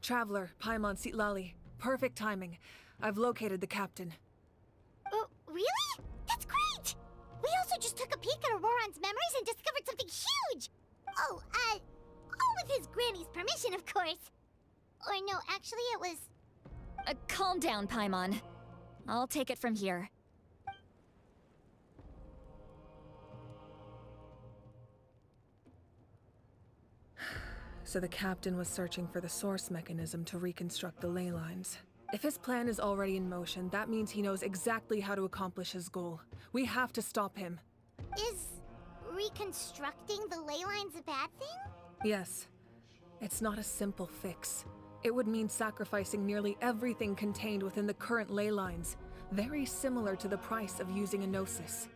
Traveler, Paimon Sitlali. Perfect timing. I've located the captain. Oh, really? That's great! We also just took a peek at Auroran's memories and discovered something huge! All with his granny's permission, of course. Or no, actually it was... Calm down, Paimon. I'll take it from here. So the captain was searching for the source mechanism to reconstruct the ley lines. If his plan is already in motion, that means he knows exactly how to accomplish his goal. We have to stop him. Is reconstructing the ley lines a bad thing? Yes. It's not a simple fix. It would mean sacrificing nearly everything contained within the current ley lines, very similar to the price of using a gnosis.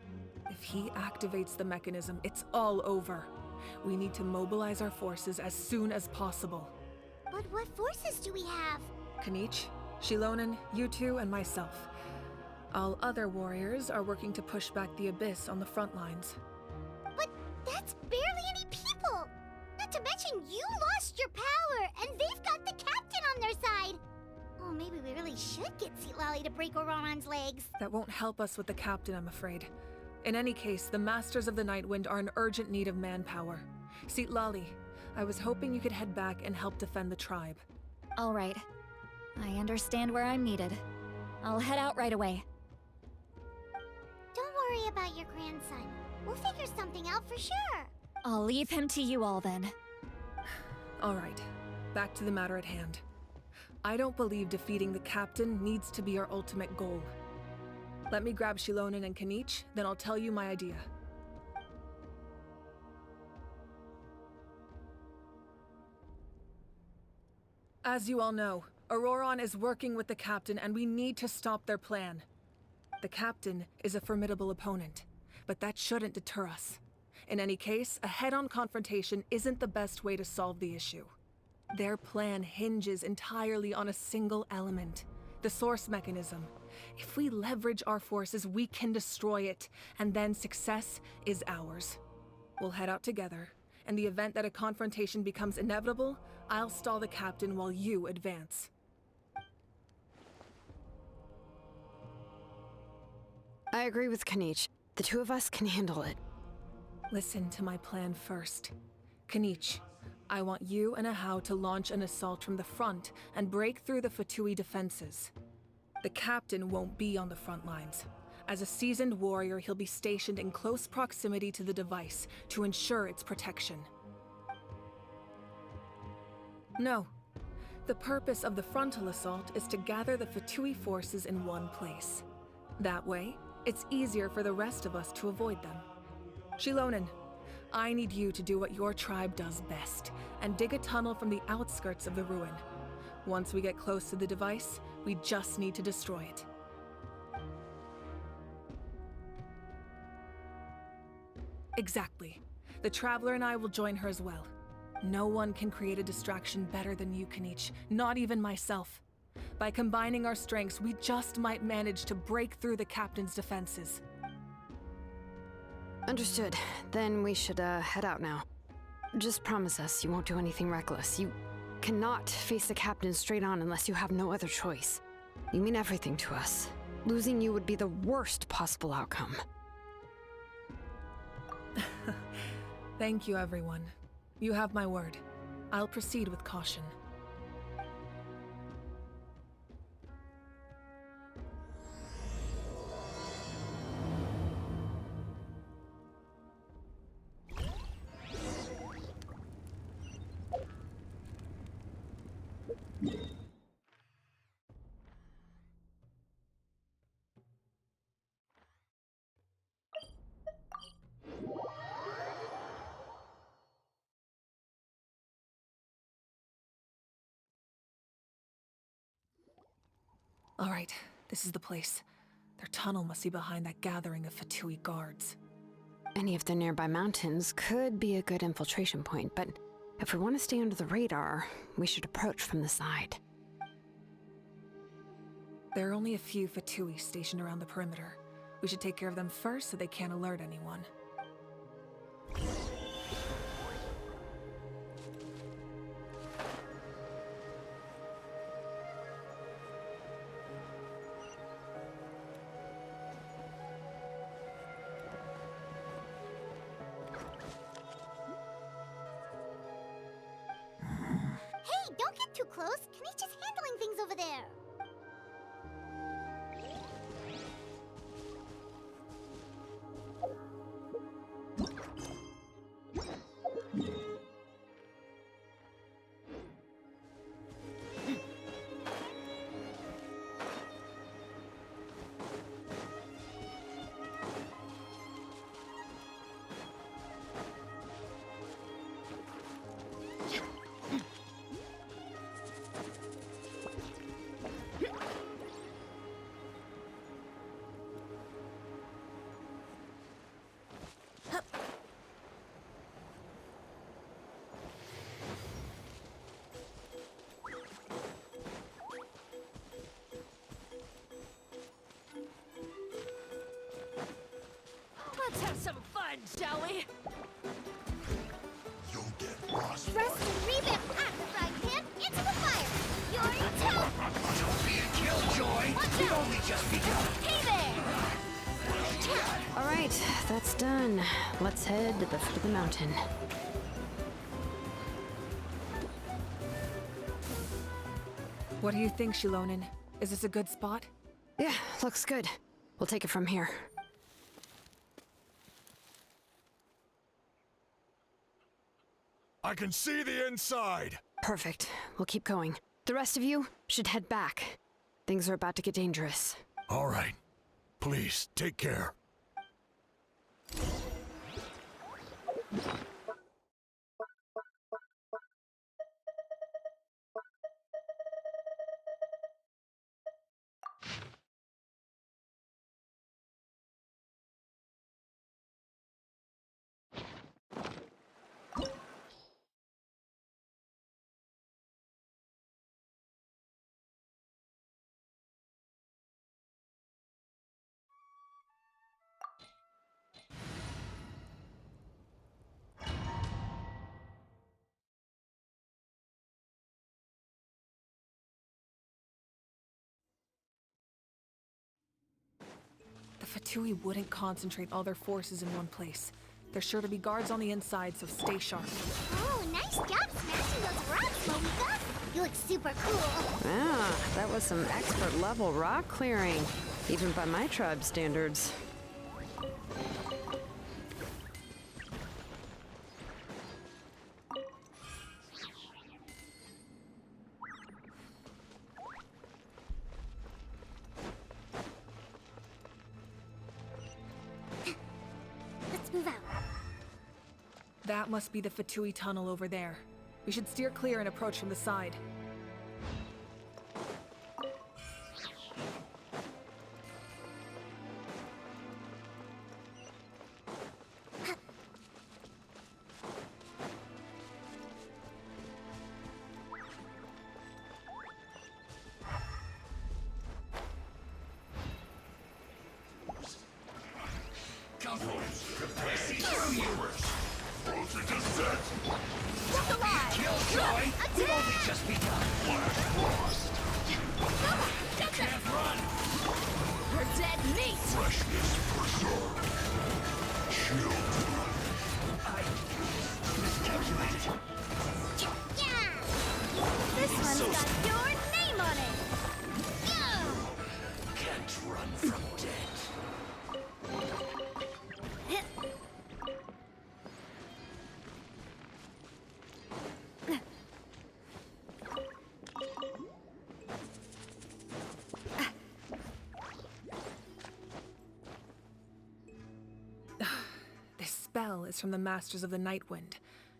If he activates the mechanism, it's all over. We need to mobilize our forces as soon as possible. But what forces do we have? Kinich, Shilonen, you two, and myself. All other warriors are working to push back the abyss on the front lines. But that's barely any people! Not to mention you lost your power, and they've got the captain on their side! Oh, maybe we really should get Sitlali to break Auroran's legs. That won't help us with the captain, I'm afraid. In any case, the Masters of the Nightwind are in urgent need of manpower. Sitlali, I was hoping you could head back and help defend the tribe. All right. I understand where I'm needed. I'll head out right away. Don't worry about your grandson. We'll figure something out for sure. I'll leave him to you all then. All right, back to the matter at hand. I don't believe defeating the captain needs to be our ultimate goal. Let me grab Shilonen and Kinich, then I'll tell you my idea. As you all know, Auroran is working with the captain and we need to stop their plan. The captain is a formidable opponent, but that shouldn't deter us. In any case, a head-on confrontation isn't the best way to solve the issue. Their plan hinges entirely on a single element, the source mechanism. If we leverage our forces, we can destroy it, and then success is ours. We'll head out together. In the event that a confrontation becomes inevitable, I'll stall the captain while you advance. I agree with Kinich. The two of us can handle it. Listen to my plan first. Kinich, I want you and Ahau to launch an assault from the front and break through the Fatui defenses. The captain won't be on the front lines. As a seasoned warrior, he'll be stationed in close proximity to the device to ensure its protection. No. The purpose of the frontal assault is to gather the Fatui forces in one place. That way, it's easier for the rest of us to avoid them. Shilonen, I need you to do what your tribe does best, and dig a tunnel from the outskirts of the ruin. Once we get close to the device, we just need to destroy it. Exactly. The Traveler and I will join her as well. No one can create a distraction better than you, Kinich, not even myself. By combining our strengths, we just might manage to break through the captain's defenses. Understood. Then we should head out now. Just promise us you won't do anything reckless. You cannot face the captain straight on unless you have no other choice. You mean everything to us. Losing you would be the worst possible outcome. Thank you, everyone. You have my word. I'll proceed with caution. All right, this is the place. Their tunnel must be behind that gathering of Fatui guards. Any of the nearby mountains could be a good infiltration point, but if we want to stay under the radar, we should approach from the side. There are only a few Fatui stationed around the perimeter. We should take care of them first so they can't alert anyone. close. Kinich is handling things over there. Let's have some fun, shall we? You'll get lost. Thrust and revamp at the frying pan into the fire. You're in town. Don't be a killjoy. Watch You've out. only just begun. Hey there. All right, that's done. Let's head to the foot of the mountain. What do you think, Shilonin? Is this a good spot? Yeah, looks good. We'll take it from here. I can see the inside. Perfect. We'll keep going. The rest of you should head back. Things are about to get dangerous. All right. Please, take care. The Fatui wouldn't concentrate all their forces in one place. There's sure to be guards on the inside, so stay sharp. Oh, nice job smashing those rocks, mavuika. You look super cool. Ah, that was some expert level rock clearing, even by my tribe standards. Let's move out. That must be the Fatui tunnel over there. We should steer clear and approach from the side. Look alive! Killjoy! We've only Attack! just begun. Get them! Can't run! We're dead meat! Freshness preserved. Shield. I miscalculated. Yeah! This one's got your name on it! Yeah! Can't run from death. This spell is from the Masters of the Night Wind.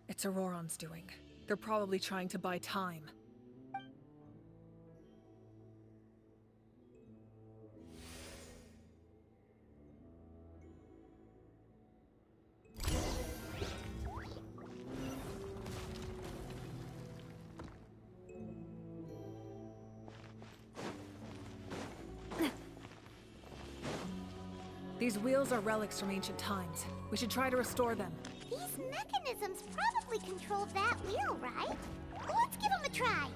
It's Auroron's doing. They're probably trying to buy time. These wheels are relics from ancient times. We should try to restore them. These mechanisms probably control that wheel, right? Let's give them a try.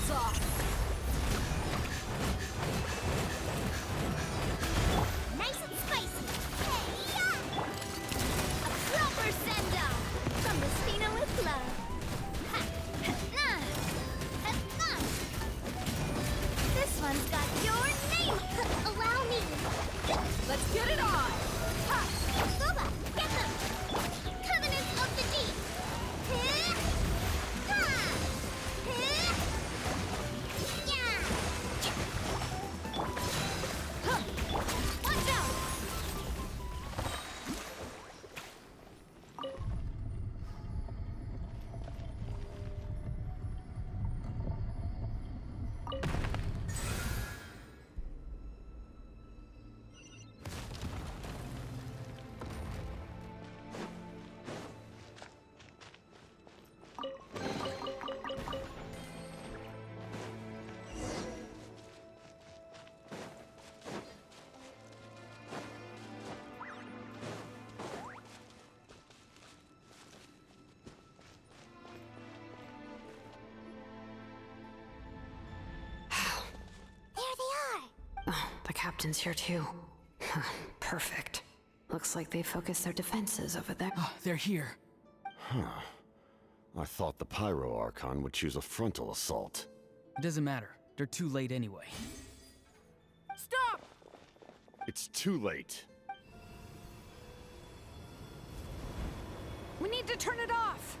gloves off! Nice and spicy. Hey-ya! A proper send-off! From the Stina with love. Ha! Ha! Ha! This one's got your name! Allow me. Let's get it on! Ha! Boba, get them. Covenants of the Deep. Huh? Ha! Huh? Yeah. Huh! Watch out! There they are. Oh, the captain's here too. Perfect. Looks like they focused their defenses over there. Oh, they're here. I thought the Pyro Archon would choose a frontal assault. It doesn't matter. They're too late anyway. Stop! It's too late. We need to turn it off!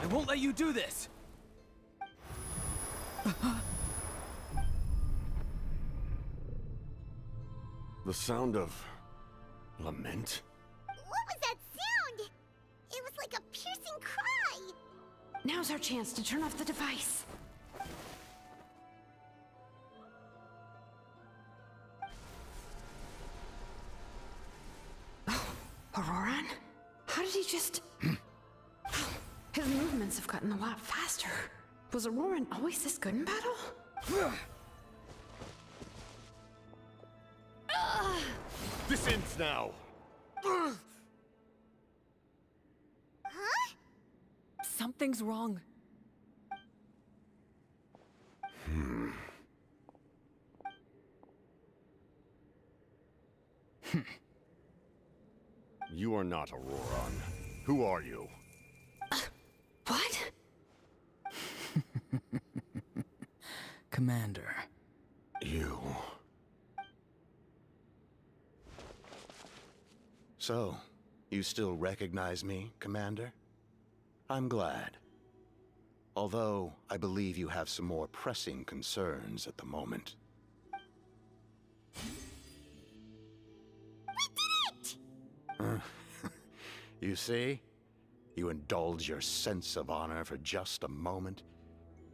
I won't let you do this! The sound of lament? What was that sound? It was like a piercing cry. Now's our chance to turn off the device. Oh, Auroran? How did he just... His movements have gotten a lot faster. Was Auroran always this good in battle? This ends now! Huh? Something's wrong. You are not Auroran. Who are you? What? Commander. You. So, you still recognize me, Commander? I'm glad. Although, I believe you have some more pressing concerns at the moment. You see? You indulge your sense of honor for just a moment,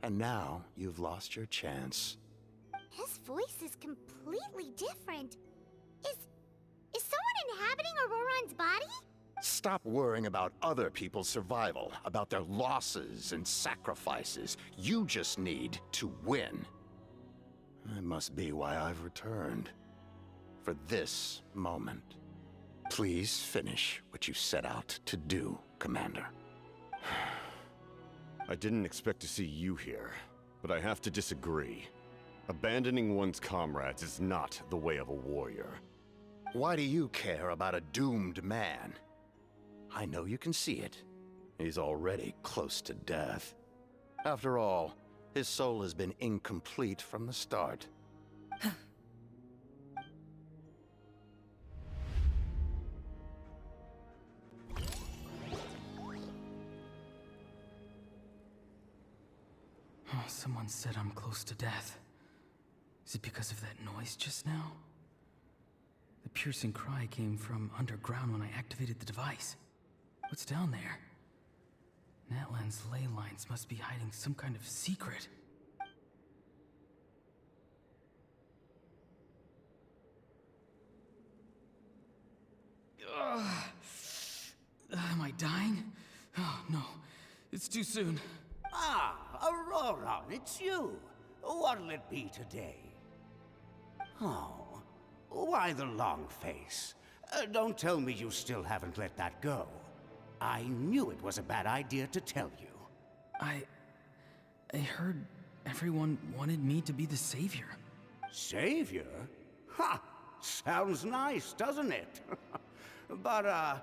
and now you've lost your chance. His voice is completely different. Is someone inhabiting Auroran's body? Stop worrying about other people's survival, about their losses and sacrifices. You just need to win. That must be why I've returned. For this moment. Please finish what you set out to do, Commander. I didn't expect to see you here, but I have to disagree. Abandoning one's comrades is not the way of a warrior. Why do you care about a doomed man? I know you can see it. He's already close to death. After all, his soul has been incomplete from the start. Oh, someone said I'm close to death. Is it because of that noise just now? The piercing cry came from underground when I activated the device. What's down there? Natlan's ley lines must be hiding some kind of secret. Am I dying? Oh, no. It's too soon. Ah, Auroran, it's you. What'll it be today? Oh, why the long face? Don't tell me you still haven't let that go. I knew it was a bad idea to tell you. I heard everyone wanted me to be the savior. Savior? Ha! Sounds nice, doesn't it? But,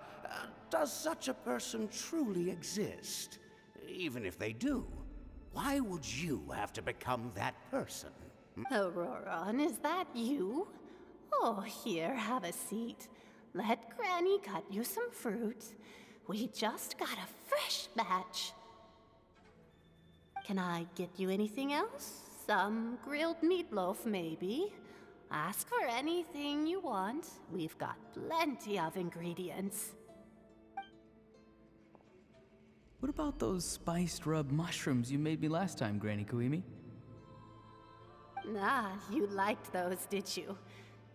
does such a person truly exist? Even if they do, why would you have to become that person? Auroran, is that you? Oh, here, have a seat. Let Granny cut you some fruit. We just got a fresh batch. Can I get you anything else? Some grilled meatloaf, maybe? Ask for anything you want. We've got plenty of ingredients. What about those spiced rub mushrooms you made me last time, Granny Kuimi? Ah, you liked those, did you?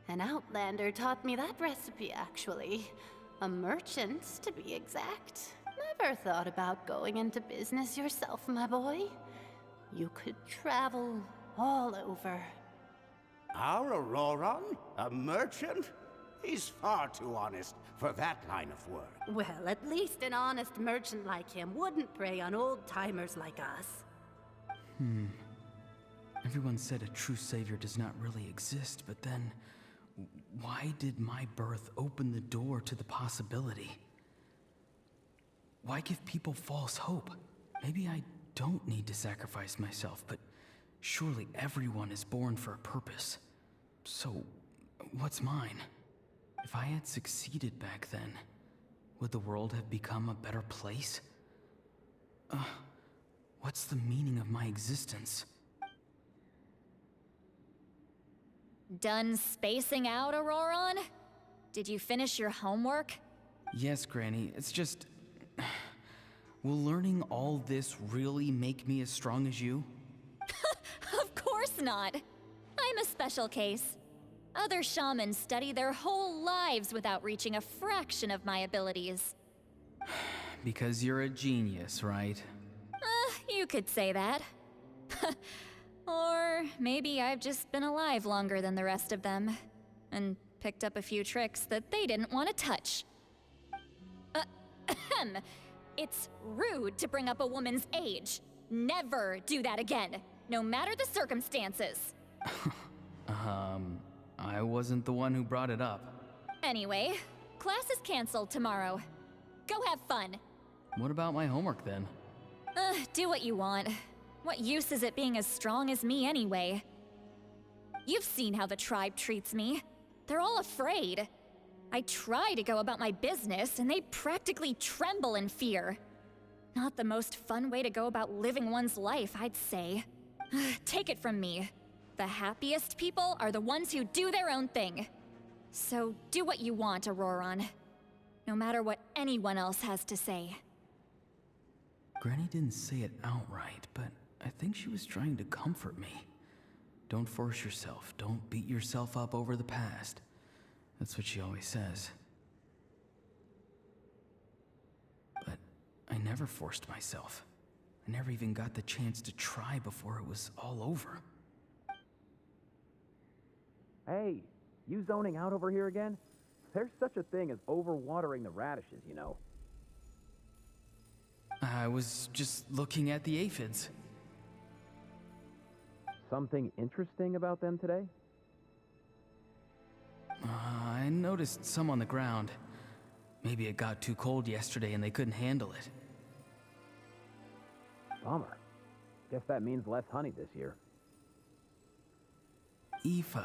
An outlander taught me that recipe, actually. A merchant, to be exact. Never thought about going into business yourself, my boy. You could travel all over. Our Auroran? A merchant? He's far too honest for that line of work. Well, at least an honest merchant like him wouldn't prey on old-timers like us. Everyone said a true savior does not really exist, but then why did my birth open the door to the possibility? Why give people false hope? Maybe I don't need to sacrifice myself, but surely everyone is born for a purpose. So, what's mine? If I had succeeded back then, would the world have become a better place? What's the meaning of my existence? Done spacing out, Auroran? Did you finish your homework? Yes, Granny, it's just... Will learning all this really make me as strong as you? Of course not. I'm a special case. Other shamans study their whole lives without reaching a fraction of my abilities. Because you're a genius, right? You could say that. Or maybe I've just been alive longer than the rest of them, and picked up a few tricks that they didn't want to touch. It's rude to bring up a woman's age. Never do that again, no matter the circumstances. I wasn't the one who brought it up. Anyway, class is canceled tomorrow. Go have fun. What about my homework then? Do what you want. What use is it being as strong as me anyway? You've seen how the tribe treats me. They're all afraid. I try to go about my business, and they practically tremble in fear. Not the most fun way to go about living one's life, I'd say. Take it from me. The happiest people are the ones who do their own thing. So do what you want, Auroran. No matter what anyone else has to say. Granny didn't say it outright, but I think she was trying to comfort me. Don't force yourself. Don't beat yourself up over the past. That's what she always says. But I never forced myself. I never even got the chance to try before it was all over. Hey, you zoning out over here again? There's such a thing as overwatering the radishes, you know. I was just looking at the aphids. Something interesting about them today? I noticed some on the ground. Maybe it got too cold yesterday and they couldn't handle it. Bummer. Guess that means less honey this year. Aoife,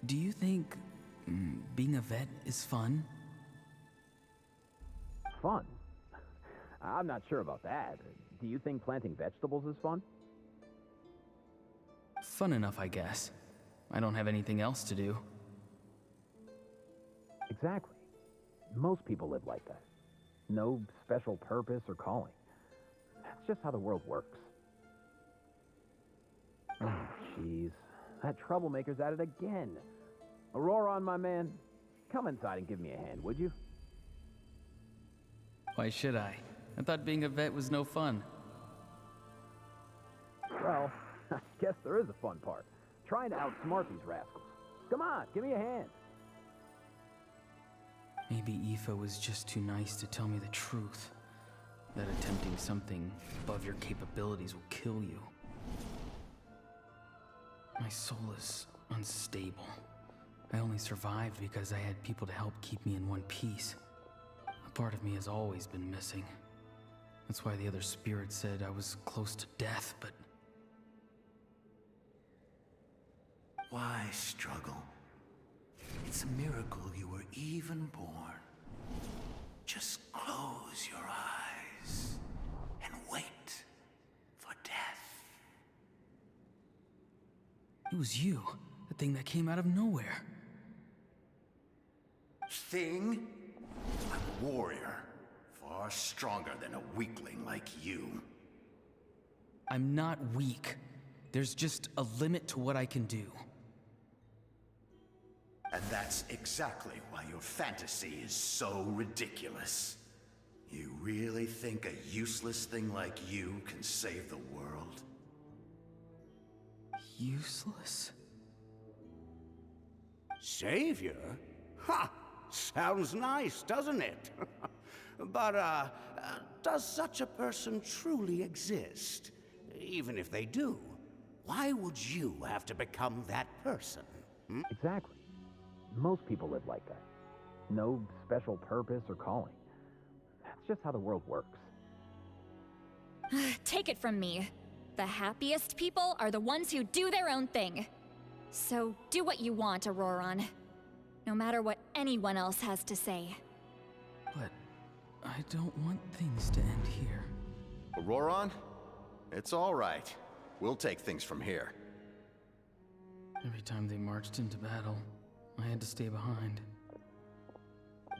do you think being a vet is fun? Fun? I'm not sure about that. Do you think planting vegetables is fun? Fun enough, I guess. I don't have anything else to do. Exactly. Most people live like that. No special purpose or calling. That's just how the world works. Oh, jeez. That troublemaker's at it again. Auroran, my man, come inside and give me a hand, would you? Why should I? I thought being a vet was no fun. Well, I guess there is a fun part. Trying to outsmart these rascals. Come on, give me a hand. Maybe Aoife was just too nice to tell me the truth. that attempting something above your capabilities will kill you. My soul is unstable. I only survived because I had people to help keep me in one piece. A part of me has always been missing. That's why the other spirits said I was close to death, but... Why struggle? It's a miracle you were even born. Just close your eyes and wait for death. It was you, the thing that came out of nowhere. Thing? I'm a warrior, far stronger than a weakling like you. I'm not weak. There's just a limit to what I can do. And that's exactly why your fantasy is so ridiculous. You really think a useless thing like you can save the world? Useless? Savior? Ha! Sounds nice, doesn't it? But, does such a person truly exist? Even if they do, why would you have to become that person? Hmm? Exactly. Most people live like that. No special purpose or calling. That's just how the world works. Take it from me. The happiest people are the ones who do their own thing. So do what you want, Auroron. No matter what anyone else has to say. But I don't want things to end here. Auroron? It's all right. We'll take things from here. Every time they marched into battle, I had to stay behind.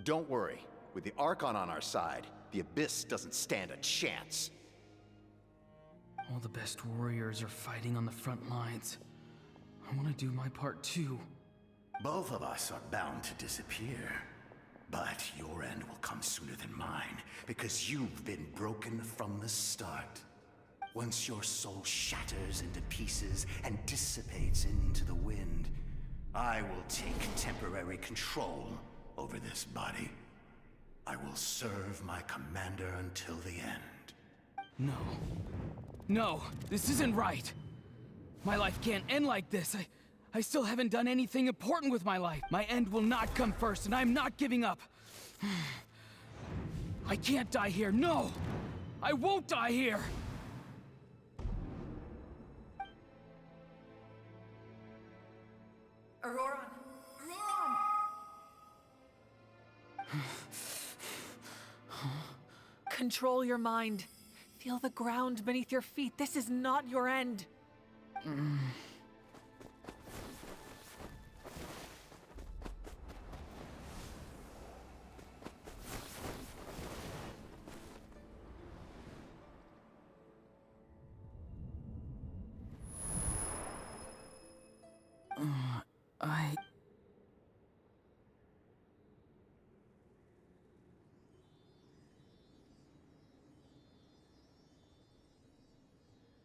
Don't worry. With the Archon on our side, the Abyss doesn't stand a chance. All the best warriors are fighting on the front lines. I want to do my part too. Both of us are bound to disappear. But your end will come sooner than mine, because you've been broken from the start. Once your soul shatters into pieces and dissipates into the wind, I will take temporary control over this body. I will serve my commander until the end. No. No, this isn't right. My life can't end like this. I still haven't done anything important with my life. My end will not come first, and I'm not giving up. I can't die here. No! I won't die here! Auroron! Control your mind. Feel the ground beneath your feet. This is not your end.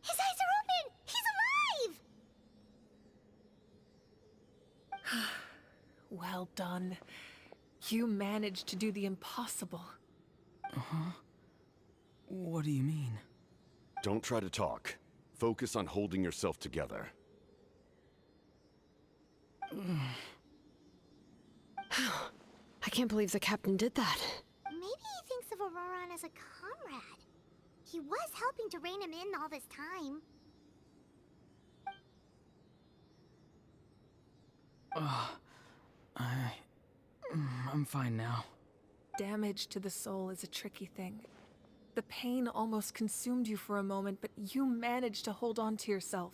His eyes are open! He's alive! Well done. You managed to do the impossible. Uh-huh. What do you mean? Don't try to talk. Focus on holding yourself together. I can't believe the captain did that. Maybe he thinks of Auroron as a comrade. He was helping to rein him in all this time. I'm fine now. Damage to the soul is a tricky thing. The pain almost consumed you for a moment, but you managed to hold on to yourself.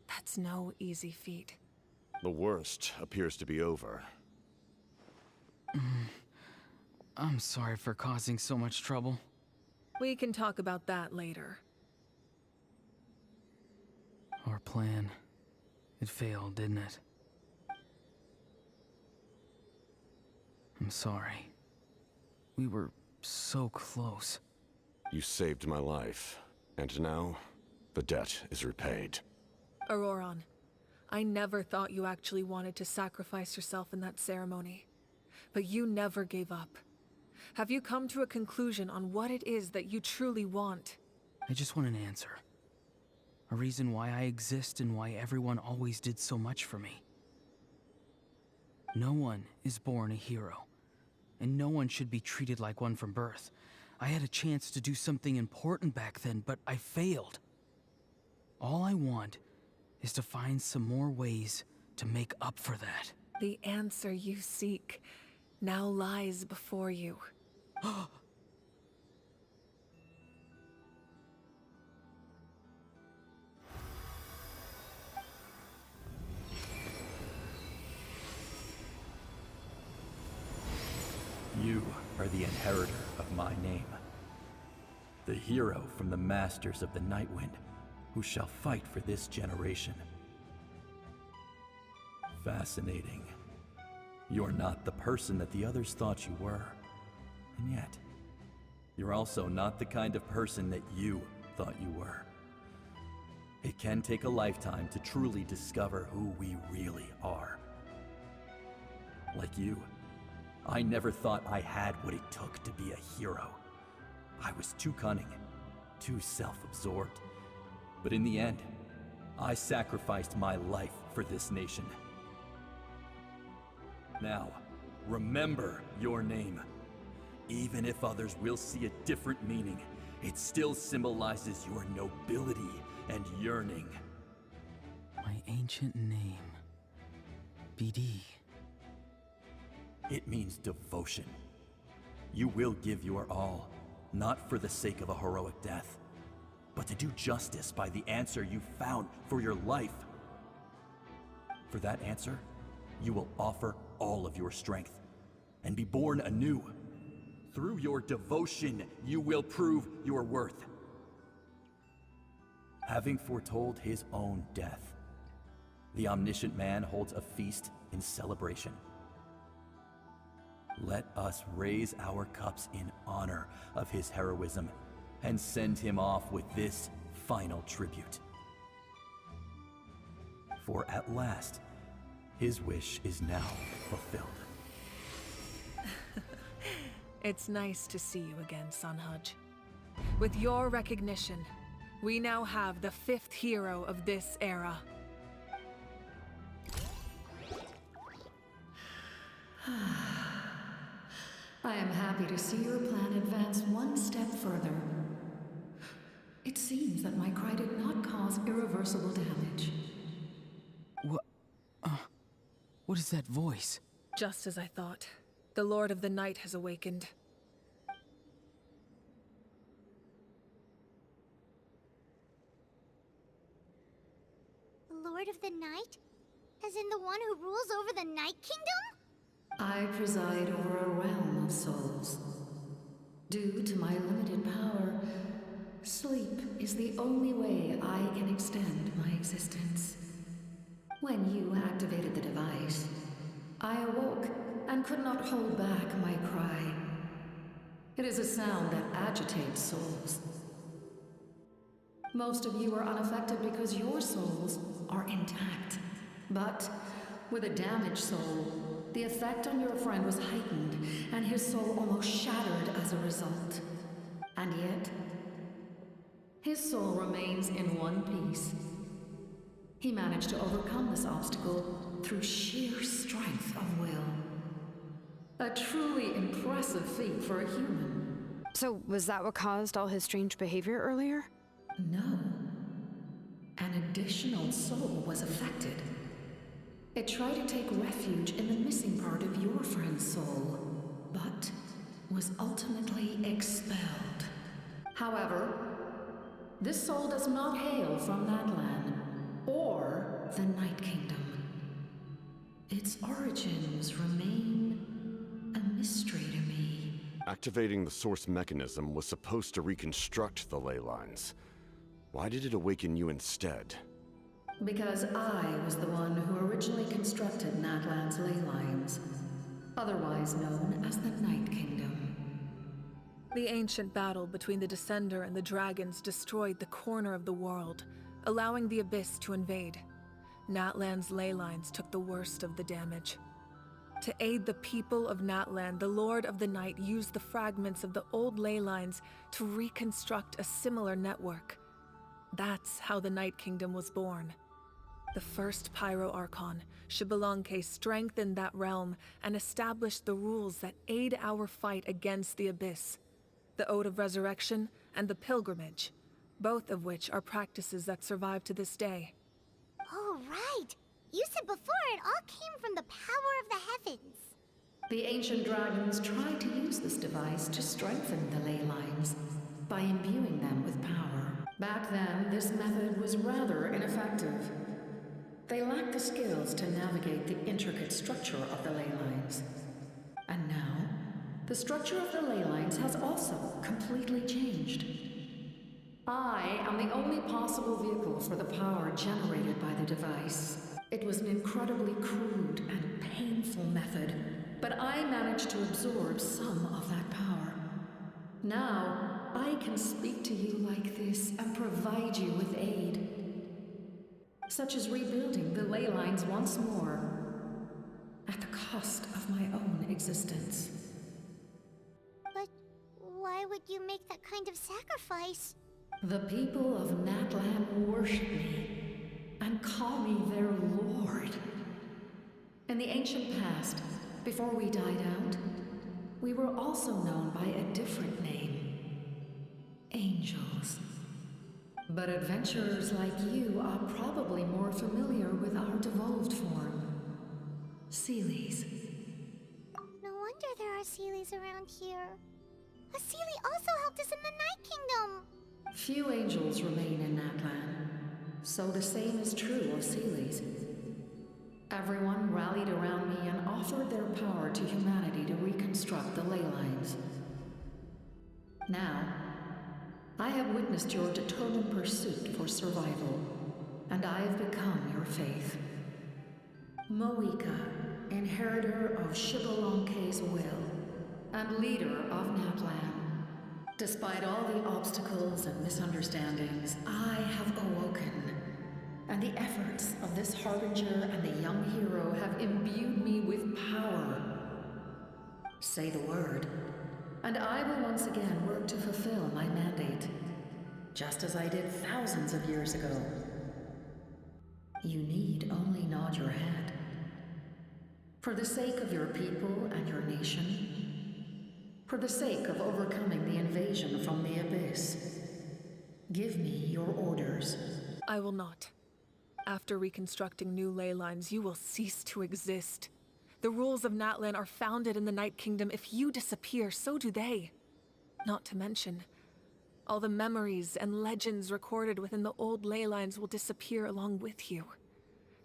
That's no easy feat. The worst appears to be over. I'm sorry for causing so much trouble. We can talk about that later. Our plan. It failed, didn't it? I'm sorry. We were so close. You saved my life, and now the debt is repaid. Auroron, I never thought you actually wanted to sacrifice yourself in that ceremony. But you never gave up. Have you come to a conclusion on what it is that you truly want? I just want an answer. A reason why I exist and why everyone always did so much for me. No one is born a hero, and no one should be treated like one from birth. I had a chance to do something important back then, but I failed. All I want is to find some more ways to make up for that. The answer you seek now lies before you. You are the inheritor of my name. The hero from the masters of the Nightwind, who shall fight for this generation. Fascinating. You're not the person that the others thought you were. And yet, you're also not the kind of person that you thought you were. It can take a lifetime to truly discover who we really are. Like you, I never thought I had what it took to be a hero. I was too cunning, too self-absorbed. But in the end, I sacrificed my life for this nation. Now, remember your name. Even if others will see a different meaning, it still symbolizes your nobility and yearning. My ancient name. BD. It means devotion. You will give your all, not for the sake of a heroic death, but to do justice by the answer you found for your life. For that answer, you will offer all of your strength and be born anew. Through your devotion, you will prove your worth. Having foretold his own death, the omniscient man holds a feast in celebration. Let us raise our cups in honor of his heroism and send him off with this final tribute. For at last, his wish is now fulfilled. It's nice to see you again, Sunhudge. With your recognition, we now have the 5th hero of this era. I am happy to see your plan advance one step further. It seems that my cry did not cause irreversible damage. What is that voice? Just as I thought. The Lord of the Night has awakened. The Lord of the Night? As in the one who rules over the Night Kingdom? I preside over a realm of souls. Due to my limited power, sleep is the only way I can extend my existence. When you activated the device, I awoke and could not hold back my cry. It is a sound that agitates souls. Most of you are unaffected because your souls are intact. But with a damaged soul, the effect on your friend was heightened, and his soul almost shattered as a result. And yet, his soul remains in one piece. He managed to overcome this obstacle through sheer strength of will. A truly impressive feat for a human. So, was that what caused all his strange behavior earlier? No. An additional soul was affected. It tried to take refuge in the missing part of your friend's soul, but was ultimately expelled. However, this soul does not hail from Natlan or the Night Kingdom. Its origins remain a mystery to me. Activating the source mechanism was supposed to reconstruct the ley lines. Why did it awaken you instead? Because I was the one who originally constructed Natlan's ley lines, otherwise known as the Night Kingdom. The ancient battle between the Descender and the dragons destroyed the corner of the world, allowing the Abyss to invade. Natlan's ley lines took the worst of the damage. To aid the people of Natlan, the Lord of the Night used the fragments of the old ley lines to reconstruct a similar network. That's how the Night Kingdom was born. The first Pyro Archon, Xbalanque, strengthened that realm and established the rules that aid our fight against the Abyss. The Ode of Resurrection and the Pilgrimage, both of which are practices that survive to this day. Oh, right! You said before it all came from the power of the heavens. The ancient dragons tried to use this device to strengthen the ley lines by imbuing them with power. Back then, this method was rather ineffective. They lacked the skills to navigate the intricate structure of the ley lines. And now, the structure of the ley lines has also completely changed. I am the only possible vehicle for the power generated by the device. It was an incredibly crude and painful method, but I managed to absorb some of that power. Now, I can speak to you like this and provide you with aid, such as rebuilding the ley lines once more, at the cost of my own existence. But why would you make that kind of sacrifice? The people of Natlan worship me and call me their lord. In the ancient past, before we died out, we were also known by a different name: angels. But adventurers like you are probably more familiar with our devolved form, Seelies. No wonder there are Seelies around here. A Seelie also helped us in the Night Kingdom. Few angels remain in Natlan, so the same is true of Seelies. Everyone rallied around me and offered their power to humanity to reconstruct the ley lines. Now, I have witnessed your determined pursuit for survival, and I have become your faith. Mavuika, inheritor of Xbalanque's will, and leader of Natlan. Despite all the obstacles and misunderstandings, I have awoken, and the efforts of this harbinger and the young hero have imbued me with power. Say the word, and I will once again work to fulfill my mandate, just as I did thousands of years ago. You need only nod your head. For the sake of your people and your nation, for the sake of overcoming the invasion from the Abyss, give me your orders. I will not. After reconstructing new ley lines, you will cease to exist. The rules of Natlan are founded in the Night Kingdom. If you disappear, so do they. Not to mention, all the memories and legends recorded within the old ley lines will disappear along with you.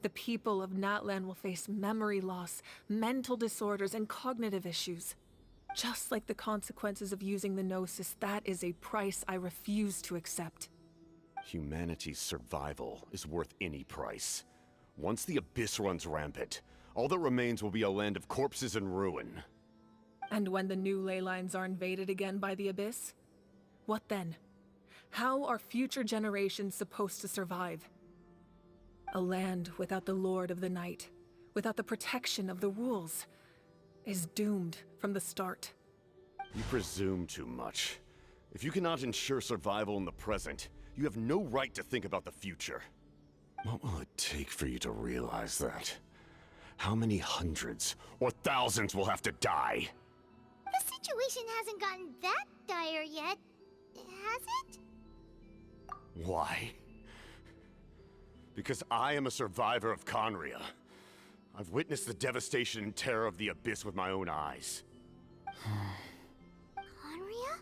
The people of Natlan will face memory loss, mental disorders, and cognitive issues. Just like the consequences of using the Gnosis, that is a price I refuse to accept. Humanity's survival is worth any price. Once the Abyss runs rampant, all that remains will be a land of corpses and ruin. And when the new ley lines are invaded again by the Abyss? What then? How are future generations supposed to survive? A land without the Lord of the Night, without the protection of the rules, is doomed from the start. You presume too much. If you cannot ensure survival in the present, you have no right to think about the future. What will it take for you to realize that? How many hundreds or thousands will have to die? The situation hasn't gotten that dire yet, has it? Why? Because I am a survivor of Conria. I've witnessed the devastation and terror of the Abyss with my own eyes. Conria?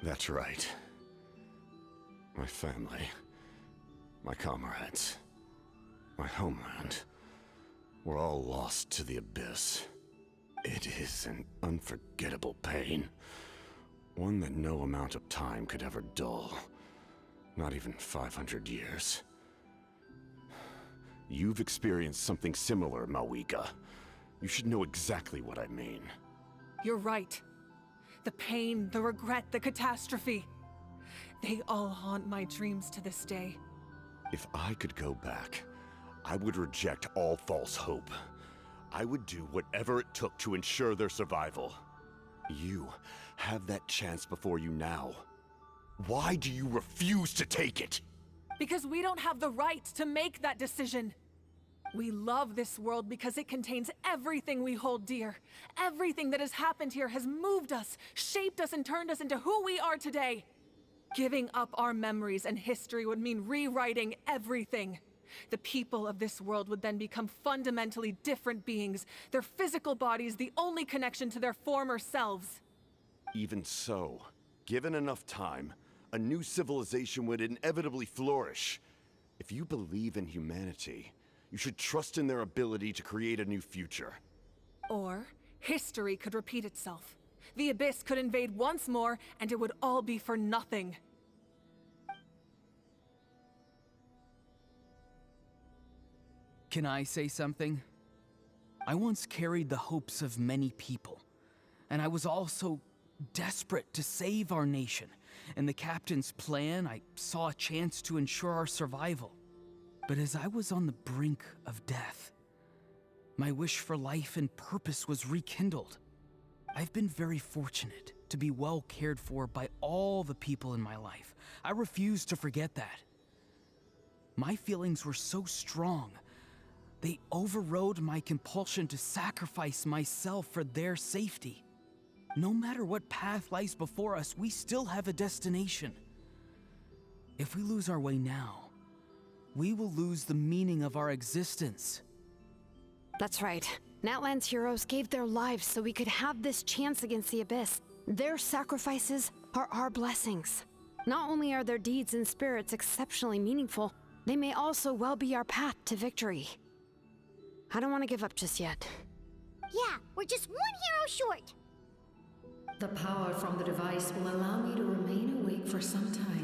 That's right. My family, my comrades, my homeland, were all lost to the Abyss. It is an unforgettable pain. One that no amount of time could ever dull. Not even 500 years. You've experienced something similar, Mavuika. You should know exactly what I mean. You're right. The pain, the regret, the catastrophe. They all haunt my dreams to this day. If I could go back, I would reject all false hope. I would do whatever it took to ensure their survival. You have that chance before you now. Why do you refuse to take it? Because we don't have the right to make that decision. We love this world because it contains everything we hold dear. Everything that has happened here has moved us, shaped us, and turned us into who we are today. Giving up our memories and history would mean rewriting everything. The people of this world would then become fundamentally different beings, their physical bodies the only connection to their former selves. Even so, given enough time, a new civilization would inevitably flourish. If you believe in humanity, you should trust in their ability to create a new future. Or, history could repeat itself. The Abyss could invade once more, and it would all be for nothing. Can I say something? I once carried the hopes of many people, and I was also desperate to save our nation. In the Captain's plan, I saw a chance to ensure our survival. But as I was on the brink of death, my wish for life and purpose was rekindled. I've been very fortunate to be well cared for by all the people in my life. I refuse to forget that. My feelings were so strong, they overrode my compulsion to sacrifice myself for their safety. No matter what path lies before us, we still have a destination. If we lose our way now, we will lose the meaning of our existence. That's right. Natlan's heroes gave their lives so we could have this chance against the Abyss. Their sacrifices are our blessings. Not only are their deeds and spirits exceptionally meaningful, they may also well be our path to victory. I don't want to give up just yet. Yeah, we're just one hero short. The power from the device will allow me to remain awake for some time.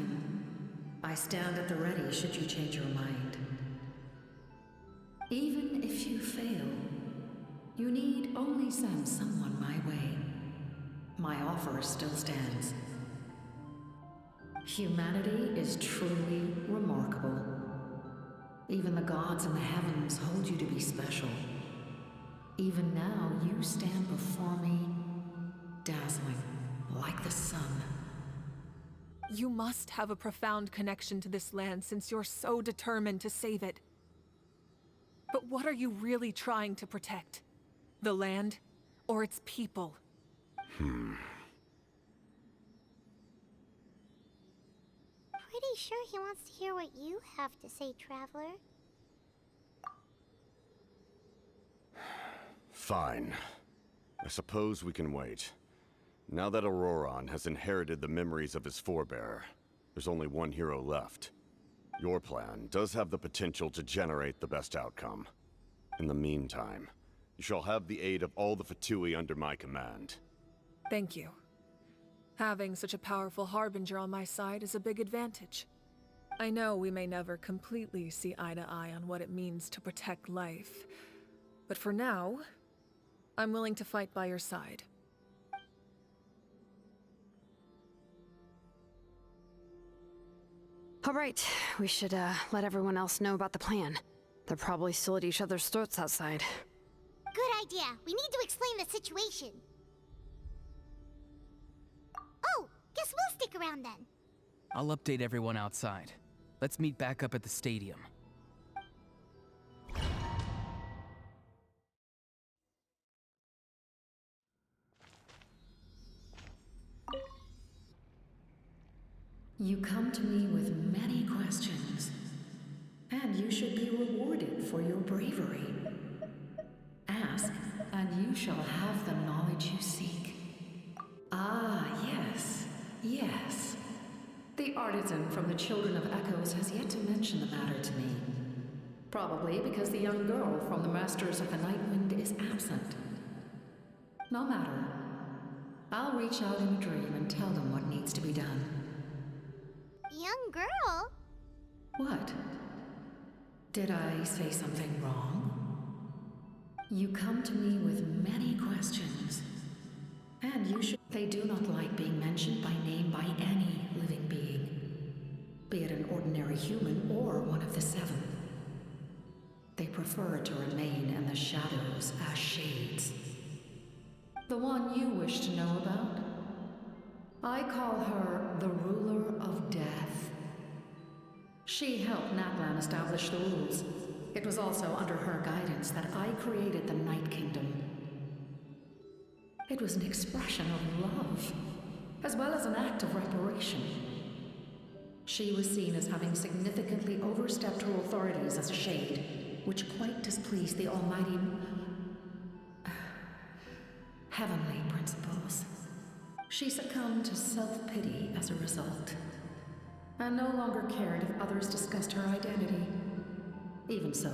I stand at the ready should you change your mind. Even if you fail, you need only send someone my way. My offer still stands. Humanity is truly remarkable. Even the gods in the heavens hold you to be special. Even now, you stand before me, dazzling like the sun. You must have a profound connection to this land since you're so determined to save it. But what are you really trying to protect? The land, or its people? Pretty sure he wants to hear what you have to say, Traveler. Fine. I suppose we can wait. Now that Auroran has inherited the memories of his forebearer, there's only one hero left. Your plan does have the potential to generate the best outcome. In the meantime, you shall have the aid of all the Fatui under my command. Thank you. Having such a powerful harbinger on my side is a big advantage. I know we may never completely see eye to eye on what it means to protect life, but for now, I'm willing to fight by your side. All right, we should let everyone else know about the plan. They're probably still at each other's throats outside. Good idea. We need to explain the situation. Oh, guess we'll stick around then. I'll update everyone outside. Let's meet back up at the stadium. You come to me with many questions, and you should be rewarded for your bravery. Ask, and you shall have the knowledge you seek. Ah, yes, yes. The artisan from the Children of Echoes has yet to mention the matter to me. Probably because the young girl from the Masters of the Nightwind is absent. No matter. I'll reach out in a dream and tell them what needs to be done. Young girl? What? Did I say something wrong? You come to me with many questions, and you should. They do not like being mentioned by name by any living being, be it an ordinary human or one of the seven. They prefer to remain in the shadows as shades. The one you wish to know about? I call her the ruler of death. She helped Natlan establish the rules. It was also under her guidance that I created the Night Kingdom. It was an expression of love, as well as an act of reparation. She was seen as having significantly overstepped her authorities as a shade, which quite displeased the almighty heavenly principles. She succumbed to self-pity as a result, and no longer cared if others discussed her identity. Even so,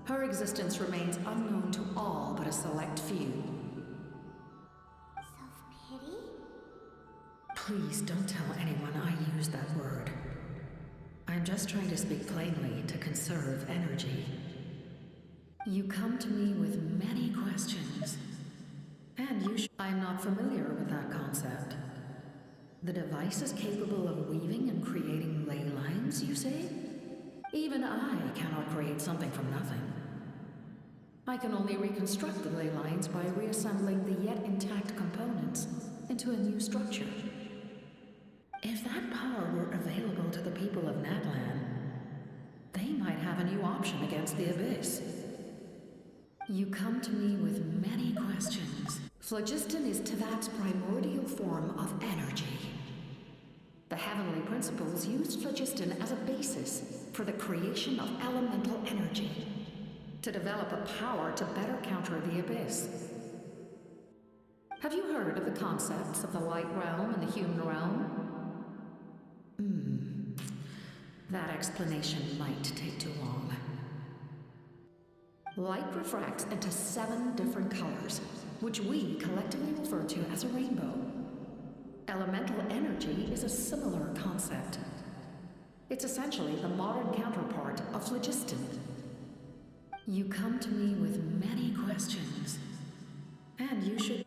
her existence remains unknown to all but a select few. Self-pity? Please don't tell anyone I used that word. I'm just trying to speak plainly to conserve energy. You come to me with many questions, and I'm not familiar with that concept. The device is capable of weaving and creating ley lines, you say? Even I cannot create something from nothing. I can only reconstruct the ley lines by reassembling the yet intact components into a new structure. If that power were available to the people of Natlan, they might have a new option against the Abyss. You come to me with many questions. Phlogiston is Teyvat's primordial form of energy. The heavenly principles used phlogiston as a basis for the creation of elemental energy, to develop a power to better counter the Abyss. Have you heard of the concepts of the light realm and the human realm? That explanation might take too long. Light refracts into 7 different colors, which we collectively refer to as a rainbow. Elemental energy is a similar concept. It's essentially the modern counterpart of phlogiston. You come to me with many questions, and you should...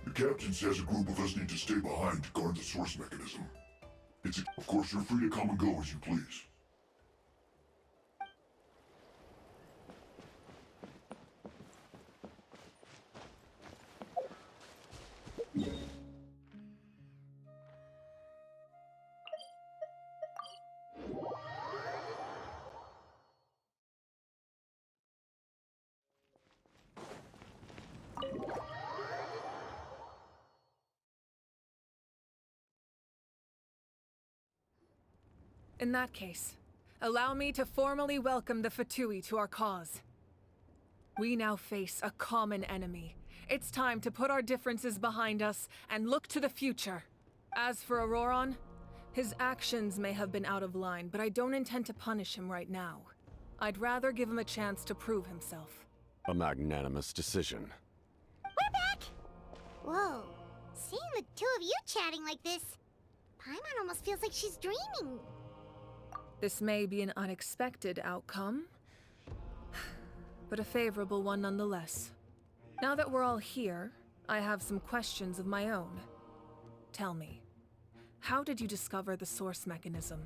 The captain says a group of us need to stay behind to guard the source mechanism. Of course, you're free to come and go as you please. In that case, allow me to formally welcome the Fatui to our cause. We now face a common enemy. It's time to put our differences behind us and look to the future. As for Auroron, his actions may have been out of line, but I don't intend to punish him right now. I'd rather give him a chance to prove himself. A magnanimous decision. We're back! Whoa, seeing the two of you chatting like this, Paimon almost feels like she's dreaming. This may be an unexpected outcome, but a favorable one nonetheless. Now that we're all here, I have some questions of my own. Tell me, how did you discover the source mechanism?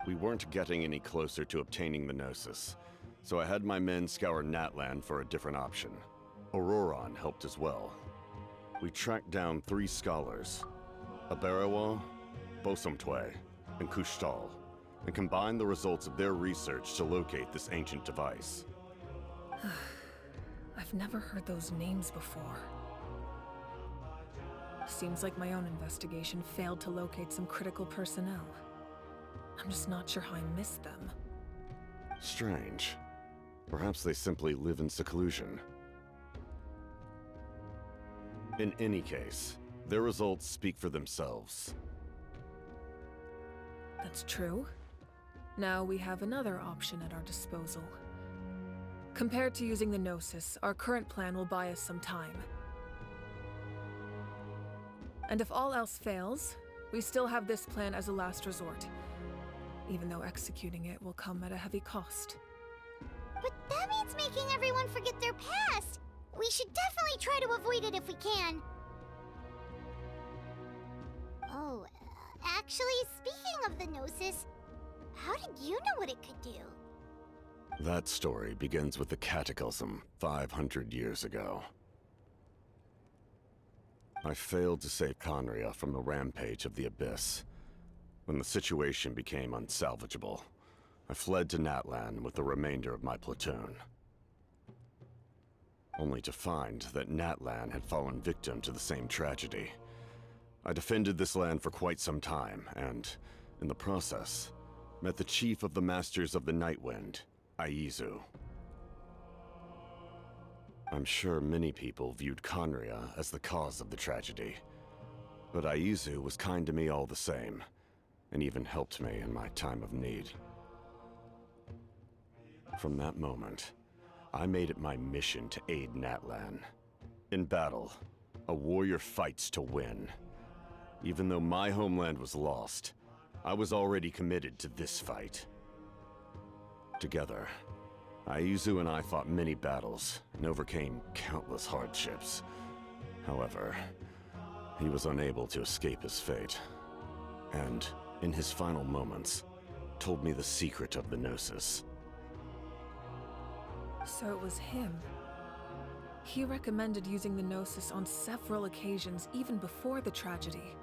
We weren't getting any closer to obtaining the Gnosis, so I had my men scour Natlan for a different option. Auroron helped as well. We tracked down 3 scholars, Aberawa, Bosomtwe, and Kushtal, and combined the results of their research to locate this ancient device. I've never heard those names before. Seems like my own investigation failed to locate some critical personnel. I'm just not sure how I missed them. Strange. Perhaps they simply live in seclusion. In any case, their results speak for themselves. That's true. Now we have another option at our disposal. Compared to using the Gnosis, our current plan will buy us some time. And if all else fails, we still have this plan as a last resort, even though executing it will come at a heavy cost. But that means making everyone forget their past! We should definitely try to avoid it if we can. Oh, actually, speaking of the Gnosis, how did you know what it could do? That story begins with the Cataclysm 500 years ago. I failed to save Conria from the rampage of the Abyss. When the situation became unsalvageable, I fled to Natlan with the remainder of my platoon. Only to find that Natlan had fallen victim to the same tragedy. I defended this land for quite some time, and, in the process, met the chief of the Masters of the Nightwind, Aizu. I'm sure many people viewed Conria as the cause of the tragedy, but Aizu was kind to me all the same, and even helped me in my time of need. From that moment, I made it my mission to aid Natlan. In battle, a warrior fights to win. Even though my homeland was lost, I was already committed to this fight. Together, Aizu and I fought many battles and overcame countless hardships. However, he was unable to escape his fate, and, in his final moments, told me the secret of the Gnosis. So it was him. He recommended using the Gnosis on several occasions, even before the tragedy.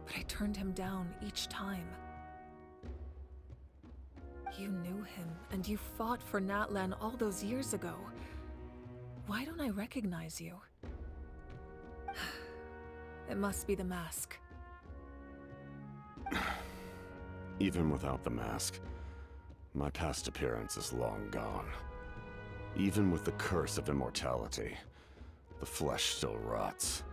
But I turned him down each time. You knew him, and you fought for Natlan all those years ago. Why don't I recognize you? It must be the mask. Even without the mask, my past appearance is long gone. Even with the curse of immortality, the flesh still rots.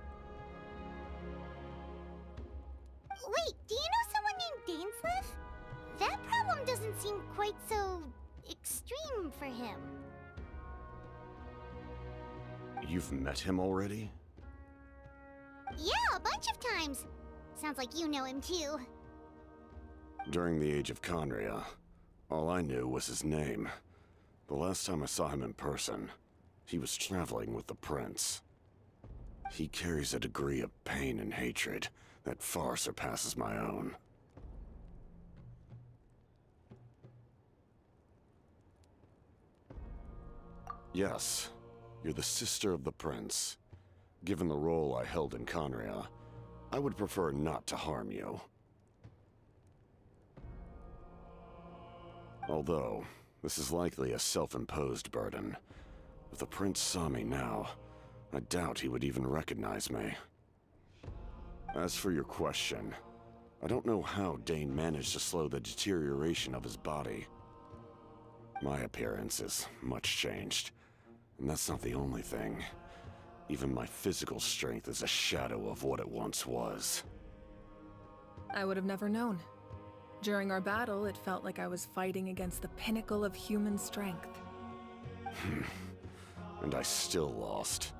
Wait, do you know someone named Dainsleif? That problem doesn't seem quite so extreme for him. You've met him already? Yeah, a bunch of times. Sounds like you know him too. During the age of Conria, all I knew was his name. The last time I saw him in person, he was traveling with the prince. He carries a degree of pain and hatred that far surpasses my own. Yes, you're the sister of the prince. Given the role I held in Conria, I would prefer not to harm you. Although, this is likely a self-imposed burden. If the prince saw me now, I doubt he would even recognize me. As for your question, I don't know how Dane managed to slow the deterioration of his body. My appearance is much changed, and that's not the only thing. Even my physical strength is a shadow of what it once was. I would have never known. During our battle, it felt like I was fighting against the pinnacle of human strength. And I still lost.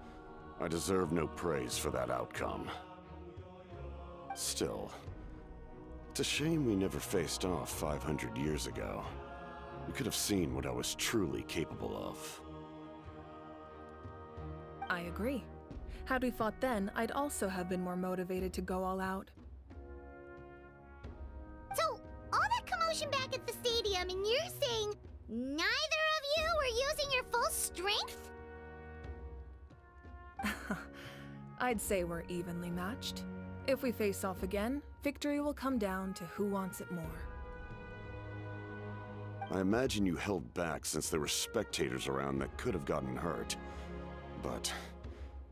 I deserve no praise for that outcome. Still, it's a shame we never faced off 500 years ago. We could have seen what I was truly capable of. I agree. Had we fought then, I'd also have been more motivated to go all out. So, all that commotion back at the stadium, and you're saying neither of you were using your full strength? I'd say we're evenly matched. If we face off again, victory will come down to who wants it more. I imagine you held back since there were spectators around that could have gotten hurt. But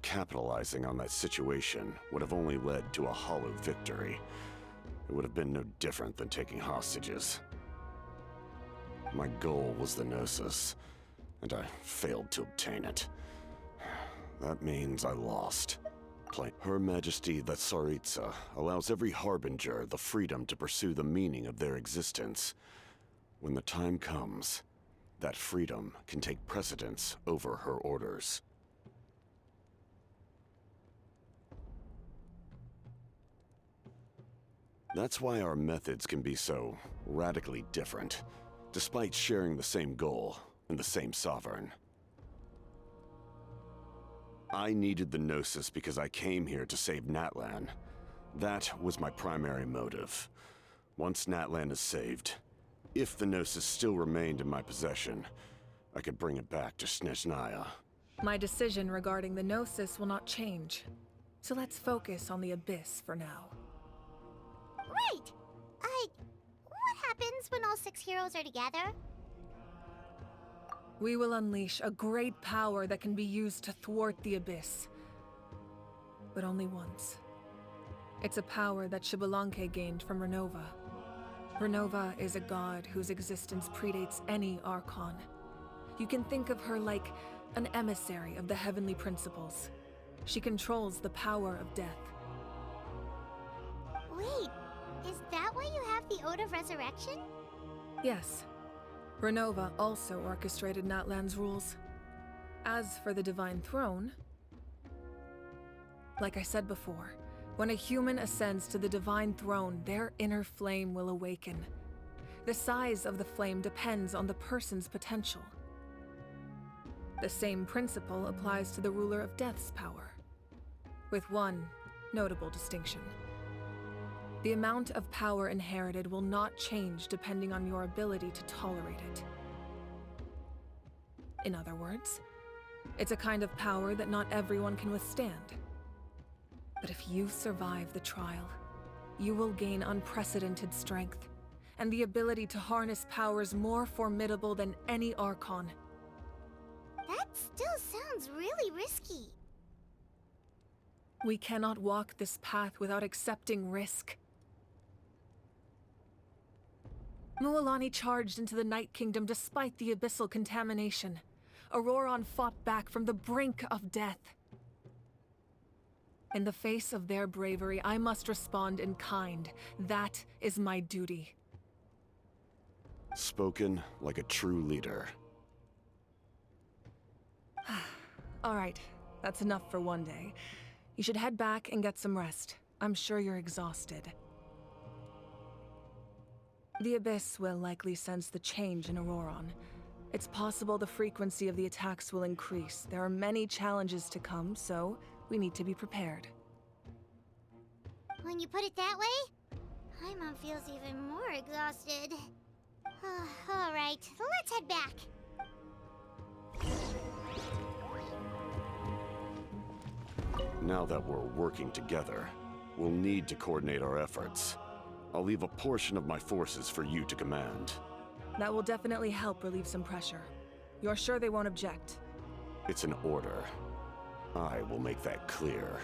capitalizing on that situation would have only led to a hollow victory. It would have been no different than taking hostages. My goal was the Gnosis, and I failed to obtain it. That means I lost. Her Majesty the Tsaritsa allows every harbinger the freedom to pursue the meaning of their existence. When the time comes, that freedom can take precedence over her orders. That's why our methods can be so radically different, despite sharing the same goal and the same sovereign. I needed the Gnosis because I came here to save Natlan. That was my primary motive. Once Natlan is saved, if the Gnosis still remained in my possession, I could bring it back to Snezhnaya. My decision regarding the Gnosis will not change. So let's focus on the Abyss for now. Right! What happens when all 6 heroes are together? We will unleash a great power that can be used to thwart the Abyss. But only once. It's a power that Xbalanque gained from Renova. Renova is a god whose existence predates any Archon. You can think of her like an emissary of the heavenly principles. She controls the power of death. Wait, is that why you have the Ode of Resurrection? Yes. Renova also orchestrated Natlan's rules. As for the Divine Throne, like I said before, when a human ascends to the Divine Throne, their inner flame will awaken. The size of the flame depends on the person's potential. The same principle applies to the ruler of Death's power, with one notable distinction. The amount of power inherited will not change depending on your ability to tolerate it. In other words, it's a kind of power that not everyone can withstand. But if you survive the trial, you will gain unprecedented strength, and the ability to harness powers more formidable than any Archon. That still sounds really risky. We cannot walk this path without accepting risk. Mualani charged into the Night Kingdom despite the abyssal contamination. Auroron fought back from the brink of death. In the face of their bravery, I must respond in kind. That is my duty. Spoken like a true leader. All right, that's enough for one day. You should head back and get some rest. I'm sure you're exhausted. The Abyss will likely sense the change in Auroron. It's possible the frequency of the attacks will increase. There are many challenges to come, so we need to be prepared. When you put it that way, Paimon feels even more exhausted. All right, let's head back. Now that we're working together, we'll need to coordinate our efforts. I'll leave a portion of my forces for you to command. That will definitely help relieve some pressure. You're sure they won't object? It's an order. I will make that clear.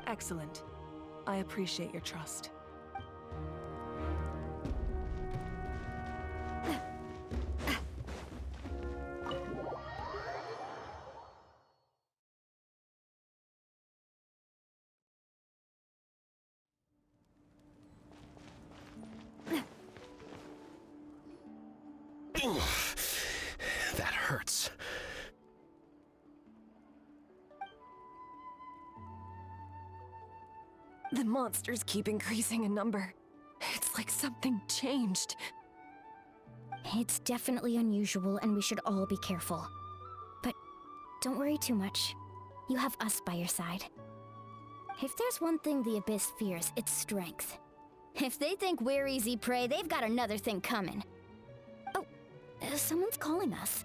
Excellent. I appreciate your trust. That hurts. The monsters keep increasing in number. It's like something changed. It's definitely unusual, and we should all be careful. But don't worry too much. You have us by your side. If there's one thing the Abyss fears, it's strength. If they think we're easy prey, they've got another thing coming. Oh, someone's calling us.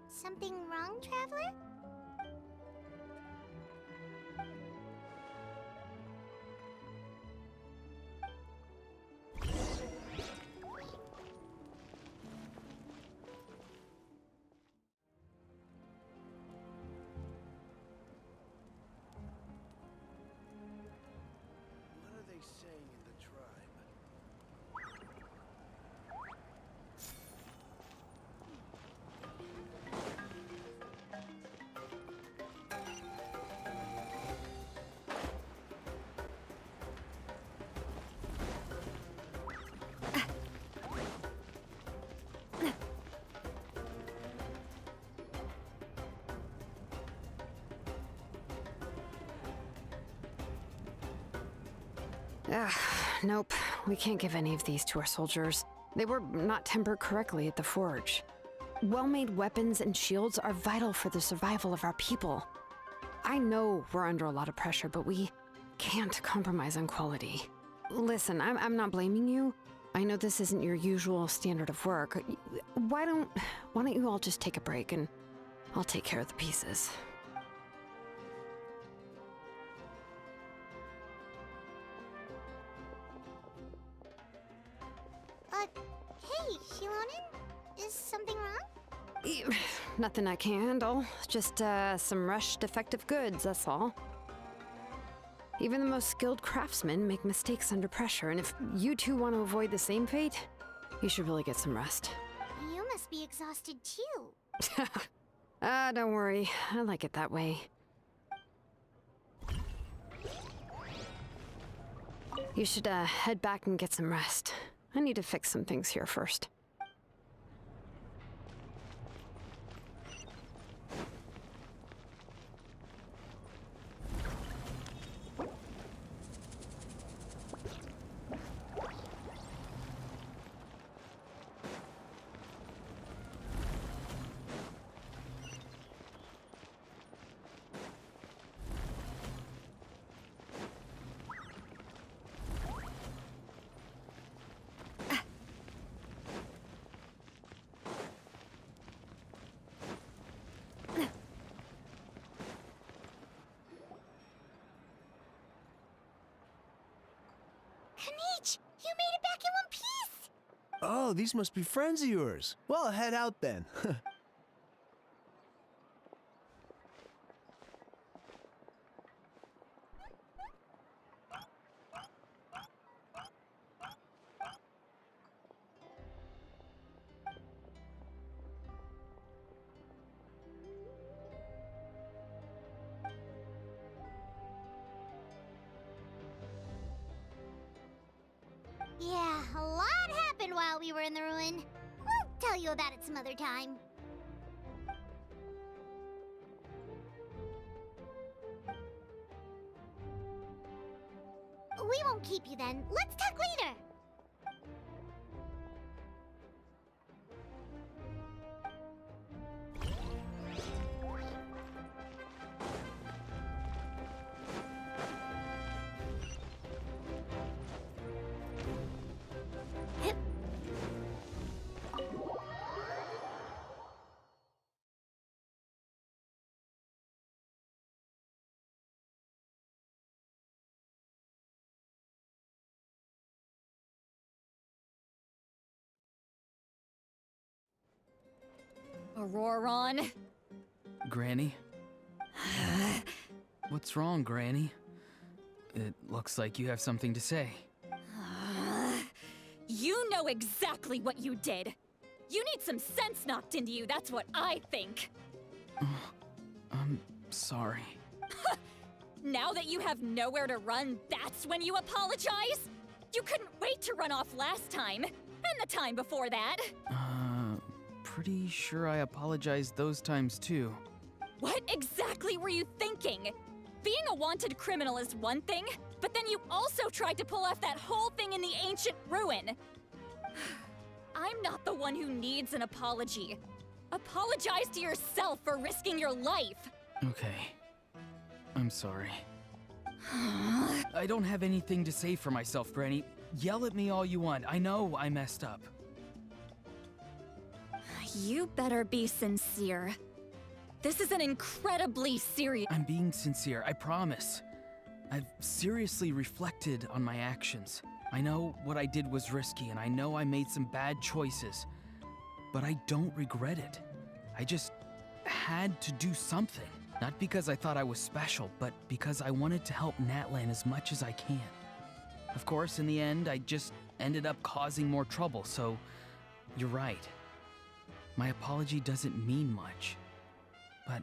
Something wrong, Traveler? What are they saying in the tribe? Nope. We can't give any of these to our soldiers. They were not tempered correctly at the forge. Well-made weapons and shields are vital for the survival of our people. I know we're under a lot of pressure, but we can't compromise on quality. Listen, I'm not blaming you. I know this isn't your usual standard of work. Why don't you all just take a break and I'll take care of the pieces. Hey, Shilonen? Is something wrong? Nothing I can handle. Just, some rushed defective goods, that's all. Even the most skilled craftsmen make mistakes under pressure, and if you two want to avoid the same fate, you should really get some rest. You must be exhausted too. Don't worry. I like it that way. You should, head back and get some rest. I need to fix some things here first. Kinich, you made it back in one piece! Oh, these must be friends of yours. Well, head out then. Yeah, a lot happened while we were in the ruin. We'll tell you about it some other time. We won't keep you then. Let's talk later. Auroron? Granny? What's wrong, Granny? It looks like you have something to say. You know exactly what you did. You need some sense knocked into you, that's what I think. I'm sorry. Now that you have nowhere to run, that's when you apologize? You couldn't wait to run off last time, and the time before that. Pretty sure I apologized those times too. What exactly were you thinking? Being a wanted criminal is one thing, but then you also tried to pull off that whole thing in the ancient ruin. I'm not the one who needs an apology. Apologize to yourself for risking your life. Okay. I'm sorry. I don't have anything to say for myself, Granny. Yell at me all you want. I know I messed up. You better be sincere. This is an incredibly serious— I'm being sincere, I promise. I've seriously reflected on my actions. I know what I did was risky, and I know I made some bad choices. But I don't regret it. I just had to do something. Not because I thought I was special, but because I wanted to help Natlan as much as I can. Of course, in the end, I just ended up causing more trouble, so you're right. My apology doesn't mean much, but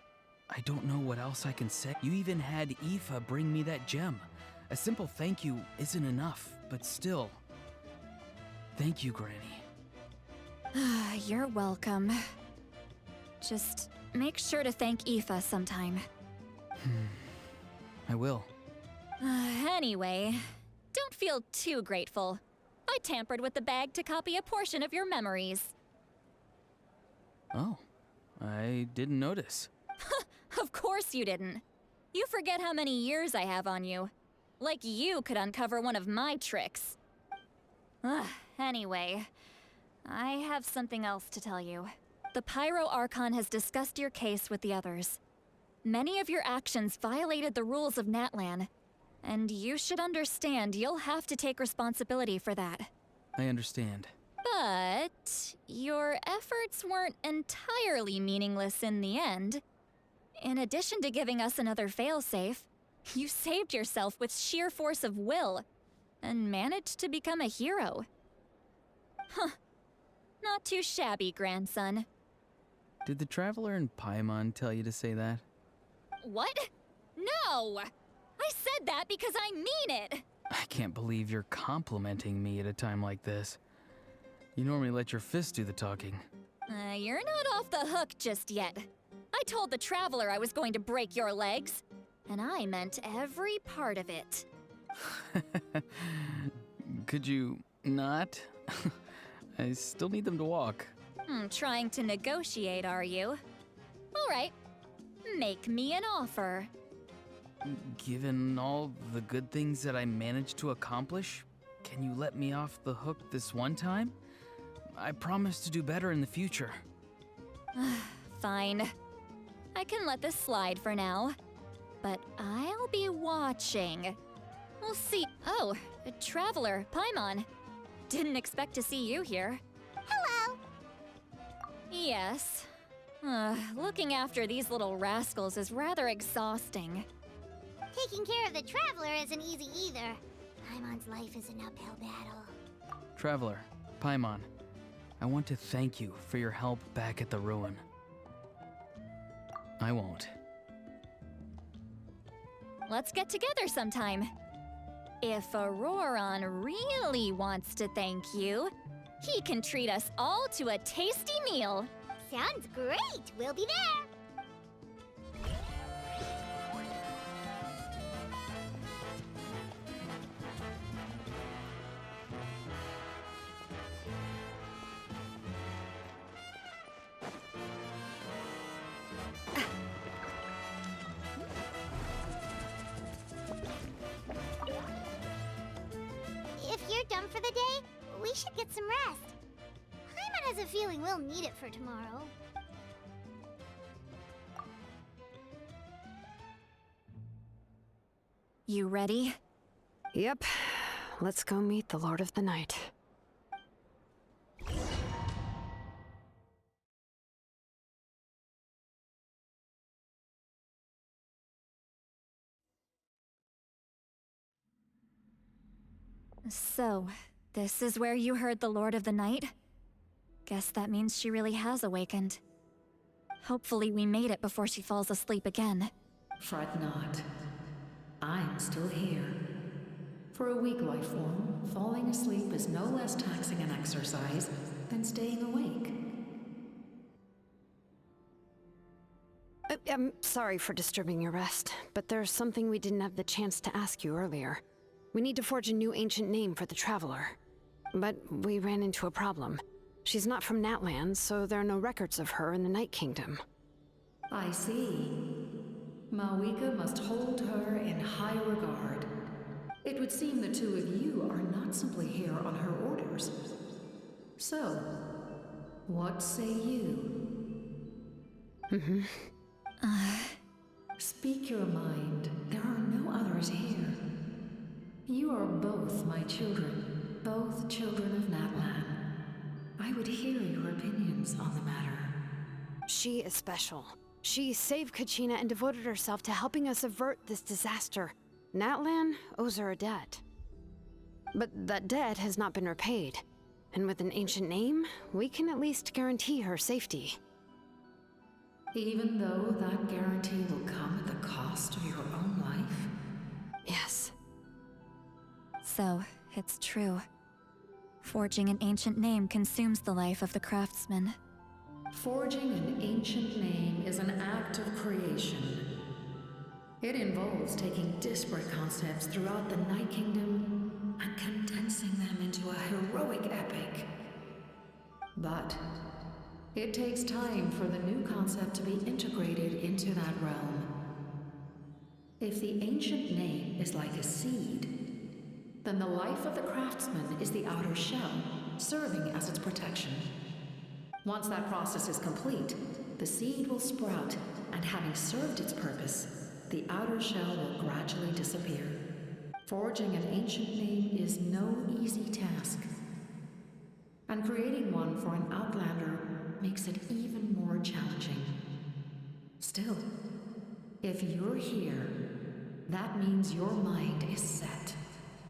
I don't know what else I can say. You even had Aoife bring me that gem. A simple thank you isn't enough, but still. Thank you, Granny. You're welcome. Just make sure to thank Aoife sometime. I will. Anyway, don't feel too grateful. I tampered with the bag to copy a portion of your memories. Oh, I didn't notice. Of course you didn't. You forget how many years I have on you. Like you could uncover one of my tricks. Anyway, I have something else to tell you. The Pyro Archon has discussed your case with the others. Many of your actions violated the rules of Natlan, and you should understand you'll have to take responsibility for that. I understand. But your efforts weren't entirely meaningless in the end. In addition to giving us another failsafe, you saved yourself with sheer force of will and managed to become a hero. Huh. Not too shabby, grandson. Did the Traveler in Paimon tell you to say that? What? No! I said that because I mean it! I can't believe you're complimenting me at a time like this. You normally let your fists do the talking. You're not off the hook just yet. I told the Traveler I was going to break your legs, and I meant every part of it. Could you not? I still need them to walk. Trying to negotiate, are you? All right. Make me an offer. Given all the good things that I managed to accomplish, can you let me off the hook this one time? I promise to do better in the future. Fine. I can let this slide for now. But I'll be watching. We'll see. Oh, a Traveler, Paimon. Didn't expect to see you here. Hello! Yes. Looking after these little rascals is rather exhausting. Taking care of the Traveler isn't easy either. Paimon's life is an uphill battle. Traveler, Paimon, I want to thank you for your help back at the ruin. I won't. Let's get together sometime. If Auroron really wants to thank you, he can treat us all to a tasty meal. Sounds great! We'll be there! If you're done for the day, we should get some rest. Paimon has a feeling we'll need it for tomorrow. You ready? Yep. Let's go meet the Lord of the Night. So, this is where you heard the Lord of the Night? Guess that means she really has awakened. Hopefully we made it before she falls asleep again. Fret not. I'm still here. For a weak life form, falling asleep is no less taxing an exercise than staying awake. I'm sorry for disturbing your rest, but there's something we didn't have the chance to ask you earlier. We need to forge a new ancient name for the Traveler. But we ran into a problem. She's not from Natlan, so there are no records of her in the Night Kingdom. I see. Mavuika must hold her in high regard. It would seem the two of you are not simply here on her orders. So, what say you? Speak your mind. There are no others here. You are both my children, both children of Natlan. I would hear your opinions on the matter. She is special. She saved Kachina and devoted herself to helping us avert this disaster. Natlan owes her a debt. But that debt has not been repaid. And with an ancient name, we can at least guarantee her safety. Even though that guarantee will come at the cost of your own life? Yes. So, it's true. Forging an ancient name consumes the life of the craftsman. Forging an ancient name is an act of creation. It involves taking disparate concepts throughout the Night Kingdom and condensing them into a heroic epic. But it takes time for the new concept to be integrated into that realm. If the ancient name is like a seed, then the life of the craftsman is the outer shell, serving as its protection. Once that process is complete, the seed will sprout, and having served its purpose, the outer shell will gradually disappear. Forging an ancient name is no easy task, and creating one for an outlander makes it even more challenging. Still, if you're here, that means your mind is set.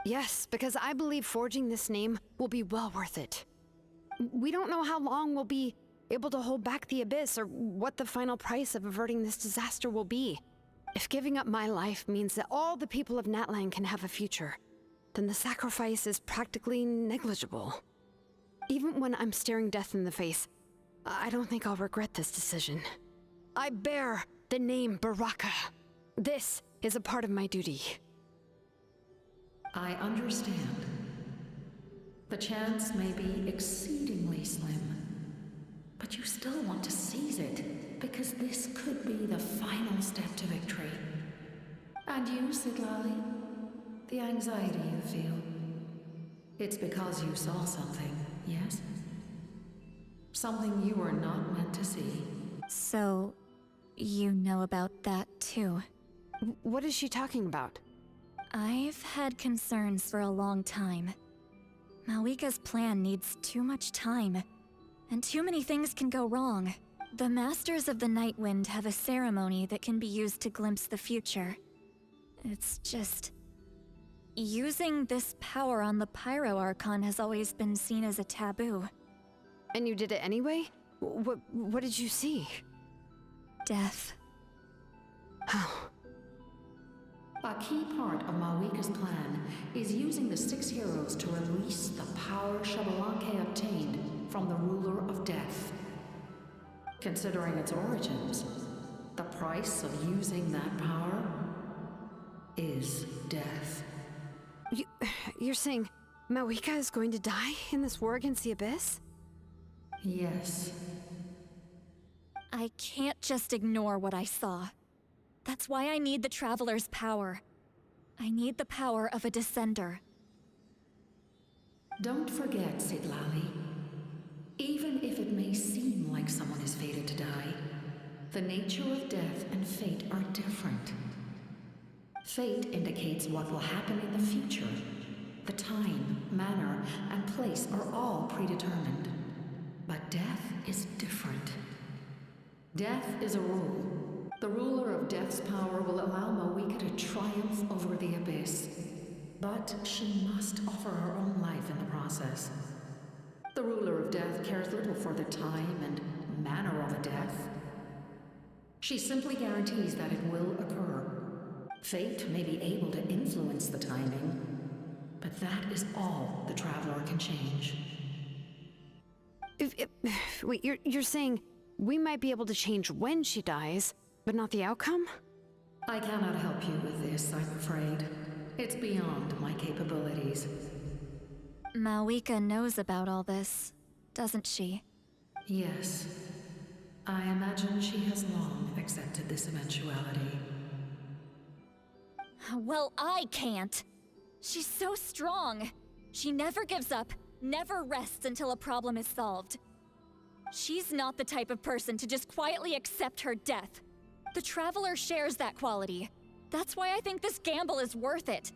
Yes, because I believe forging this name will be well worth it. We don't know how long we'll be able to hold back the abyss or what the final price of averting this disaster will be. If giving up my life means that all the people of Natlan can have a future, then the sacrifice is practically negligible. Even when I'm staring death in the face, I don't think I'll regret this decision. I bear the name Baraka. This is a part of my duty. I understand. The chance may be exceedingly slim, but you still want to seize it, because this could be the final step to victory. And you, Sidlali, the anxiety you feel, it's because you saw something, yes? Something you were not meant to see. So, you know about that too. What is she talking about? I've had concerns for a long time. Mavuika's plan needs too much time, and too many things can go wrong. The Masters of the Night Wind have a ceremony that can be used to glimpse the future. It's just... using this power on the Pyro Archon has always been seen as a taboo. And you did it anyway? What did you see? Death. How? A key part of Mavuika's plan is using the 6 heroes to release the power Xbalanque obtained from the ruler of death. Considering its origins, the price of using that power is death. You're saying Mavuika is going to die in this war against the Abyss? Yes. I can't just ignore what I saw. That's why I need the Traveler's power. I need the power of a Descender. Don't forget, Sidlali. Even if it may seem like someone is fated to die, the nature of death and fate are different. Fate indicates what will happen in the future. The time, manner, and place are all predetermined. But death is different. Death is a rule. The ruler of death's power will allow Mavuika to triumph over the Abyss. But she must offer her own life in the process. The ruler of death cares little for the time and manner of a death. She simply guarantees that it will occur. Fate may be able to influence the timing, but that is all the Traveler can change. Wait, you're saying we might be able to change when she dies, but not the outcome? I cannot help you with this, I'm afraid. It's beyond my capabilities. Mavuika knows about all this, doesn't she? Yes. I imagine she has long accepted this eventuality. Well, I can't. She's so strong. She never gives up, never rests until a problem is solved. She's not the type of person to just quietly accept her death. The Traveler shares that quality. That's why I think this gamble is worth it.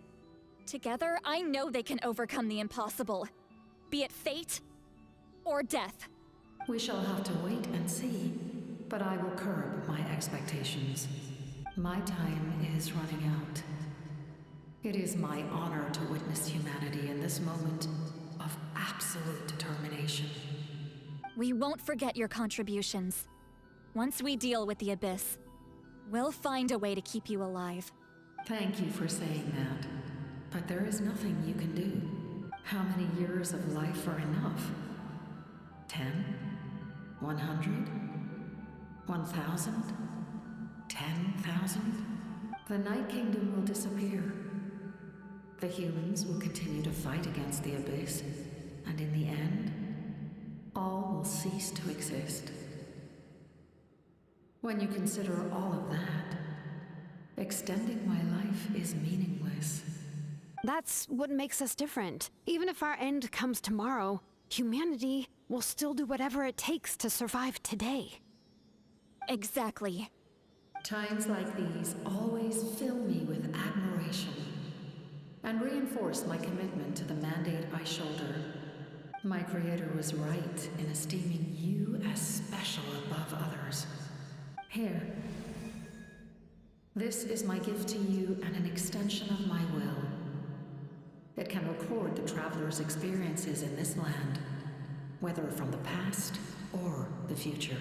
Together, I know they can overcome the impossible. Be it fate or death. We shall have to wait and see, but I will curb my expectations. My time is running out. It is my honor to witness humanity in this moment of absolute determination. We won't forget your contributions. Once we deal with the Abyss, we'll find a way to keep you alive. Thank you for saying that, but there is nothing you can do. How many years of life are enough? 10? 100? 1,000? 10,000? The Night Kingdom will disappear. The humans will continue to fight against the Abyss, and in the end, all will cease to exist. When you consider all of that, extending my life is meaningless. That's what makes us different. Even if our end comes tomorrow, humanity will still do whatever it takes to survive today. Exactly. Times like these always fill me with admiration and reinforce my commitment to the mandate I shoulder. My creator was right in esteeming you as special above others. Here. This is my gift to you and an extension of my will. It can record the traveler's experiences in this land, whether from the past or the future.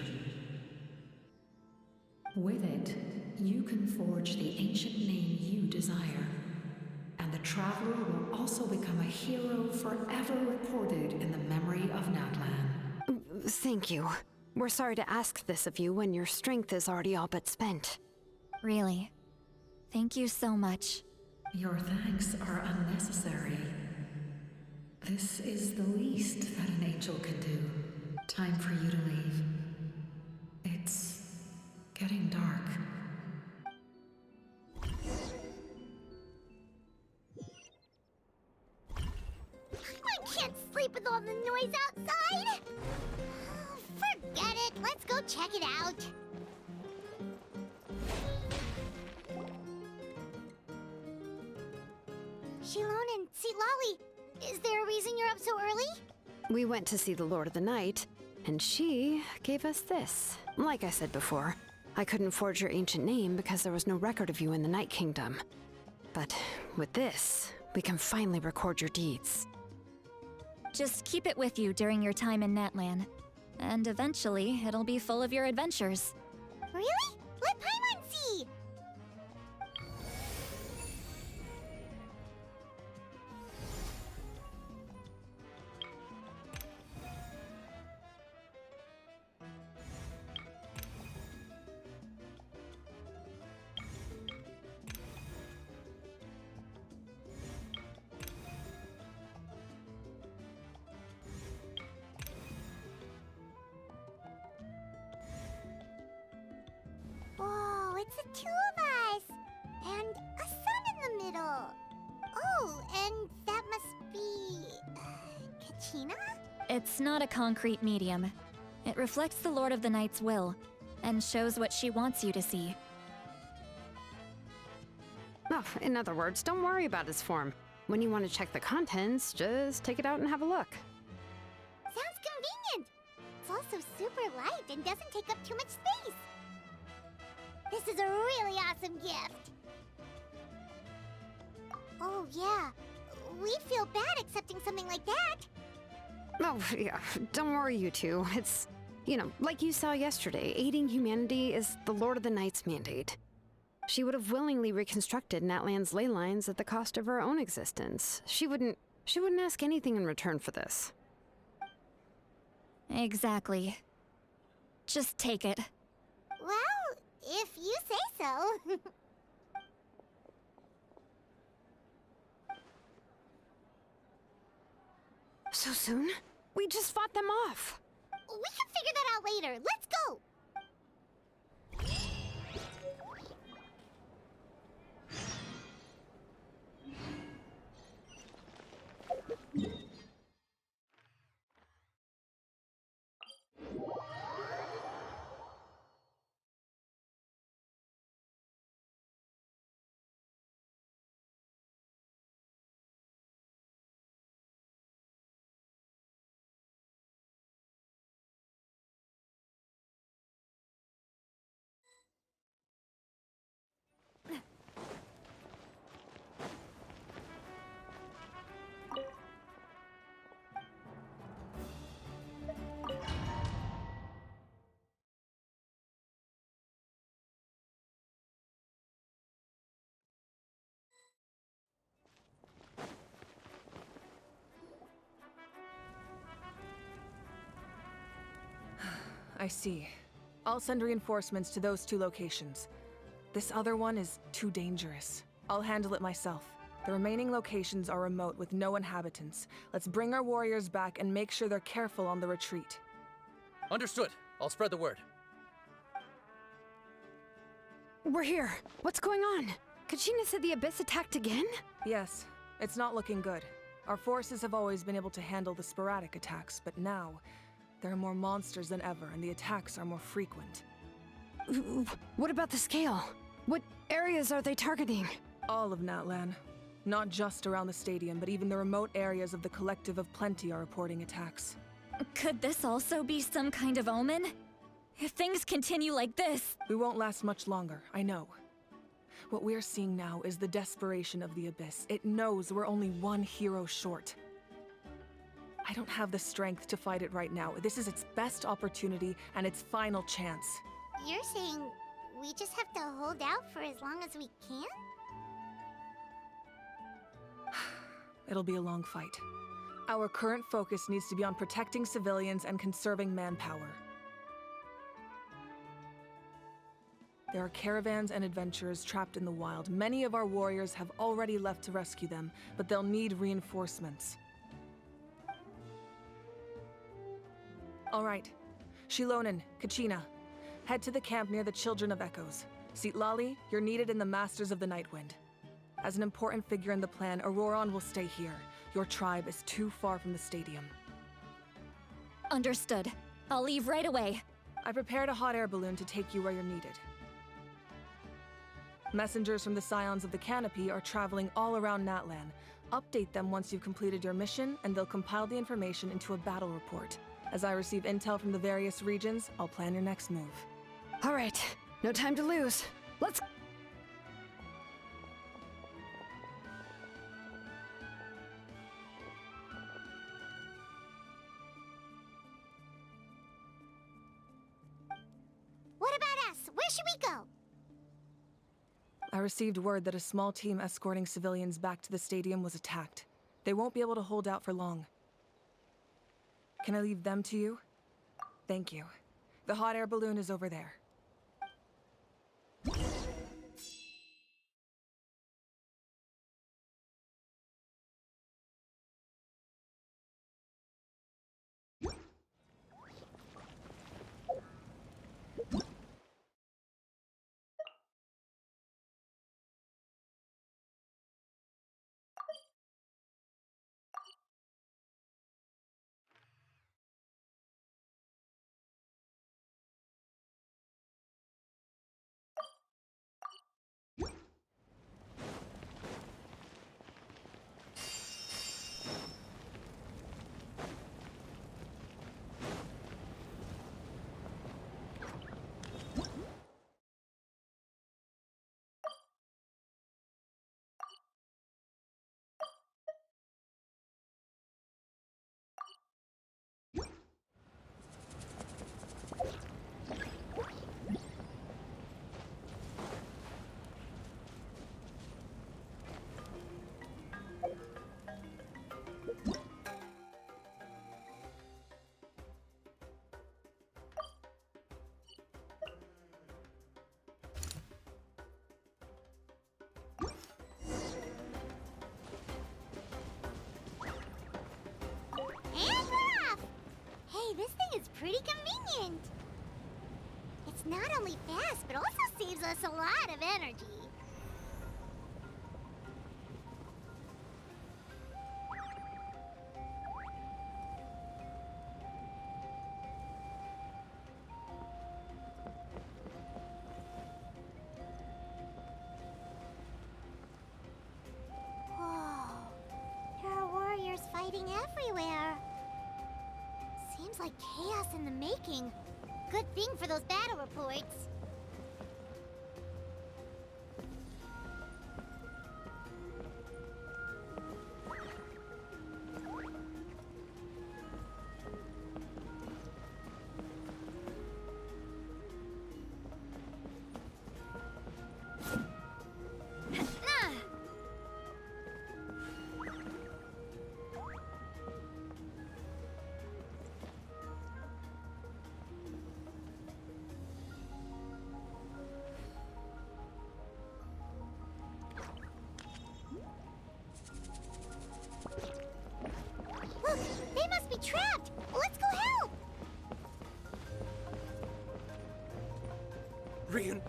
With it, you can forge the ancient name you desire, and the traveler will also become a hero forever recorded in the memory of Natlan. Thank you. We're sorry to ask this of you when your strength is already all but spent. Really. Thank you so much. Your thanks are unnecessary. This is the least that an angel can do. Time for you to leave. It's getting dark. I can't sleep with all the noise outside! Forget it, let's go check it out. Shilon and Lolly, is there a reason you're up so early? We went to see the Lord of the Night, and she gave us this. Like I said before, I couldn't forge your ancient name because there was no record of you in the Night Kingdom. But with this, we can finally record your deeds. Just keep it with you during your time in Natlan. And eventually, it'll be full of your adventures. Really? Let Paimon see! Whoa, it's the two of us! And a sun in the middle! Oh, and that must be... kachina? It's not a concrete medium. It reflects the Lord of the Night's will, and shows what she wants you to see. Oh, in other words, don't worry about its form. When you want to check the contents, just take it out and have a look. Sounds convenient! It's also super light and doesn't take up too much space. This is a really awesome gift! Oh yeah, we'd feel bad accepting something like that. Oh, yeah, don't worry, you two. It's, you know, like you saw yesterday, aiding humanity is the Lord of the Night's mandate. She would have willingly reconstructed Natlan's ley lines at the cost of her own existence. She wouldn't ask anything in return for this. Exactly. Just take it. Well, if you say so. So soon? We just fought them off. We can figure that out later. Let's go! I see. I'll send reinforcements to those two locations. This other one is too dangerous. I'll handle it myself. The remaining locations are remote with no inhabitants. Let's bring our warriors back and make sure they're careful on the retreat. Understood. I'll spread the word. We're here. What's going on? Kachina said the Abyss attacked again? Yes, it's not looking good. Our forces have always been able to handle the sporadic attacks, but now there are more monsters than ever, and the attacks are more frequent. What about the scale? What areas are they targeting? All of Natlan. Not just around the stadium, but even the remote areas of the Collective of Plenty are reporting attacks. Could this also be some kind of omen? If things continue like this... We won't last much longer, I know. What we're seeing now is the desperation of the Abyss. It knows we're only one hero short. I don't have the strength to fight it right now. This is its best opportunity and its final chance. You're saying we just have to hold out for as long as we can? It'll be a long fight. Our current focus needs to be on protecting civilians and conserving manpower. There are caravans and adventurers trapped in the wild. Many of our warriors have already left to rescue them, but they'll need reinforcements. All right. Shilonen, Kachina, head to the camp near the Children of Echoes. Sitlali, you're needed in the Masters of the Nightwind. As an important figure in the plan, Auroran will stay here. Your tribe is too far from the stadium. Understood. I'll leave right away. I prepared a hot air balloon to take you where you're needed. Messengers from the Scions of the Canopy are traveling all around Natlan. Update them once you've completed your mission, and they'll compile the information into a battle report. As I receive intel from the various regions, I'll plan your next move. All right, no time to lose. Let's... What about us? Where should we go? I received word that a small team escorting civilians back to the stadium was attacked. They won't be able to hold out for long. Can I leave them to you? Thank you. The hot air balloon is over there. And we're off! Hey, this thing is pretty convenient. It's not only fast, but also saves us a lot of energy. Whoa. There are warriors fighting everywhere. Seems like chaos in the making. Good thing for those battle reports.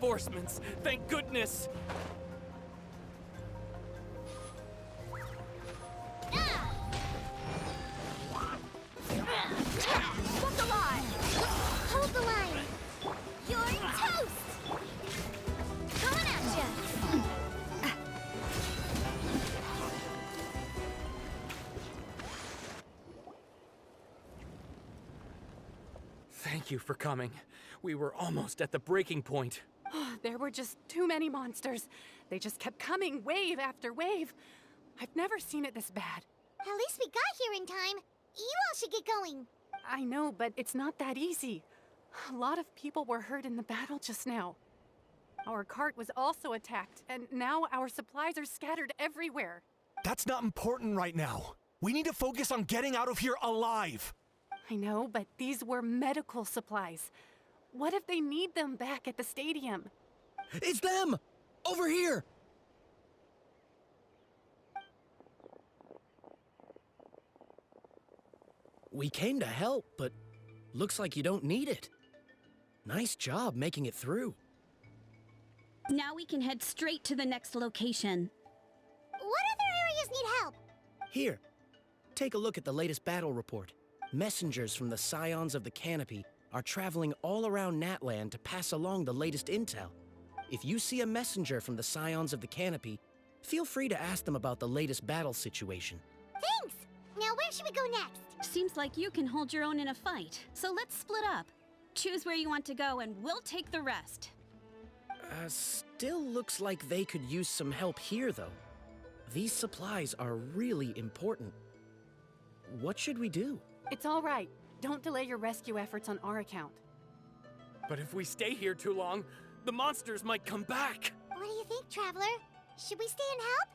reinforcements! Thank goodness! What's the line? Hold the line! You're toast! Coming at ya! Thank you for coming. We were almost at the breaking point. There were just too many monsters. They just kept coming, wave after wave. I've never seen it this bad. At least we got here in time. You all should get going. I know, but it's not that easy. A lot of people were hurt in the battle just now. Our cart was also attacked, and now our supplies are scattered everywhere. That's not important right now. We need to focus on getting out of here alive. I know, but these were medical supplies. What if they need them back at the stadium? It's them! Over here! We came to help, but looks like you don't need it. Nice job making it through. Now we can head straight to the next location. What other areas need help? Here, take a look at the latest battle report. Messengers from the Scions of the Canopy are traveling all around Natlan to pass along the latest intel. If you see a messenger from the Scions of the Canopy, feel free to ask them about the latest battle situation. Thanks! Now where should we go next? Seems like you can hold your own in a fight, so let's split up. Choose where you want to go and we'll take the rest. Still looks like they could use some help here, though. These supplies are really important. What should we do? It's all right. Don't delay your rescue efforts on our account. But if we stay here too long, the monsters might come back. What do you think, Traveler? Should we stay and help?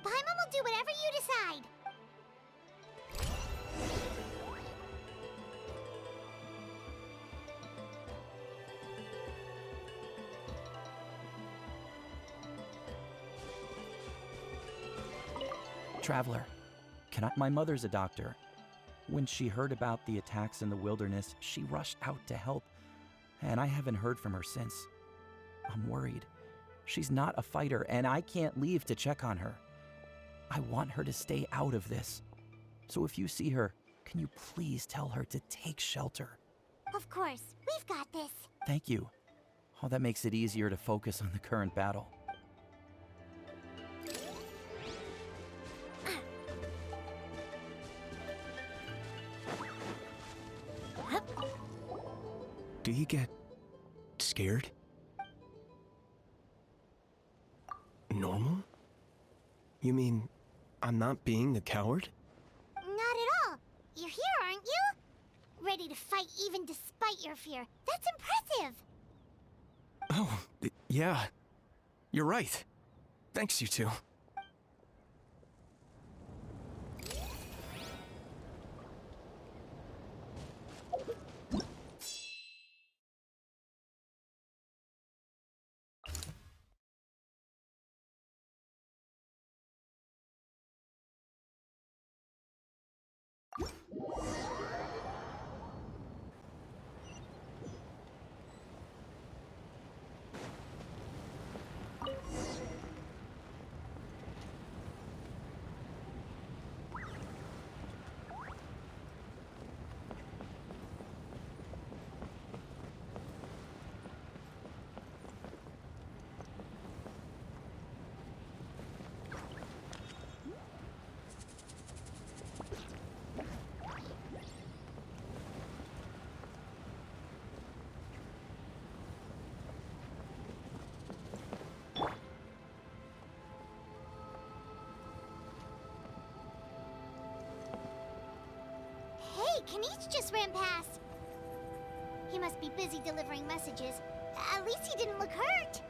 Paimon will do whatever you decide. Traveler, my mother's a doctor. When she heard about the attacks in the wilderness, she rushed out to help, and I haven't heard from her since. I'm worried. She's not a fighter, and I can't leave to check on her. I want her to stay out of this. So if you see her, can you please tell her to take shelter? Of course, we've got this. Thank you. Oh, that makes it easier to focus on the current battle. Do you get scared? Normal? You mean I'm not being a coward? Not at all. You're here, aren't you? Ready to fight even despite your fear. That's impressive. Oh, yeah. You're right. Thanks, you two. Hey, Kinich just ran past. He must be busy delivering messages. At least he didn't look hurt.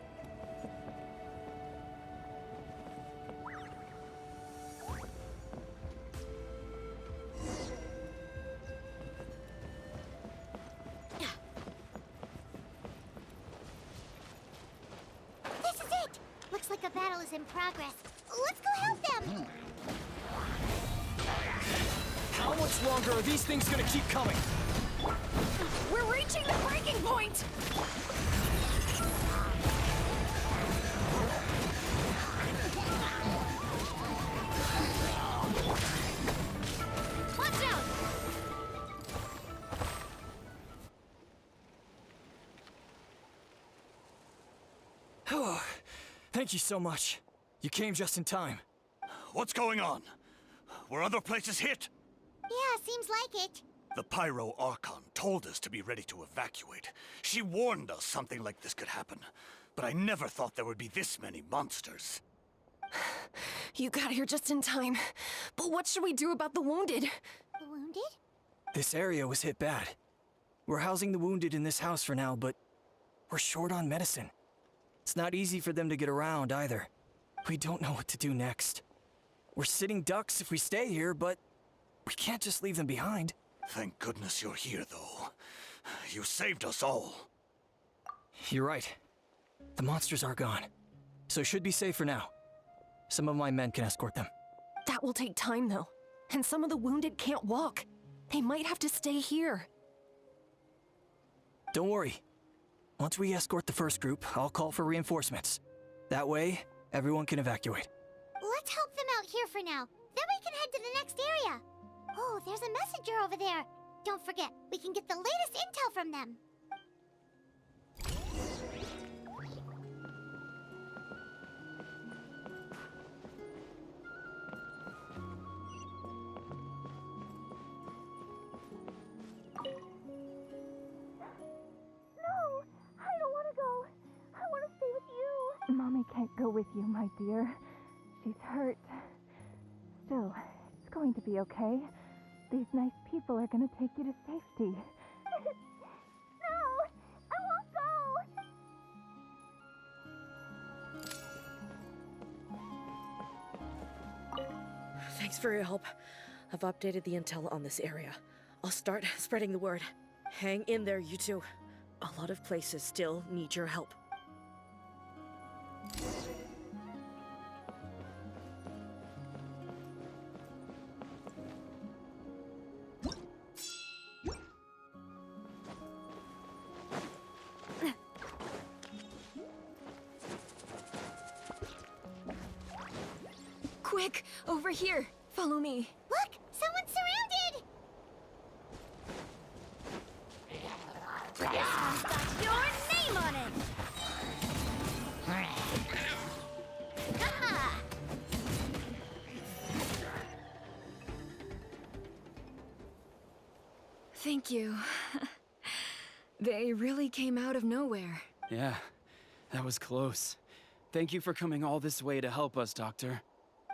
This is it! Looks like a battle is in progress. Let's go help them! How much longer are these things gonna keep coming? We're reaching the breaking point! Thank you so much. You came just in time. What's going on? Were other places hit? Yeah, seems like it. The Pyro Archon told us to be ready to evacuate. She warned us something like this could happen. But I never thought there would be this many monsters. You got here just in time. But what should we do about the wounded? The wounded? This area was hit bad. We're housing the wounded in this house for now, but we're short on medicine. It's not easy for them to get around either. We don't know what to do next. We're sitting ducks if we stay here, but we can't just leave them behind. Thank goodness you're here, though. You saved us all. You're right. The monsters are gone, so should be safe for now. Some of my men can escort them. That will take time, though. And some of the wounded can't walk. They might have to stay here. Don't worry. Once we escort the first group, I'll call for reinforcements. That way, everyone can evacuate. Let's help them out here for now. Then we can head to the next area. Oh, there's a messenger over there. Don't forget, we can get the latest intel from them. No, I don't want to go. I want to stay with you. Mommy can't go with you, my dear. She's hurt. Still, it's going to be okay. These nice people are going to take you to safety. No, I won't go. Thanks for your help. I've updated the intel on this area. I'll start spreading the word. Hang in there, you two. A lot of places still need your help. Quick, over here. Follow me. Look, someone's surrounded! This one's got your name on it! Haha! Thank you. They really came out of nowhere. Yeah, that was close. Thank you for coming all this way to help us, Doctor.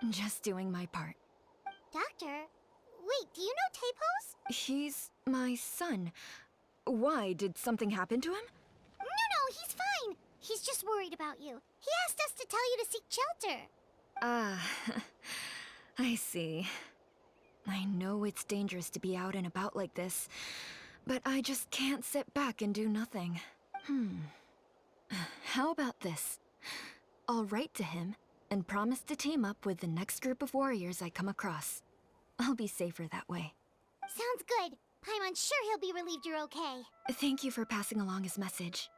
Just doing my part. Doctor? Wait, do you know Tapos? He's my son. Why? Did something happen to him? No, he's fine. He's just worried about you. He asked us to tell you to seek shelter. Ah, I see. I know it's dangerous to be out and about like this, but I just can't sit back and do nothing. How about this? I'll write to him and promise to team up with the next group of warriors I come across. I'll be safer that way. Sounds good. I'm unsure he'll be relieved you're okay. Thank you for passing along his message.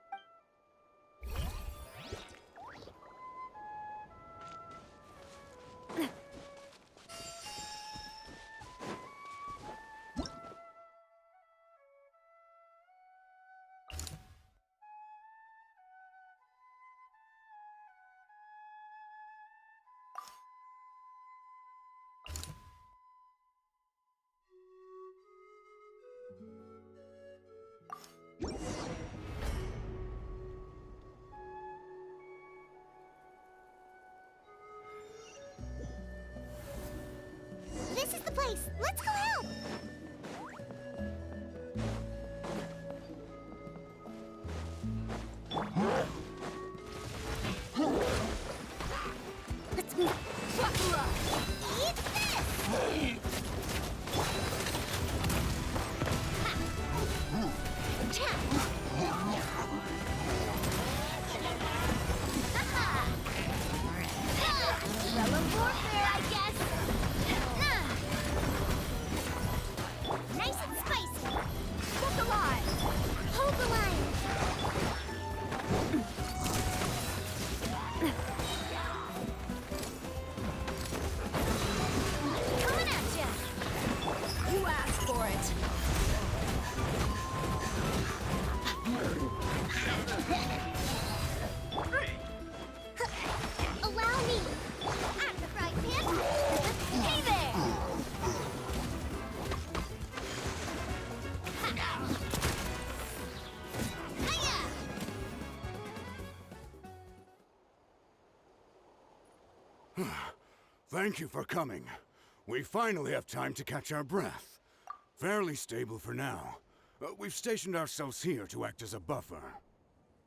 This is the place. Let's go help. Let's move. Buckle up. Eat this! Well, of warfare, I guess. Nice and spicy. Look alive. Hold the line. Coming at ya. You asked for it. Thank you for coming. We finally have time to catch our breath. Fairly stable for now. We've stationed ourselves here to act as a buffer.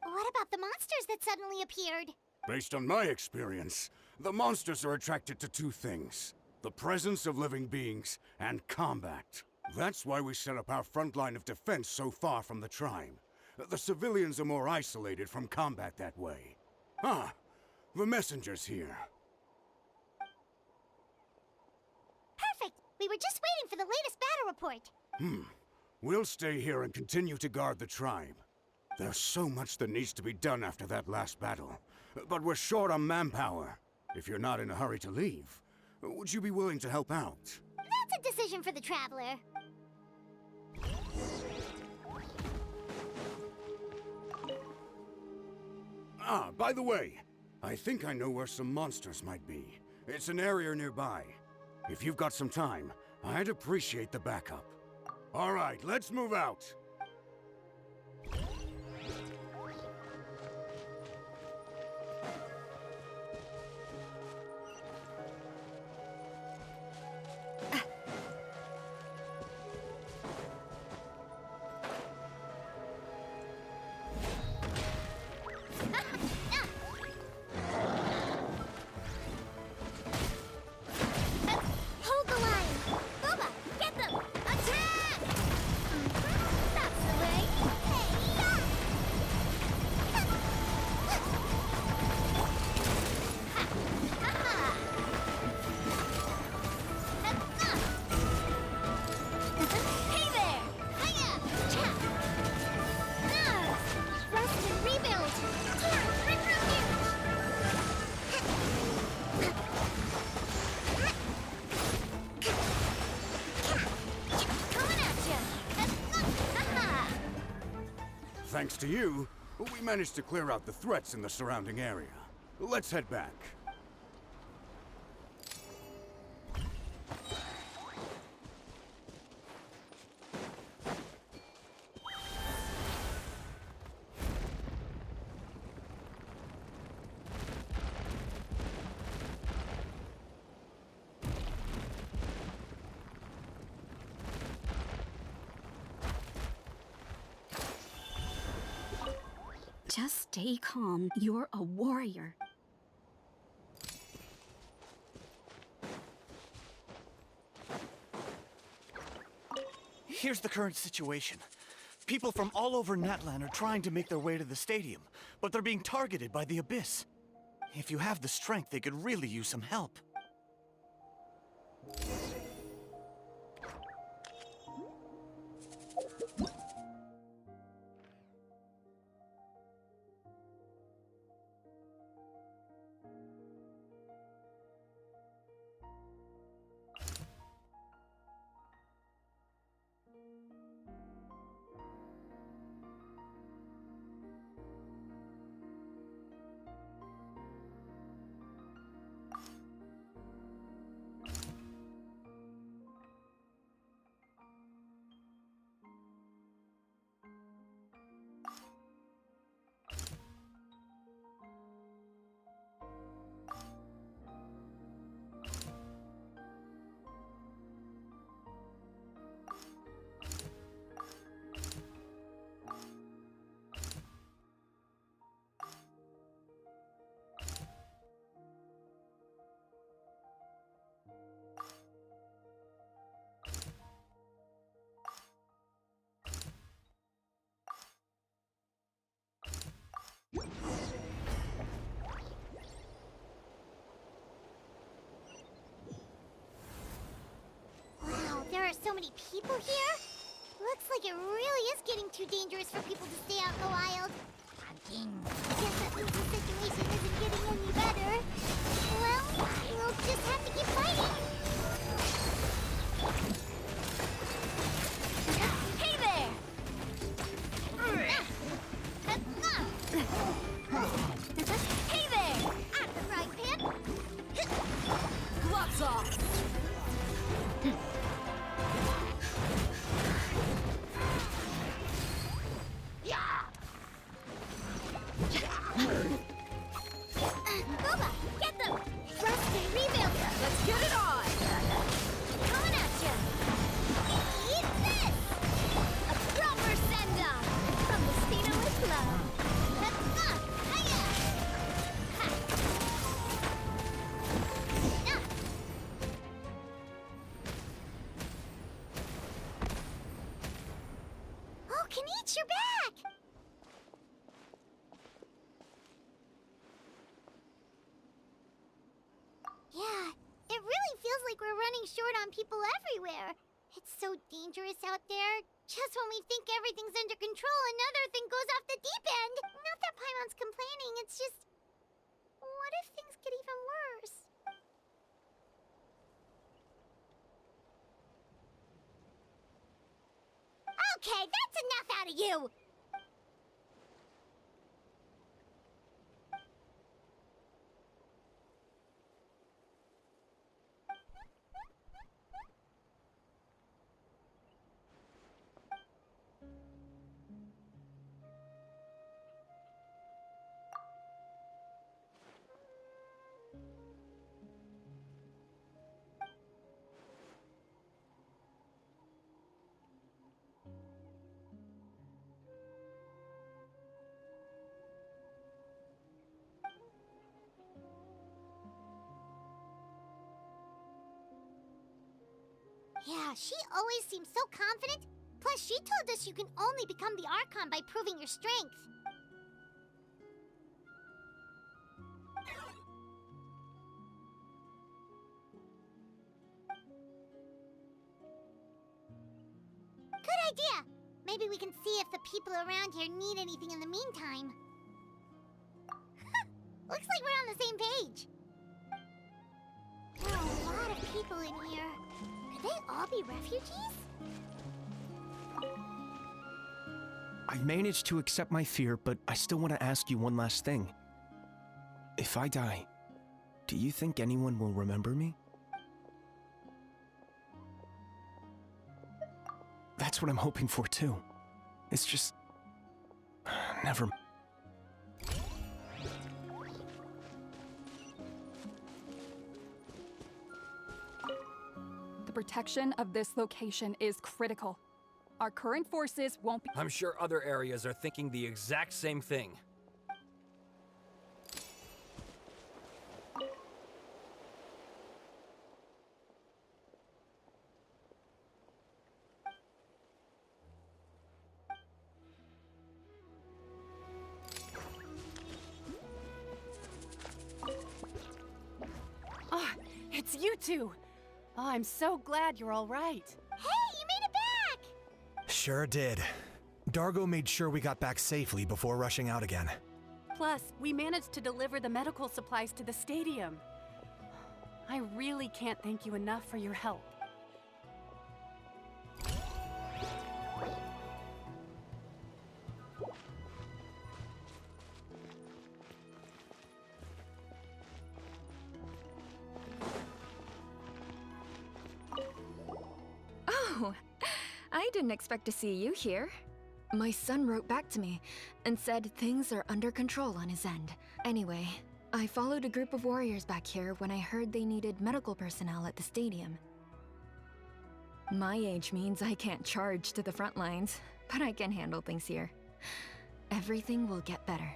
What about the monsters that suddenly appeared? Based on my experience, the monsters are attracted to two things: the presence of living beings and combat. That's why we set up our front line of defense so far from the tribe. The civilians are more isolated from combat that way. Ah, the messenger's here. Perfect! We were just waiting for the latest battle report. We'll stay here and continue to guard the tribe. There's so much that needs to be done after that last battle. But we're short on manpower. If you're not in a hurry to leave, would you be willing to help out? That's a decision for the Traveler. Ah, by the way, I think I know where some monsters might be. It's an area nearby. If you've got some time, I'd appreciate the backup. All right, let's move out. Hold the line! Boba, get them! Attack! That's the way! Hey, yeah! Hey there! Hiya! Cha! Rest and rebuild! Thanks to you, we managed to clear out the threats in the surrounding area. Let's head back. Just stay calm. You're a warrior. Here's the current situation. People from all over Natlan are trying to make their way to the stadium, but they're being targeted by the Abyss. If you have the strength, they could really use some help. Wow, there are so many people here? Looks like it really is getting too dangerous for people to stay out in the wild. I guess that means the situation isn't getting any better. Well, we'll just have to keep fighting. Hey there! Hey there! At the frying pan! Gloves off! Boba, get them! Rest and rebuild! Let's running short on people everywhere. It's so dangerous out there. Just when we think everything's under control, another thing goes off the deep end. Not that Paimon's complaining, it's just... What if things get even worse? Okay, that's enough out of you! Yeah, she always seems so confident. Plus, she told us you can only become the Archon by proving your strength. Good idea! Maybe we can see if the people around here need anything in the meantime. Looks like we're on the same page. There are a lot of people in here. Could they all be refugees? I've managed to accept my fear, but I still want to ask you one last thing. If I die, do you think anyone will remember me? That's what I'm hoping for too. It's just... never... The protection of this location is critical. Our current forces won't be— I'm sure other areas are thinking the exact same thing. Ah, it's you two! Oh, I'm so glad you're all right. Hey, you made it back! Sure did. Dargo made sure we got back safely before rushing out again. Plus, we managed to deliver the medical supplies to the stadium. I really can't thank you enough for your help. Oh, I didn't expect to see you here. My son wrote back to me and said things are under control on his end. Anyway, I followed a group of warriors back here when I heard they needed medical personnel at the stadium. My age means I can't charge to the front lines, but I can handle things here. Everything will get better.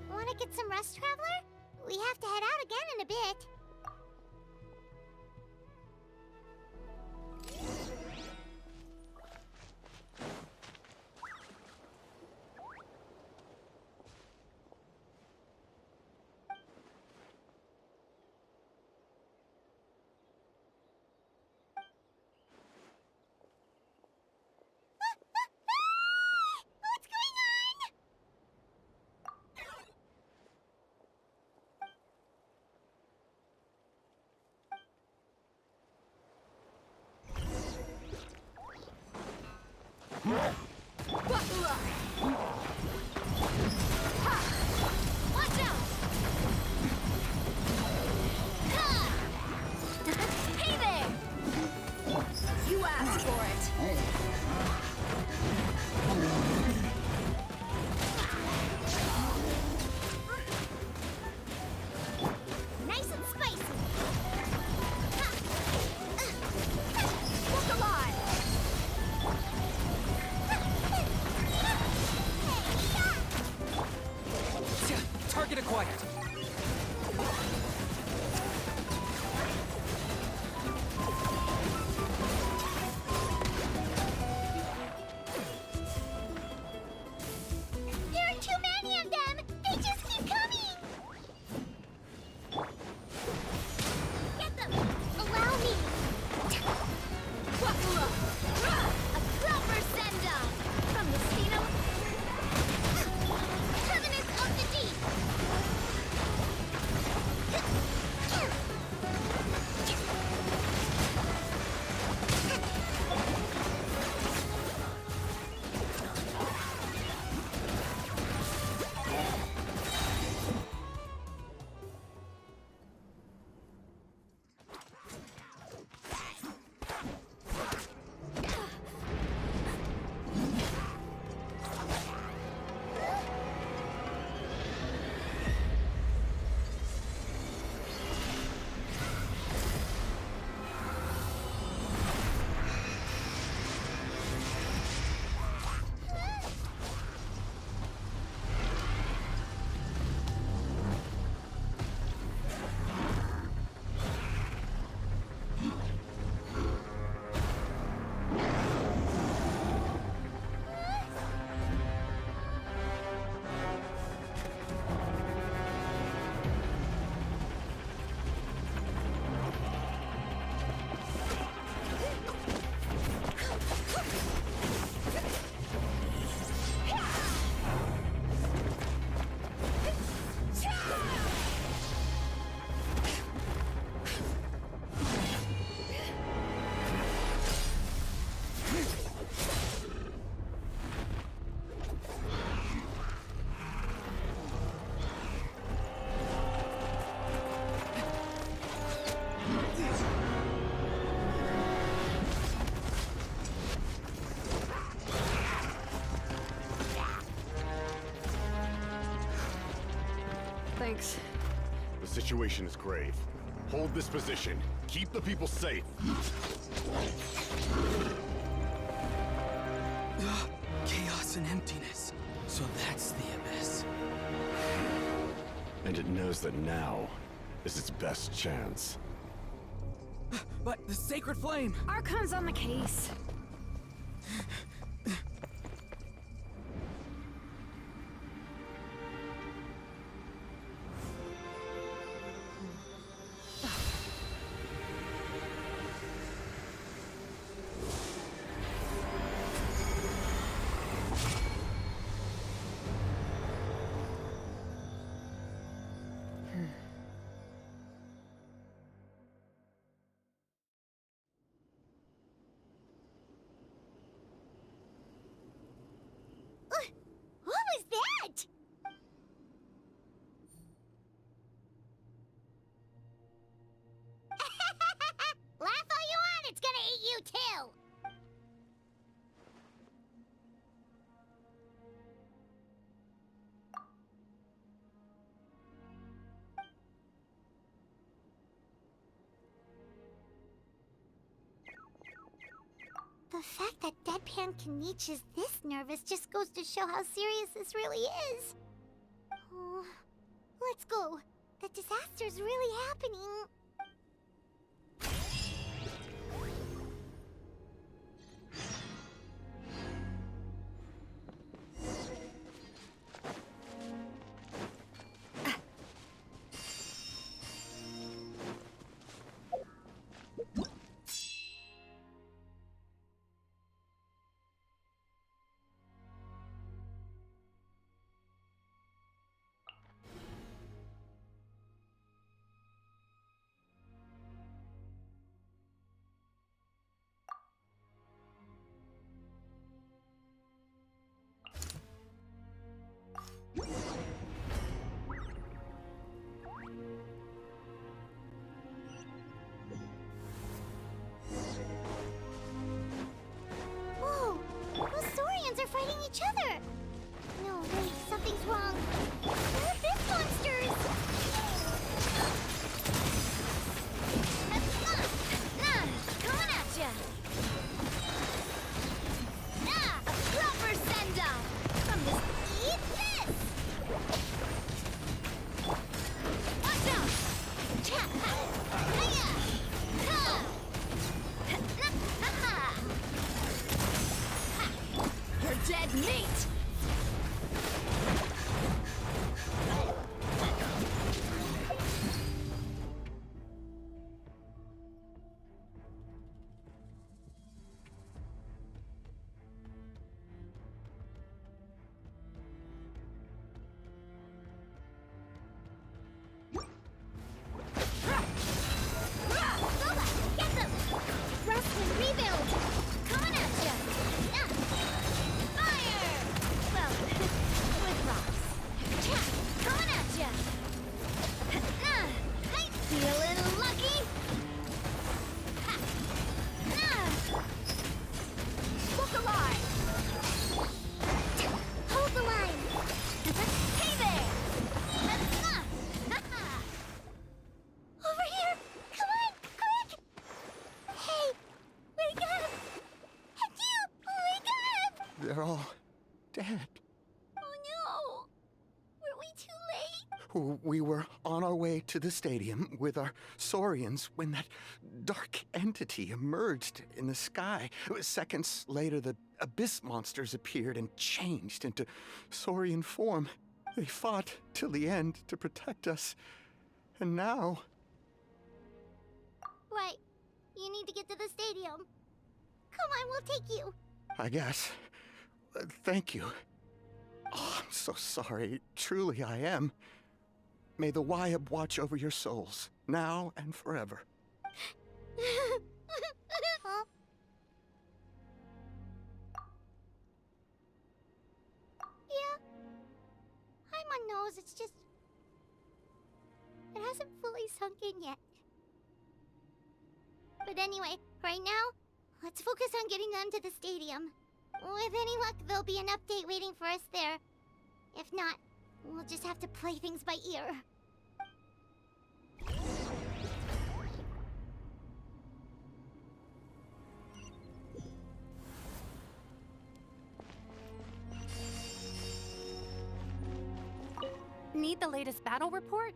Wanna get some rest, Traveler? We have to head out again in a bit. What's going on? Thanks. The situation is grave. Hold this position. Keep the people safe. Chaos and emptiness. So that's the abyss. And it knows that now is its best chance. But the sacred flame! Archon's on the case. What was that? Laugh all you want, it's gonna eat you too! The fact that deadpan Kinich is this nervous just goes to show how serious this really is. Oh, let's go. The disaster's really happening. Whoa! Those Saurians are fighting each other! No, wait, something's wrong. They're abyss monsters! Coming at ya! A proper send-off! From this... Eat this! Watch out! Hiya! You're dead meat! Get them! Rust and rebuild! Coming at ya! Fire! Well, with rocks. Coming at ya! Feeling lucky? Look alive! Hold the line! Hey there! Over here! Come on, quick! Hey, wake up! And you, wake up! They're all dead. Oh no! Were we too late? We were on our way to the stadium with our Saurians when that dark entity emerged in the sky. Seconds later, the abyss monsters appeared and changed into Saurian form. They fought till the end to protect us. And now... Right. You need to get to the stadium. Come on, we'll take you. I guess. Thank you. Oh, I'm so sorry. Truly, I am. May the Wyab watch over your souls, now and forever. Huh? Yeah. I'm on nose, it's just... It hasn't fully sunk in yet. But anyway, right now, let's focus on getting them to the stadium. With any luck, there'll be an update waiting for us there. If not, we'll just have to play things by ear. need the latest battle report?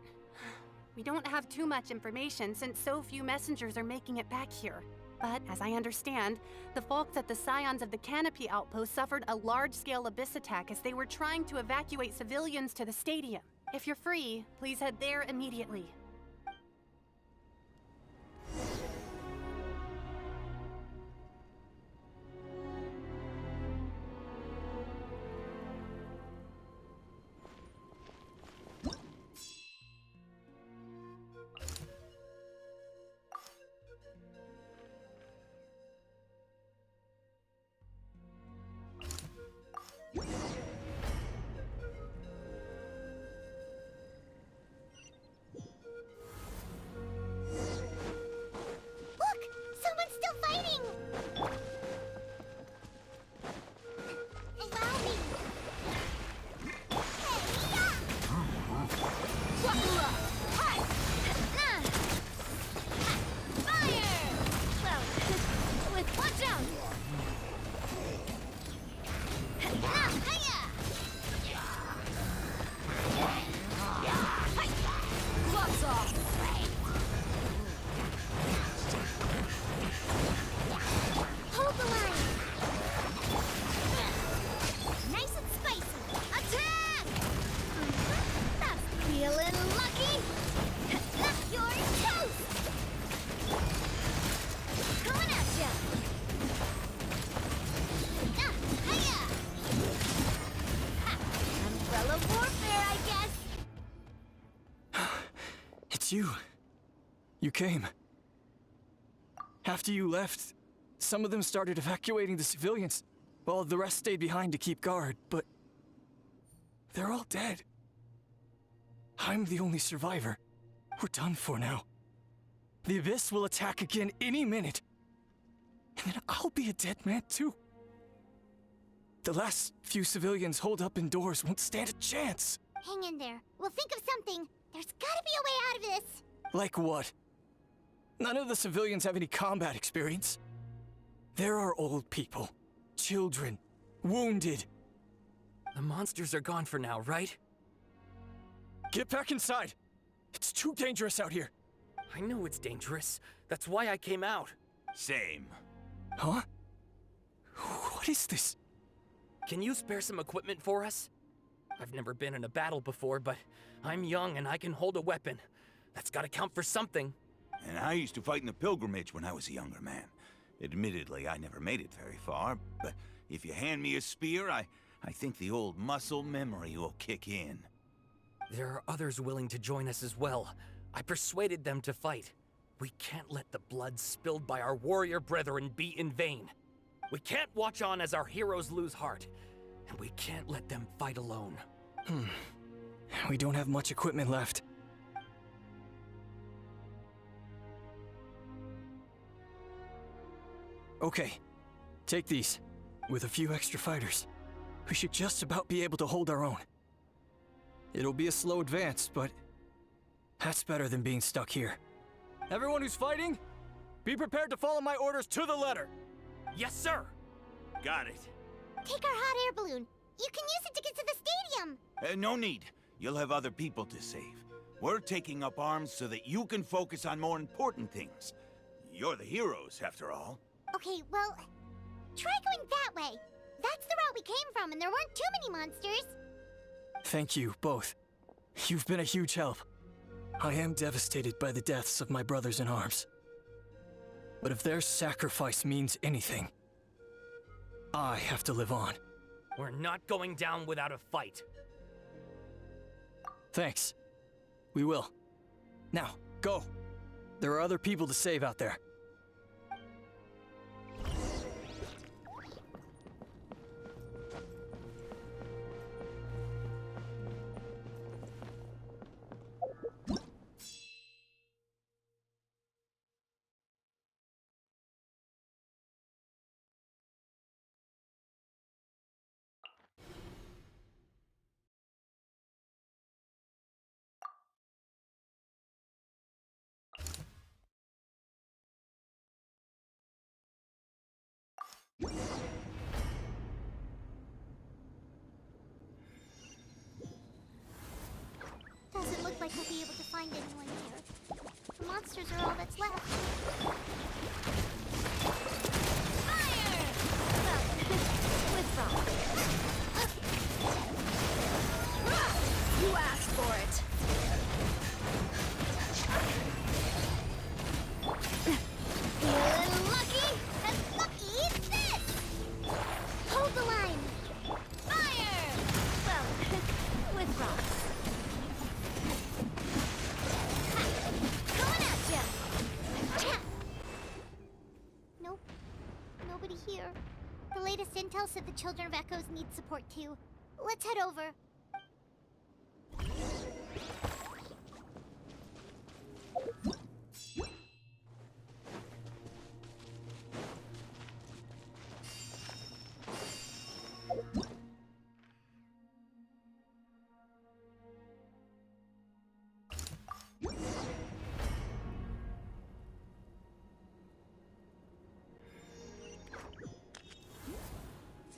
We don't have too much information since so few messengers are making it back here. But as I understand, the folks at the Scions of the Canopy outpost suffered a large-scale abyss attack as they were trying to evacuate civilians to the stadium. If you're free, please head there immediately. You. You came. After you left, some of them started evacuating the civilians, while the rest stayed behind to keep guard, but they're all dead. I'm the only survivor. We're done for now. The Abyss will attack again any minute, and then I'll be a dead man too. The last few civilians holed up indoors won't stand a chance. Hang in there. We'll think of something. There's gotta be a way out of this. Like what? None of the civilians have any combat experience. There are old people, children, wounded. The monsters are gone for now, right? Get back inside. It's too dangerous out here. I know it's dangerous. That's why I came out. Same. Huh? What is this? Can you spare some equipment for us? I've never been in a battle before, but I'm young and I can hold a weapon. That's gotta count for something. And I used to fight in the pilgrimage when I was a younger man. Admittedly, I never made it very far, but if you hand me a spear, I think the old muscle memory will kick in. There are others willing to join us as well. I persuaded them to fight. We can't let the blood spilled by our warrior brethren be in vain. We can't watch on as our heroes lose heart, and we can't let them fight alone. We don't have much equipment left. Okay, take these. With a few extra fighters, we should just about be able to hold our own. It'll be a slow advance, but that's better than being stuck here. Everyone who's fighting, be prepared to follow my orders to the letter. Yes, sir! Got it. Take our hot air balloon. You can use it to get to the stadium. No need. You'll have other people to save. We're taking up arms so that you can focus on more important things. You're the heroes, after all. Okay, well, try going that way. That's the route we came from, and there weren't too many monsters. Thank you, both. You've been a huge help. I am devastated by the deaths of my brothers in arms. But if their sacrifice means anything, I have to live on. We're not going down without a fight. Thanks. We will. Now, go. There are other people to save out there. like we'll be able to find anyone here. The monsters are all that's left. Fire! Well, withdraw. You asked for it. Feeling lucky? And lucky is this! Hold the line. Fire! Well, withdraw. Coming at ya! Nope. Nobody here. The latest intel said the Children of Echoes need support too. Let's head over.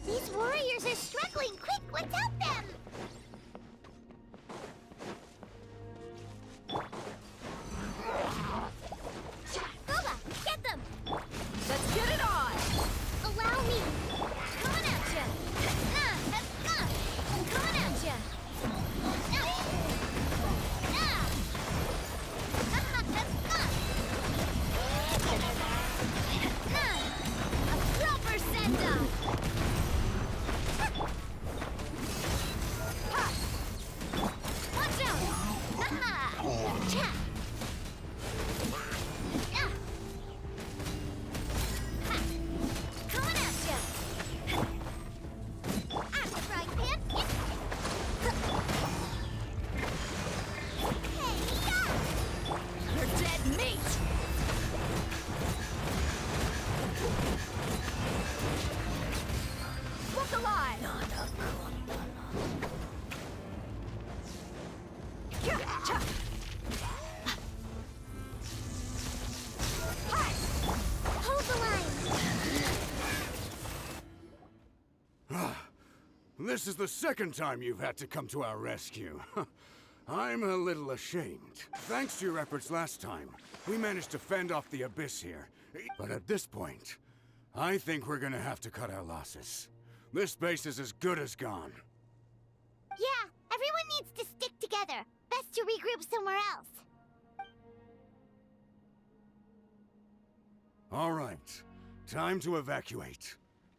These warriors are struggling! Quick, let's help them! Boba, get them! Let's get it on! Allow me! Coming at ya! I'm coming at ya! A proper send-off! Watch out! Cha! Coming at ya! I'm the frying pan! Hey, You're dead meat! Look alive! hold the line! This is the second time you've had to come to our rescue. I'm a little ashamed. Thanks to your efforts last time, we managed to fend off the abyss here. But at this point, I think we're gonna have to cut our losses. This base is as good as gone. Yeah, everyone needs to stick together. Best to regroup somewhere else. All right, time to evacuate.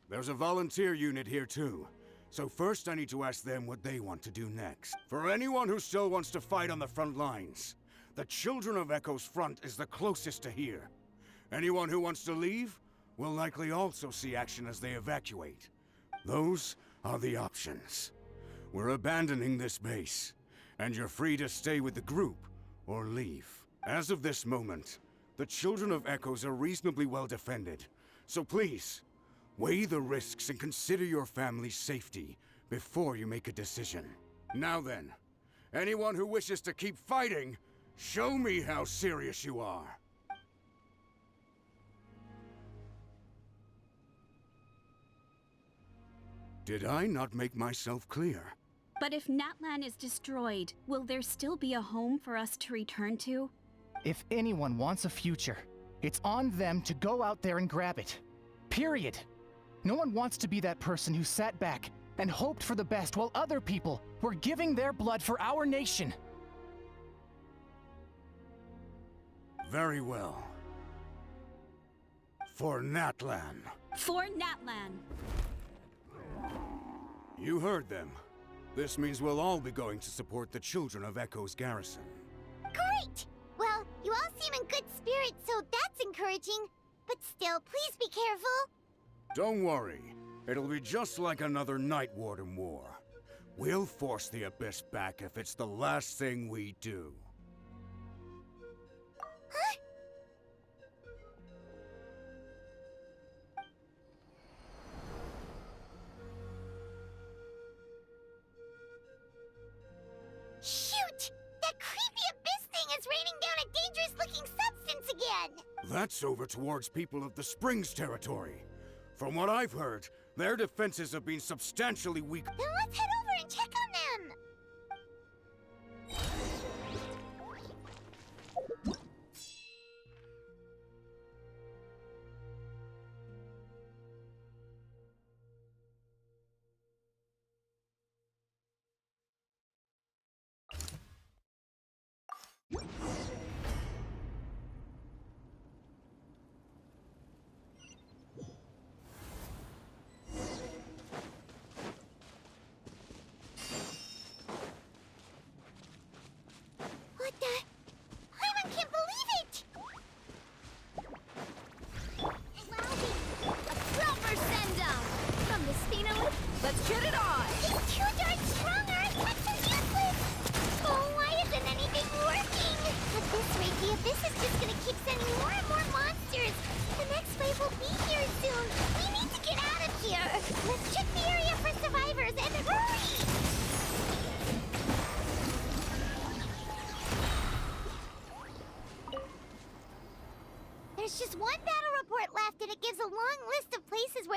There's a volunteer unit here too. So first I need to ask them what they want to do next. For anyone who still wants to fight on the front lines, the Children of Echo's front is the closest to here. Anyone who wants to leave will likely also see action as they evacuate. Those are the options. We're abandoning this base, and you're free to stay with the group or leave. As of this moment, the Children of Echoes are reasonably well defended, so please, weigh the risks and consider your family's safety before you make a decision. Now then, anyone who wishes to keep fighting, show me how serious you are. Did I not make myself clear? But if Natlan is destroyed, will there still be a home for us to return to? If anyone wants a future, it's on them to go out there and grab it. Period. No one wants to be that person who sat back and hoped for the best while other people were giving their blood for our nation. Very well. For Natlan. For Natlan. You heard them. This means we'll all be going to support the Children of Echo's garrison. Great! Well, you all seem in good spirits, so that's encouraging. But still, please be careful. Don't worry. It'll be just like another Night Warden war. We'll force the Abyss back if it's the last thing we do. Huh? Shoot! That creepy Abyss thing is raining down a dangerous-looking substance again! That's over towards people of the Springs territory. From what I've heard, their defenses have been substantially weak. Then let's head over and check on them!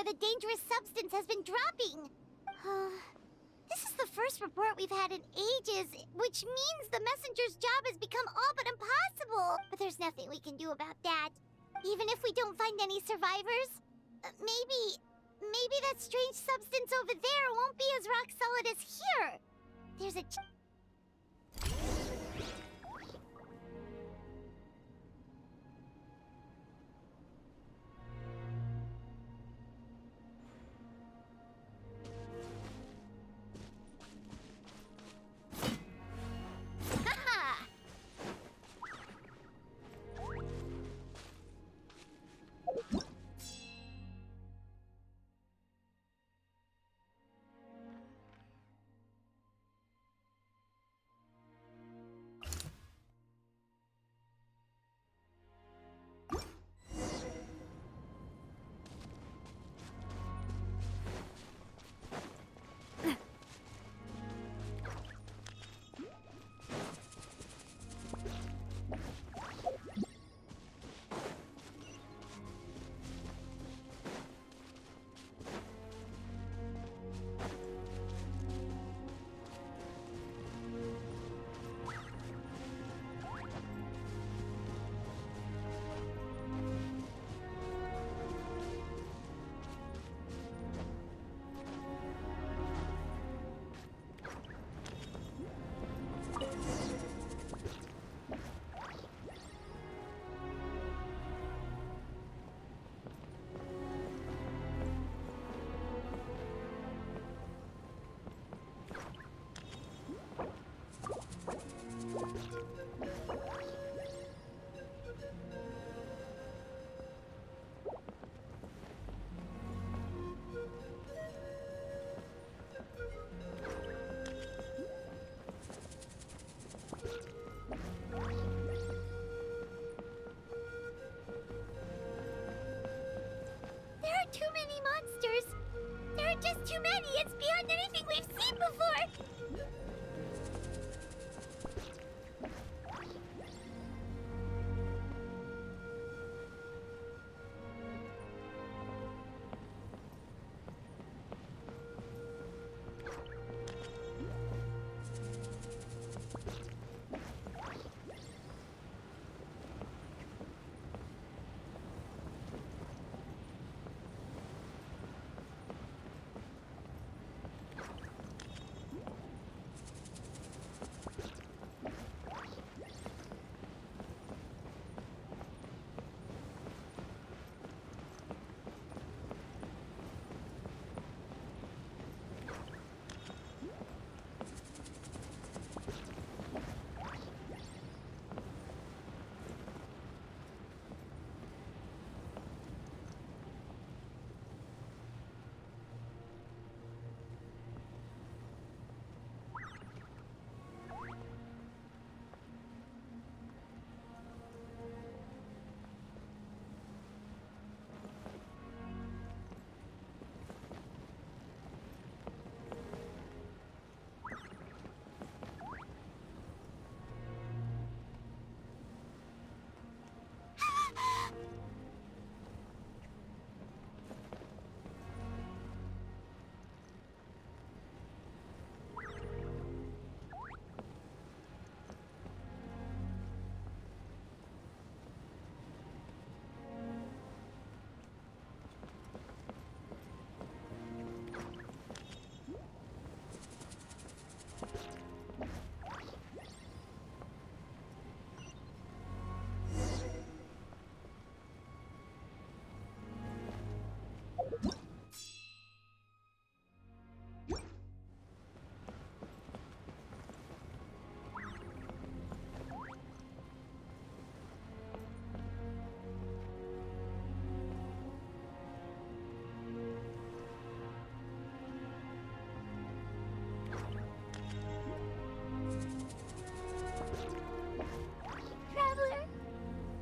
where the dangerous substance has been dropping. This is the first report we've had in ages, which means the messenger's job has become all but impossible. But there's nothing we can do about that. Even if we don't find any survivors, maybe that strange substance over there won't be as rock solid as here. There's a too many monsters. There are just too many. It's beyond anything we've seen before.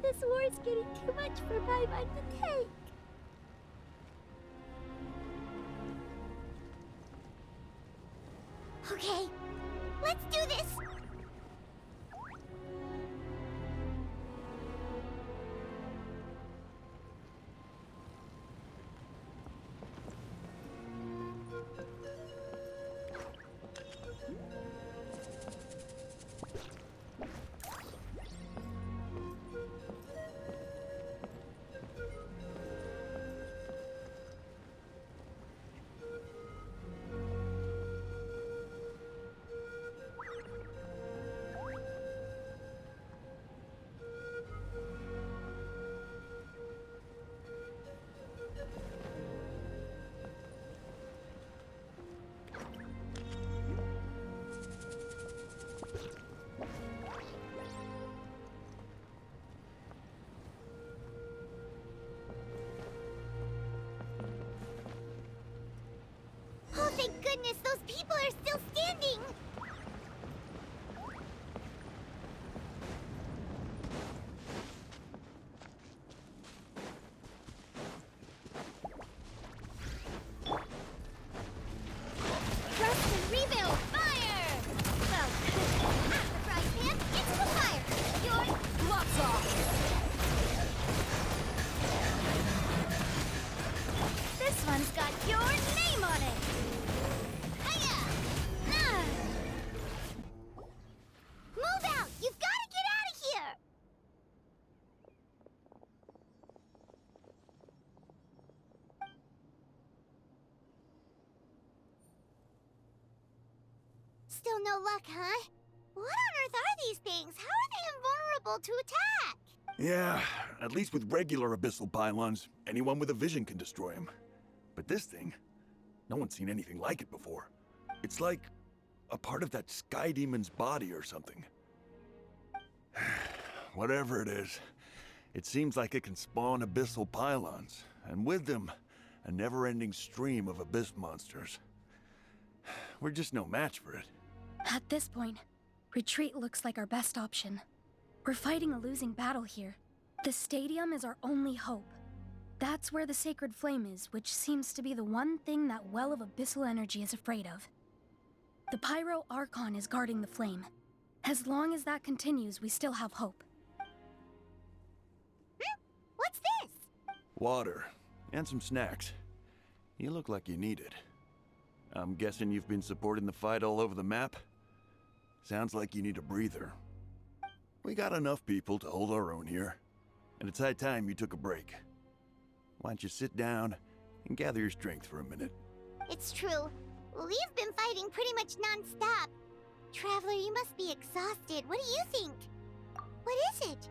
This war is getting too much for my mind to take. Okay, let's do this! Thank goodness those people are still standing! Thrust and rebuild! Fire! Well, at the frying pan, into the fire! Your gloves off! This one's got your name on it! Hiya! Ah! Move out! You've got to get out of here! Still no luck, huh? What on earth are these things? How are they invulnerable to attack? Yeah, at least with regular abyssal pylons, anyone with a vision can destroy them. But this thing, no one's seen anything like it before. It's like a part of that sky demon's body or something. Whatever it is, it seems like it can spawn abyssal pylons, and with them, a never-ending stream of abyss monsters. We're just no match for it. At this point, retreat looks like our best option. We're fighting a losing battle here. The stadium is our only hope. That's where the sacred flame is, which seems to be the one thing that well of abyssal energy is afraid of. The Pyro Archon is guarding the flame. As long as that continues, we still have hope. What's this? Water, and some snacks. You look like you need it. I'm guessing you've been supporting the fight all over the map? Sounds like you need a breather. We got enough people to hold our own here, and it's high time you took a break. Why don't you sit down and gather your strength for a minute? It's true. We've been fighting pretty much non-stop. Traveler, you must be exhausted. What do you think? What is it?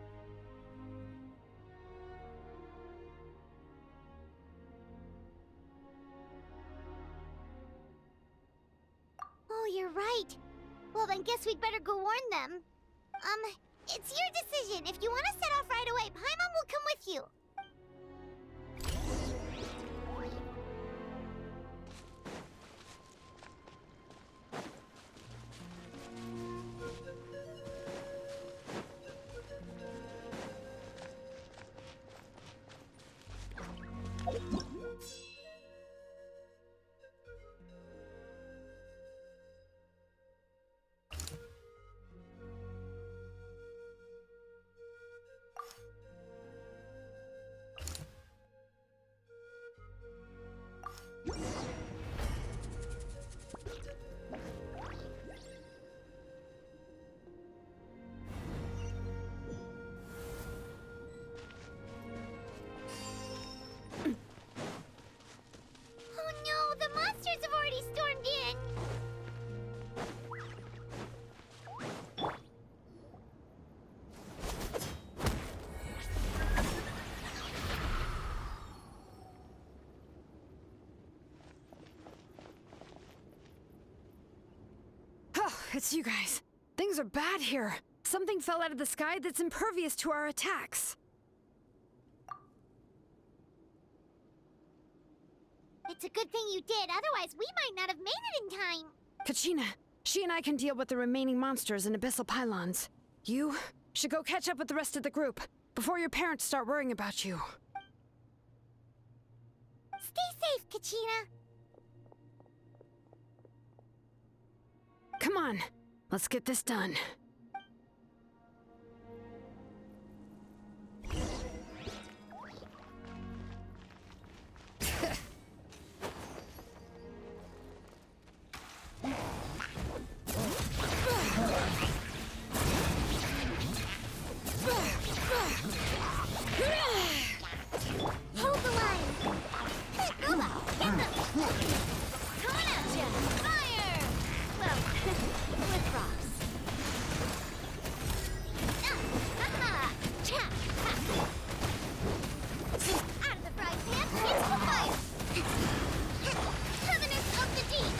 Oh, you're right. Well, then guess we'd better go warn them. It's your decision. If you want to set off right away, Paimon will come with you. It's you guys. Things are bad here. Something fell out of the sky that's impervious to our attacks. It's a good thing you did, otherwise we might not have made it in time. Kachina, she and I can deal with the remaining monsters and abyssal pylons. You should go catch up with the rest of the group before your parents start worrying about you. Stay safe, Kachina. Come on, let's get this done. Hold the line! Move out! Get them! Coming at ya! Fire! Well, with rocks. Ha-ha! Cha! Ha! Out of the frying pan, into the fire! Terminus of the deep!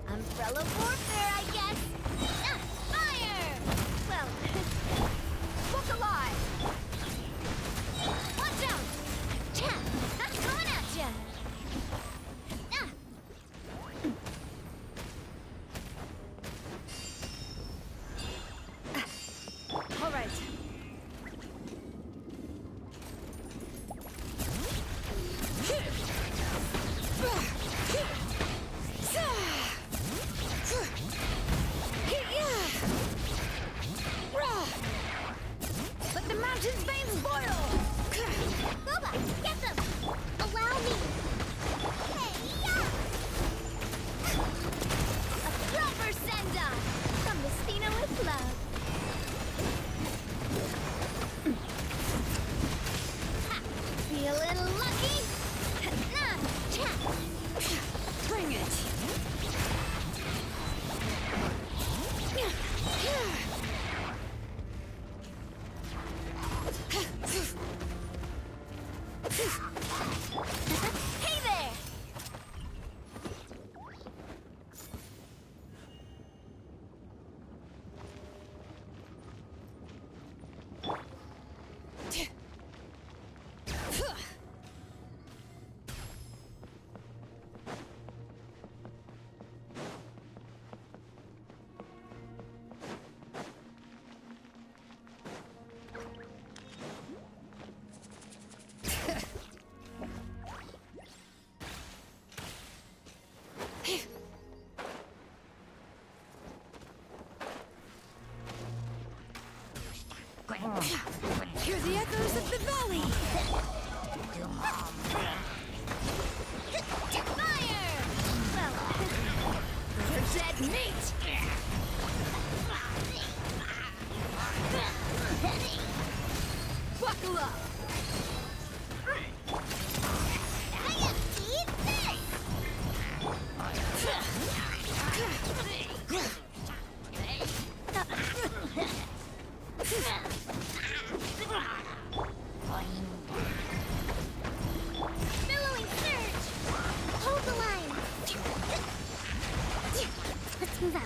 Umbrella warfare, I guess! Fire! Meet! Buckle up! Billowing surge! Hold the line! Let's move out.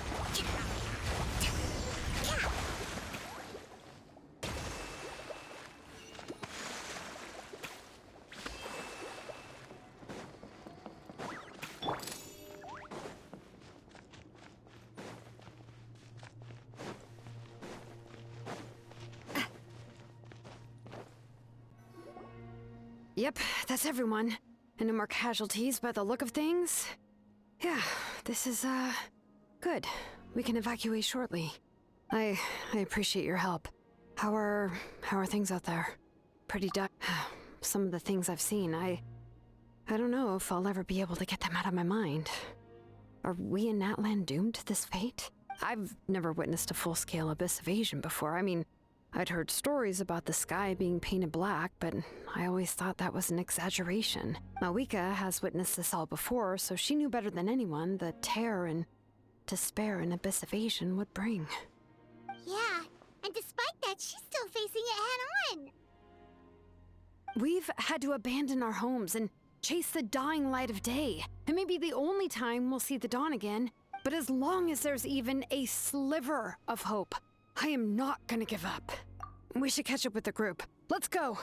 Yep, that's everyone. And no more casualties by the look of things. Yeah, this is, good. We can evacuate shortly. I appreciate your help. How are things out there? Pretty some of the things I've seen, I don't know if I'll ever be able to get them out of my mind. Are we in Natlan doomed to this fate? I've never witnessed a full-scale abyss invasion before. I mean, I'd heard stories about the sky being painted black, but I always thought that was an exaggeration. Mavuika has witnessed this all before, so she knew better than anyone the terror and despair an abyss invasion would bring. Yeah, and despite that, she's still facing it head-on. We've had to abandon our homes and chase the dying light of day. It may be the only time we'll see the dawn again, but as long as there's even a sliver of hope, I am not gonna give up. We should catch up with the group. Let's go!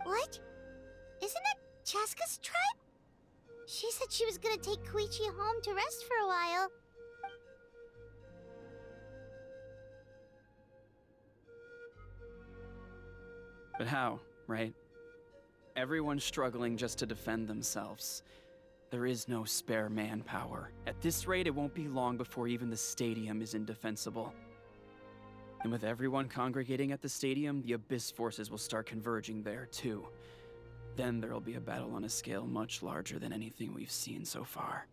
What? Isn't that Chaska's tribe? She said she was gonna take Koichi home to rest for a while. But how, right? Everyone's struggling just to defend themselves. There is no spare manpower. At this rate, it won't be long before even the stadium is indefensible. And with everyone congregating at the stadium, the Abyss forces will start converging there, too. Then there'll be a battle on a scale much larger than anything we've seen so far.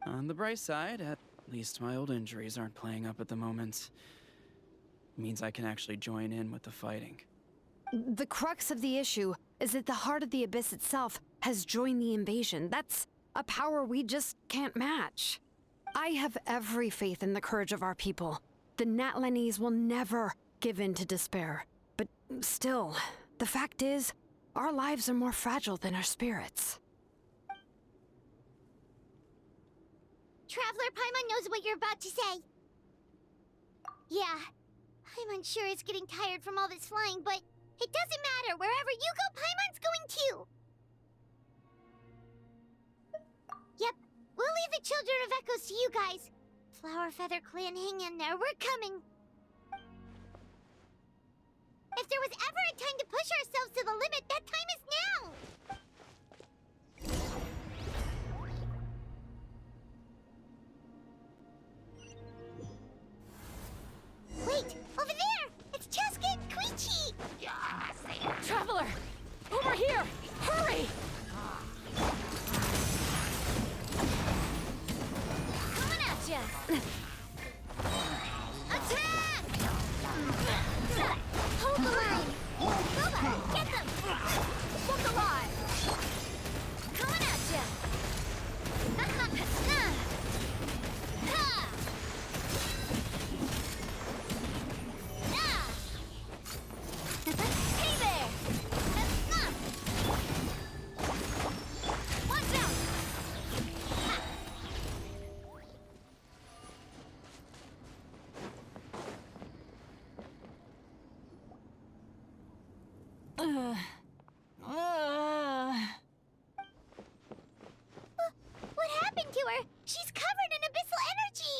On the bright side, at least my old injuries aren't playing up at the moment. Means I can actually join in with the fighting. The crux of the issue is that the heart of the Abyss itself has joined the invasion. That's a power we just can't match. I have every faith in the courage of our people. The Natlanese will never give in to despair. But still, the fact is, our lives are more fragile than our spirits. Traveler Paimon knows what you're about to say. Yeah, I'm unsure it's getting tired from all this flying, but it doesn't matter. Wherever you go, Paimon's going too. Yep, we'll leave the Children of Echoes to you guys. Flower Feather Clan, hang in there. We're coming. If there was ever a time to push ourselves to the limit, that time is now. Wait, over there! It's Chaska and Koichi! Traveler! Over here! Hurry! Coming at ya! Attack! Hold the line! Boba, get them! What happened to her? She's covered in abyssal energy!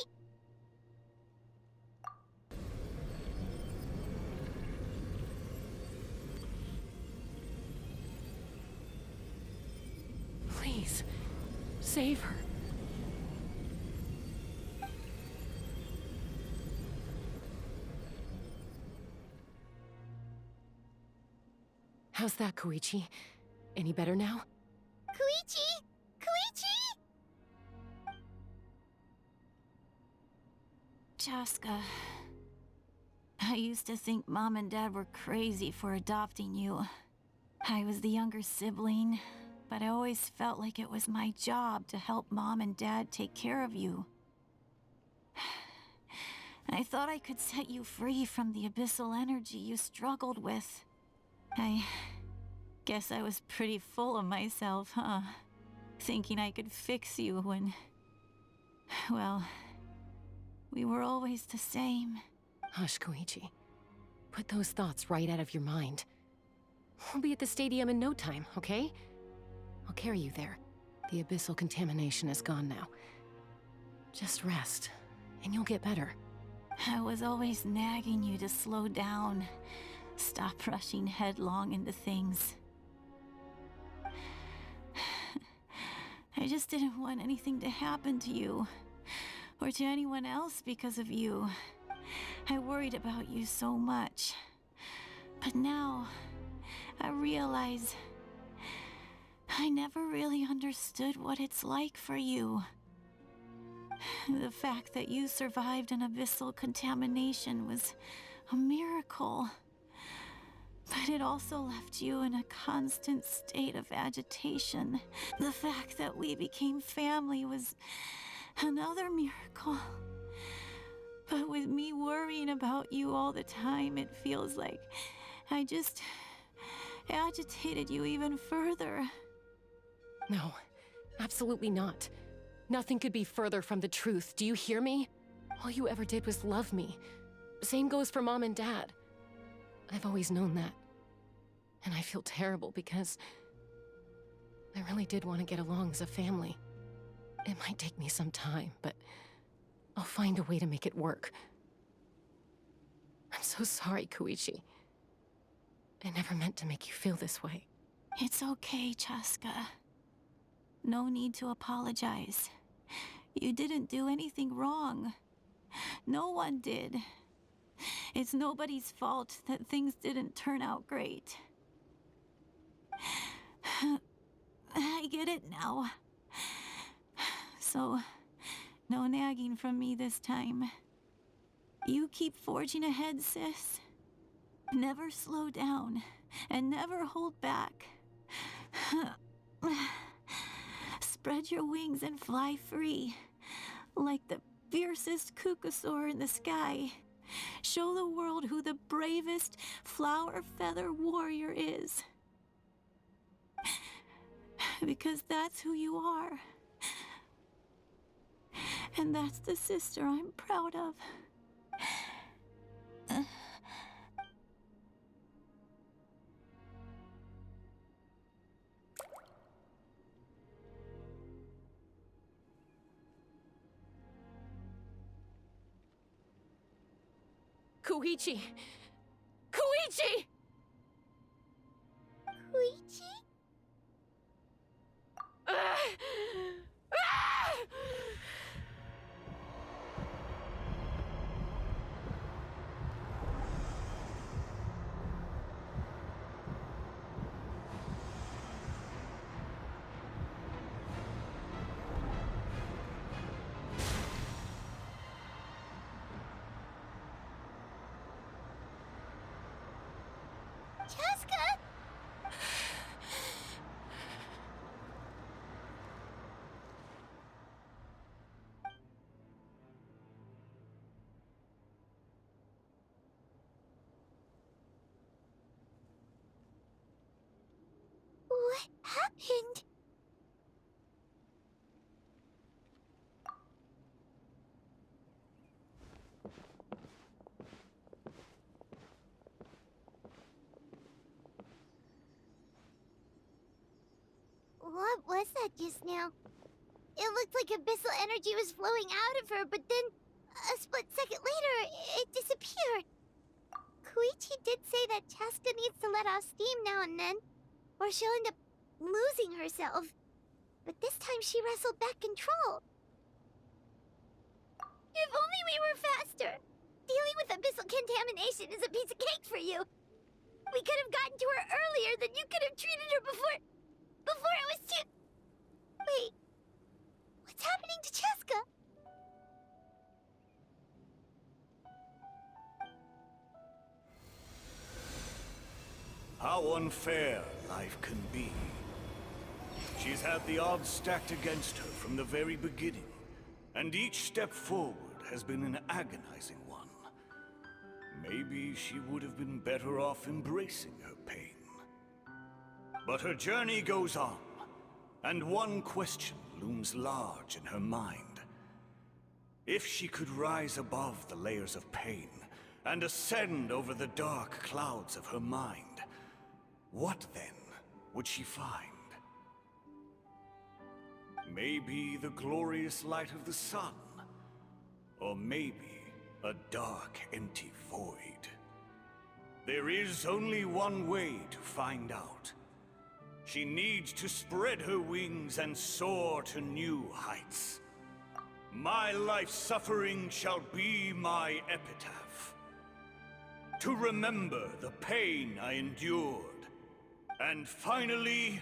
Please, save her. How's that, Koichi? Any better now? Koichi! Koichi! Chaska, I used to think Mom and Dad were crazy for adopting you. I was the younger sibling, but I always felt like it was my job to help Mom and Dad take care of you. I thought I could set you free from the abyssal energy you struggled with. I guess I was pretty full of myself, huh? Thinking I could fix you when... well, we were always the same. Hush, Koichi. Put those thoughts right out of your mind. We'll be at the stadium in no time, okay? I'll carry you there. The abyssal contamination is gone now. Just rest, and you'll get better. I was always nagging you to slow down. Stop rushing headlong into things. I just didn't want anything to happen to you, or to anyone else because of you. I worried about you so much. But now, I realize I never really understood what it's like for you. The fact that you survived an abyssal contamination was a miracle. But it also left you in a constant state of agitation. The fact that we became family was another miracle. But with me worrying about you all the time, it feels like I just agitated you even further. No, absolutely not. Nothing could be further from the truth. Do you hear me? All you ever did was love me. Same goes for Mom and Dad. I've always known that. And I feel terrible because I really did want to get along as a family. It might take me some time, but I'll find a way to make it work. I'm so sorry, Koichi. I never meant to make you feel this way. It's okay, Chaska. No need to apologize. You didn't do anything wrong. No one did. It's nobody's fault that things didn't turn out great. I get it now. So, no nagging from me this time. You keep forging ahead, sis. Never slow down, and never hold back. Spread your wings and fly free, like the fiercest kukasaur in the sky. Show the world who the bravest flower feather warrior is. Because that's who you are. And that's the sister I'm proud of. Koichi! Koichi! Koichi? Chaska! What happened? What was that just now? It looked like abyssal energy was flowing out of her, but then a split second later, it disappeared. Koichi did say that Chaska needs to let off steam now and then, or she'll end up losing herself. But this time she wrestled back control. If only we were faster! Dealing with abyssal contamination is a piece of cake for you. We could have gotten to her earlier than you could have treated her before it was too... Wait, what's happening to Chaska? How unfair life can be. She's had the odds stacked against her from the very beginning, and each step forward has been an agonizing one. Maybe she would have been better off embracing her pain. But her journey goes on, and one question looms large in her mind. If she could rise above the layers of pain and ascend over the dark clouds of her mind, what then would she find? Maybe the glorious light of the sun, or maybe a dark, empty void. There is only one way to find out. She needs to spread her wings and soar to new heights. My life's suffering shall be my epitaph. To remember the pain I endured, and finally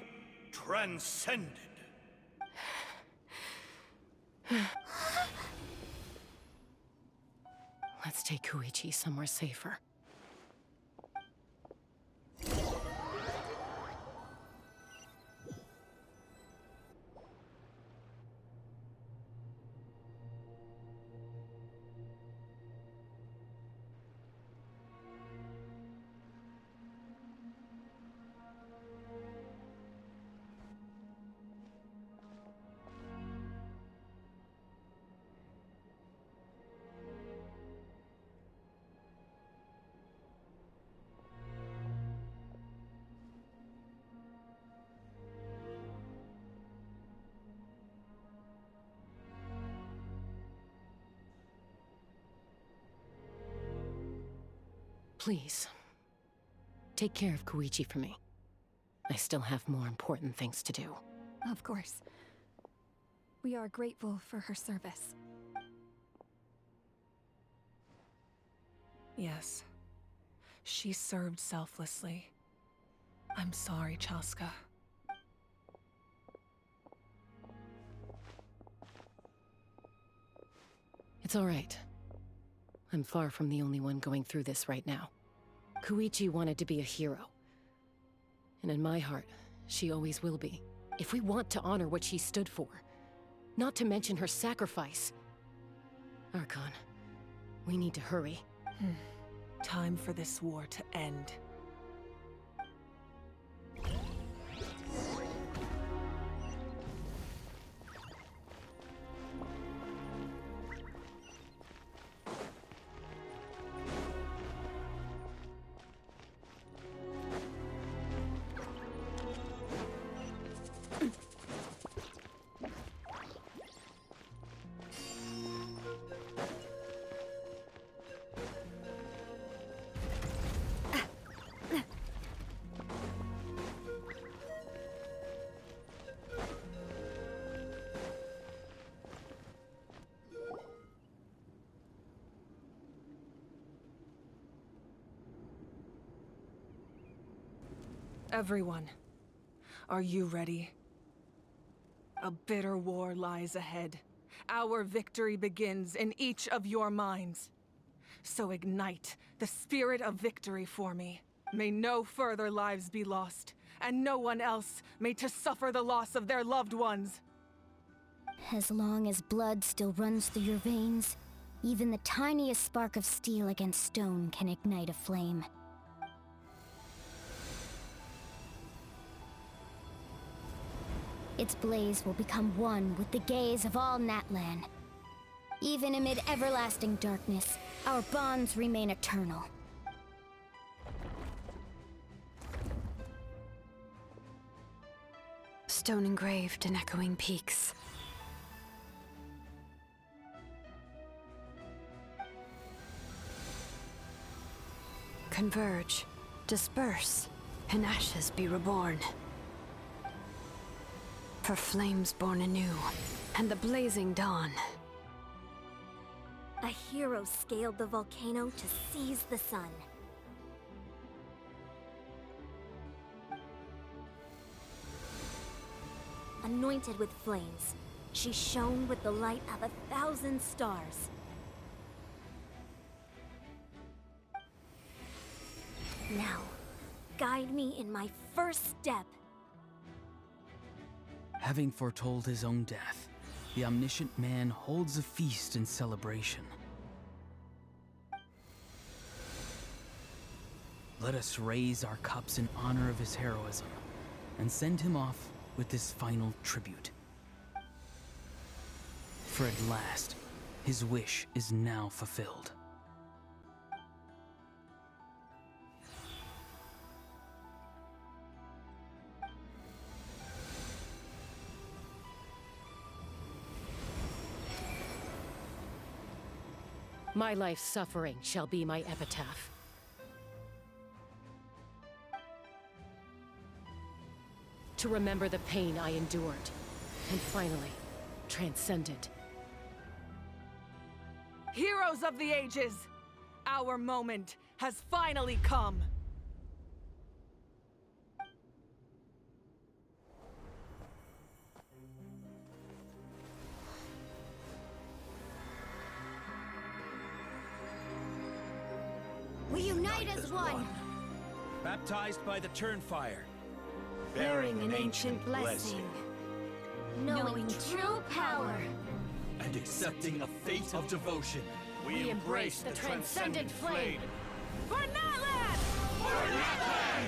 transcended. Let's take Koichi somewhere safer. Please, take care of Koichi for me. I still have more important things to do. Of course. We are grateful for her service. Yes. She served selflessly. I'm sorry, Chaska. It's all right. I'm far from the only one going through this right now. Koichi wanted to be a hero. And in my heart, she always will be. If we want to honor what she stood for, not to mention her sacrifice. Archon, we need to hurry. Time for this war to end. Everyone, are you ready? A bitter war lies ahead. Our victory begins in each of your minds. So ignite the spirit of victory for me. May no further lives be lost, and no one else may to suffer the loss of their loved ones. As long as blood still runs through your veins, even the tiniest spark of steel against stone can ignite a flame. Its blaze will become one with the gaze of all Natlan. Even amid everlasting darkness, our bonds remain eternal. Stone engraved in echoing peaks. Converge, disperse, in ashes be reborn. For flames born anew, and the blazing dawn. A hero scaled the volcano to seize the sun. Anointed with flames, she shone with the light of 1,000 stars. Now, guide me in my first step. Having foretold his own death, the omniscient man holds a feast in celebration. Let us raise our cups in honor of his heroism, and send him off with this final tribute. For at last, his wish is now fulfilled. My life's suffering shall be my epitaph. To remember the pain I endured, and finally, transcended. Heroes of the ages! Our moment has finally come! We unite as one! Baptized by the Turnfire. Bearing an ancient blessing. Knowing true power. And accepting a fate of devotion. We embrace the transcendent flame. For Natlan! For Natlan!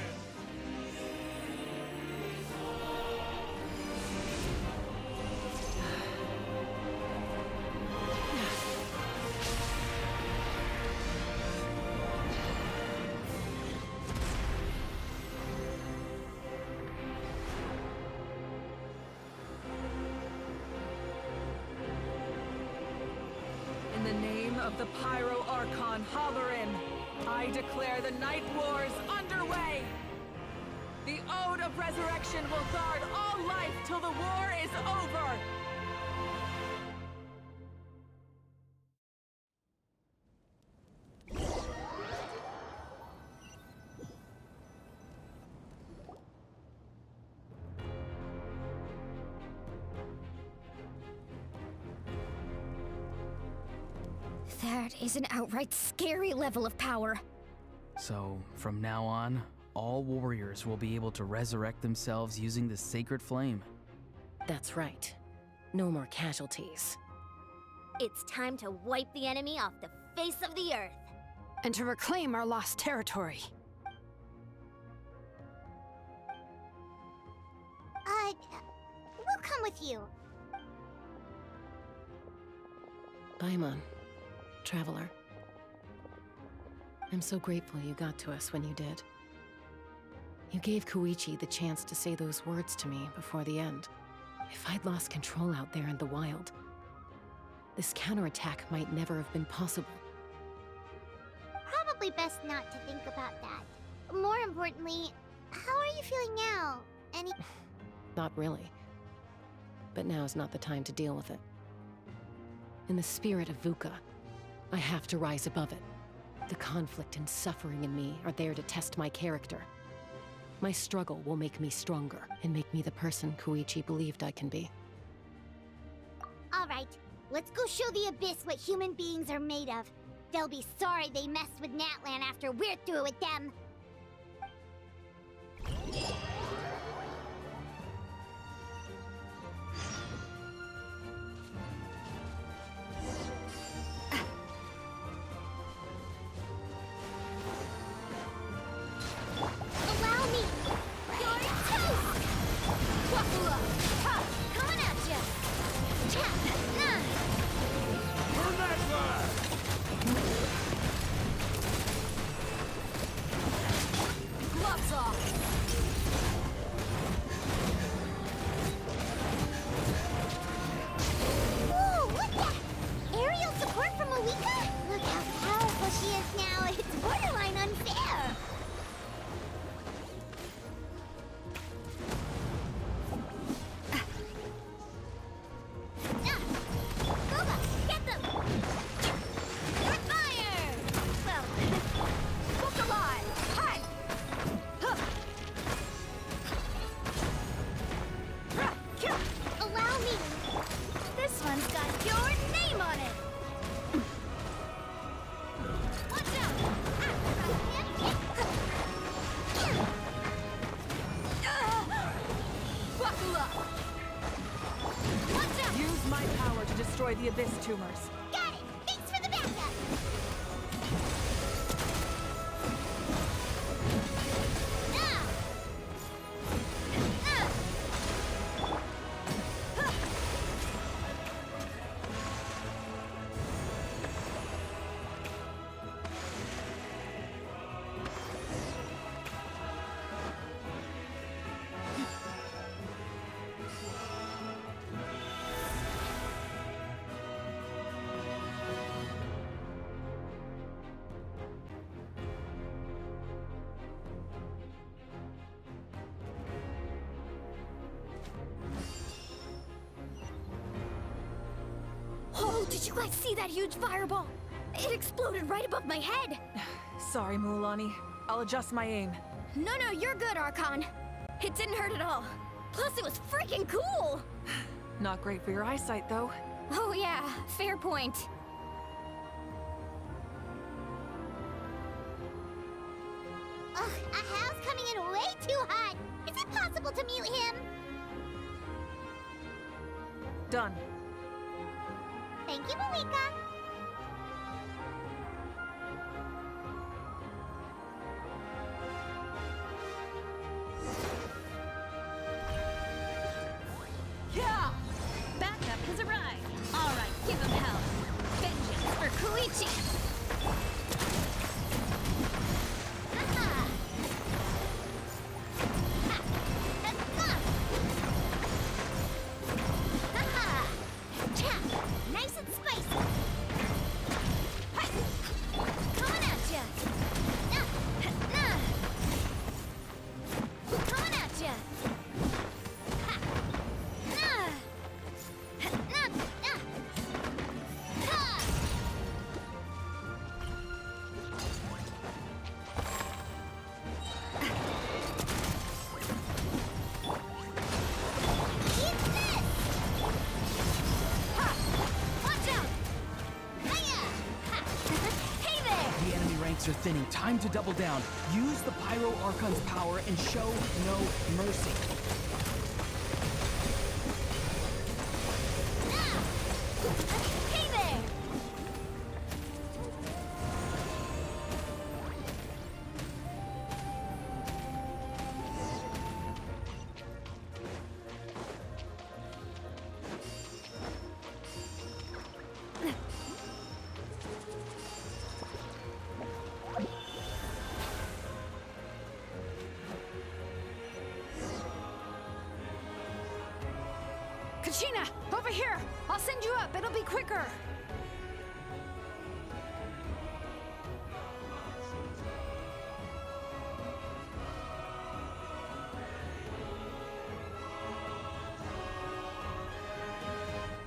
In the name of the Pyro Archon Halloran, I declare the Night Wars underway! The Ode of Resurrection will guard all life till the war is over! That is an outright scary level of power. So, from now on, all warriors will be able to resurrect themselves using the sacred flame. That's right. No more casualties. It's time to wipe the enemy off the face of the earth. And to reclaim our lost territory. We'll come with you. Paimon, traveler. I'm so grateful you got to us when you did. You gave Koichi the chance to say those words to me before the end. If I'd lost control out there in the wild, this counterattack might never have been possible. Probably best not to think about that. More importantly, how are you feeling now? Not really. But now's not the time to deal with it. In the spirit of VUCA, I have to rise above it. The conflict and suffering in me are there to test my character. My struggle will make me stronger and make me the person Koichi believed I can be. All right, let's go show the Abyss what human beings are made of. They'll be sorry they messed with Natlan after we're through with them. Allow me! You're toast! Wapula! Ha! Coming at ya! Tap! Nah! destroy the Abyss tumors. Got it! Thanks for the backup! Oh, did you guys see that huge fireball? It exploded right above my head! Sorry, mualani. I'll adjust my aim. No, you're good, Archon. It didn't hurt at all. Plus, it was freaking cool! Not great for your eyesight, though. Oh yeah, fair point. Ugh, Ahal's coming in way too hot! Is it possible to mute him? Done. Thank you, mavuika. Yeah! Backup has arrived. All right, give him hell. Vengeance for Koichi. Nice and spicy. Coming at ya. Coming at ya. Are thinning. Time to double down. Use the Pyro Archon's power and show no mercy. Hey there! Kachina, over here! I'll send you up, it'll be quicker!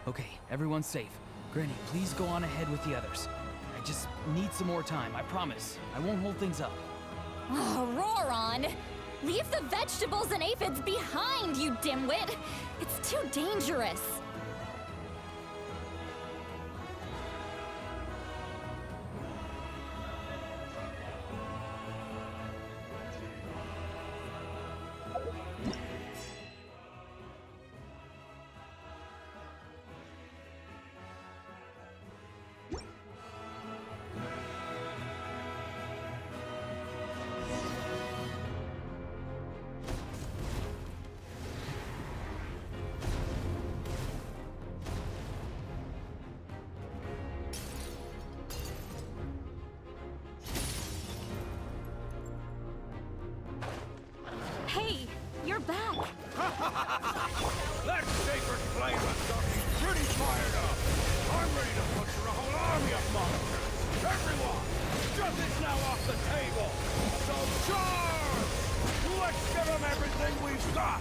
Okay, everyone's safe. Granny, please go on ahead with the others. I just need some more time, I promise. I won't hold things up. Oh, roar on! Leave the vegetables and aphids behind, you dimwit! It's too dangerous! Hey, you're back. That sacred flame has got me pretty fired up. I'm ready to butcher a whole army of monsters. Everyone, justice now off the table. So charge! Let's give them everything we've got.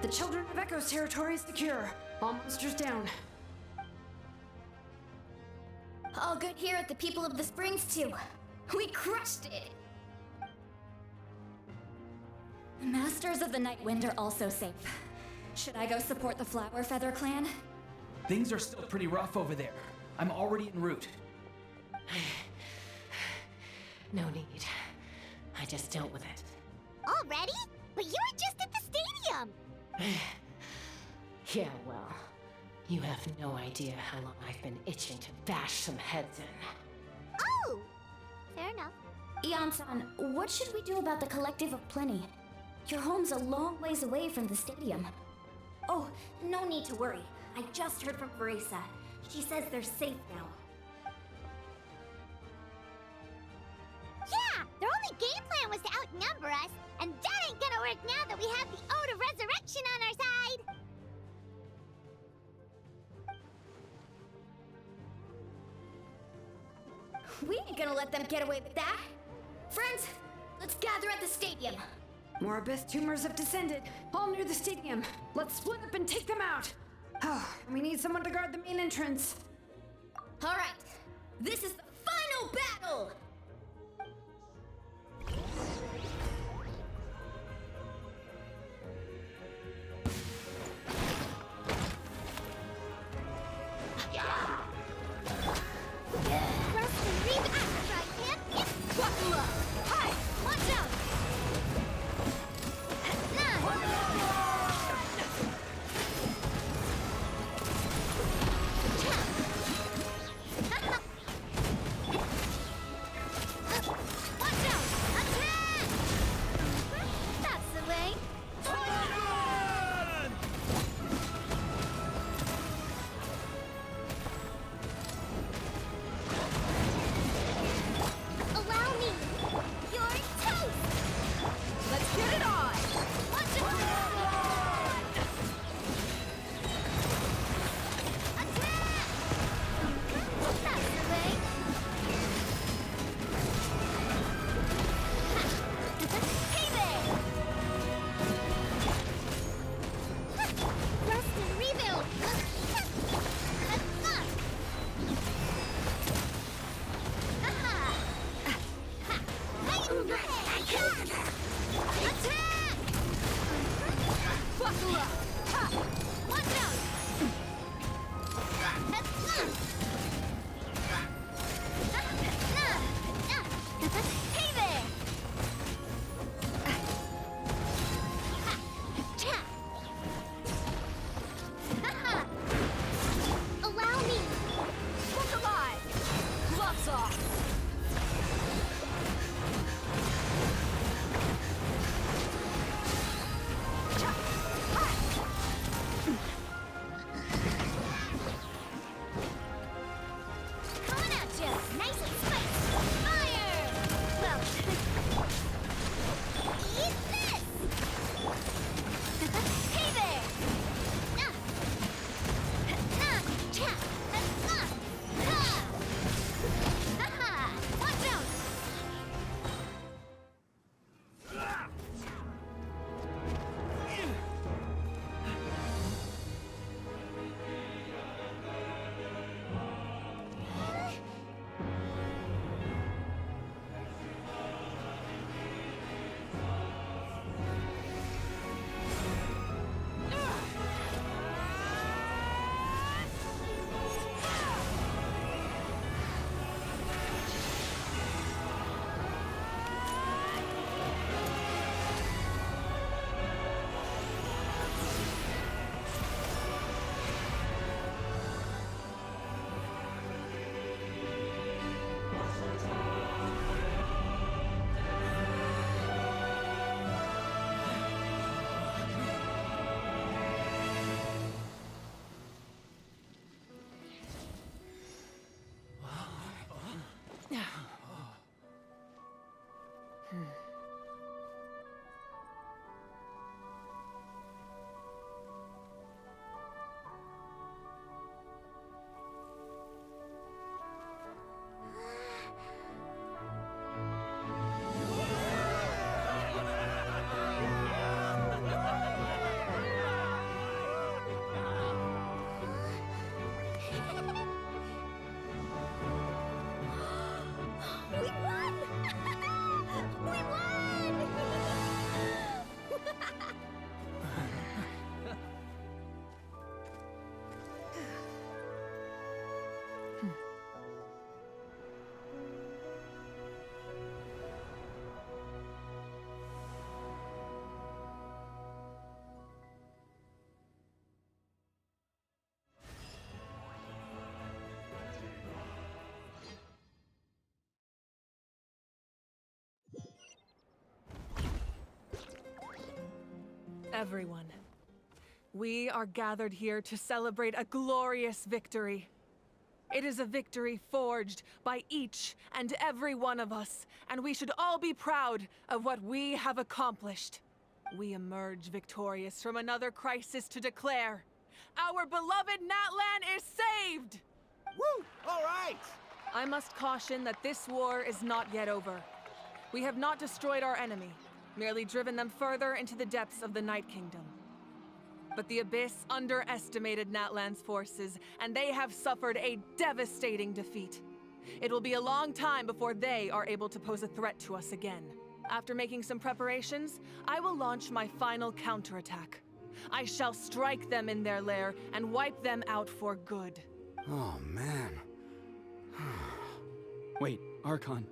The Children of Echo's territory is secure. All monsters down. All good here at the People of the Springs, too. We crushed it! Masters of the Night Wind are also safe. Should I go support the Flower Feather clan? Things are still pretty rough over there. I'm already en route. No need. I just dealt with it. Already? But you were just at the stadium! Yeah, well, you have no idea how long I've been itching to bash some heads in. Oh! Fair enough. Ian-san, what should we do about the Collective of Plenty? Your home's a long ways away from the stadium. Oh, no need to worry. I just heard from Veresa. She says they're safe now. Yeah! Their only game plan was to outnumber us, and that ain't gonna work now that we have the Ode of Resurrection on our side! We ain't gonna let them get away with that! Friends, let's gather at the stadium! More abyss tumors have descended, all near the stadium. Let's split up and take them out. We need someone to guard the main entrance. All right, this is the final battle! Buckle up! Hi! Watch out! We won! Everyone, we are gathered here to celebrate a glorious victory. It is a victory forged by each and every one of us, and we should all be proud of what we have accomplished. We emerge victorious from another crisis to declare, our beloved Natlan is saved! Woo! All right! I must caution that this war is not yet over. We have not destroyed our enemy, merely driven them further into the depths of the Night Kingdom. But the Abyss underestimated Natlan's forces, and they have suffered a devastating defeat. It will be a long time before they are able to pose a threat to us again. After making some preparations, I will launch my final counterattack. I shall strike them in their lair and wipe them out for good. Oh, man. Wait, Archon,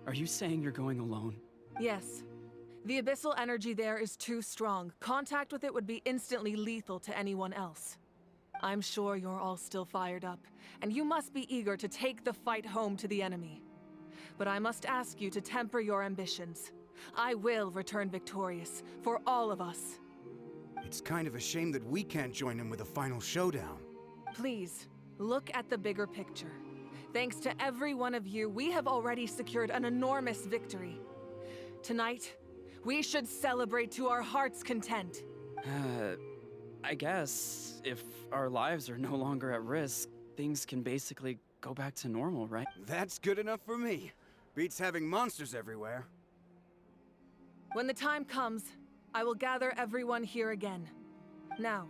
are you saying you're going alone? Yes. The abyssal energy there is too strong. Contact with it would be instantly lethal to anyone else. I'm sure you're all still fired up, and you must be eager to take the fight home to the enemy. But I must ask you to temper your ambitions. I will return victorious, for all of us. It's kind of a shame that we can't join in with a final showdown. Please, look at the bigger picture. Thanks to every one of you, we have already secured an enormous victory. Tonight, we should celebrate to our heart's content. I guess if our lives are no longer at risk, things can basically go back to normal, right? That's good enough for me. Beats having monsters everywhere. When the time comes, I will gather everyone here again. Now,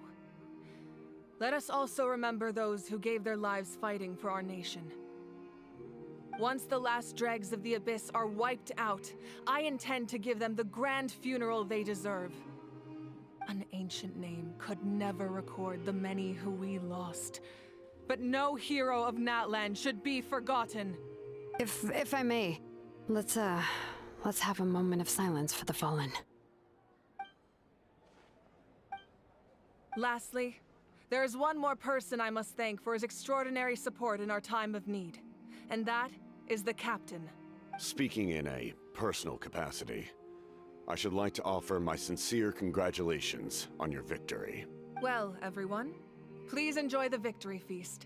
let us also remember those who gave their lives fighting for our nation. Once the last dregs of the Abyss are wiped out, I intend to give them the grand funeral they deserve. An ancient name could never record the many who we lost. But no hero of Natlan should be forgotten. If I may, let's have a moment of silence for the fallen. Lastly, there is one more person I must thank for his extraordinary support in our time of need. And that is the Captain. Speaking in a personal capacity, I should like to offer my sincere congratulations on your victory. Well, everyone, please enjoy the victory feast.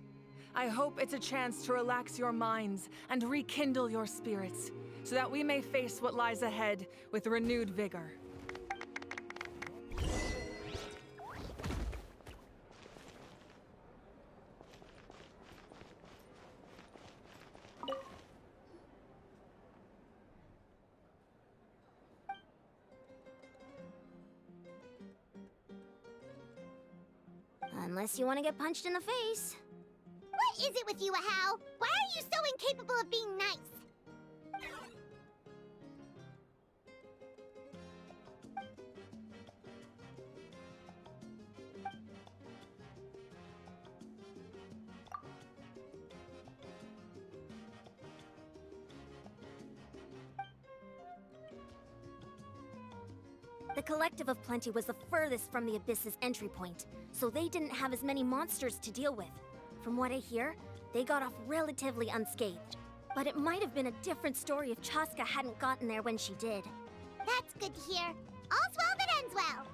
I hope it's a chance to relax your minds and rekindle your spirits, so that we may face what lies ahead with renewed vigor. Unless you want to get punched in the face. What is it with you, Ahau? Why are you so incapable of being nice? The Collective of Plenty was the furthest from the Abyss's entry point, so they didn't have as many monsters to deal with. From what I hear, they got off relatively unscathed. But it might have been a different story if Chaska hadn't gotten there when she did. That's good to hear. All's well that ends well.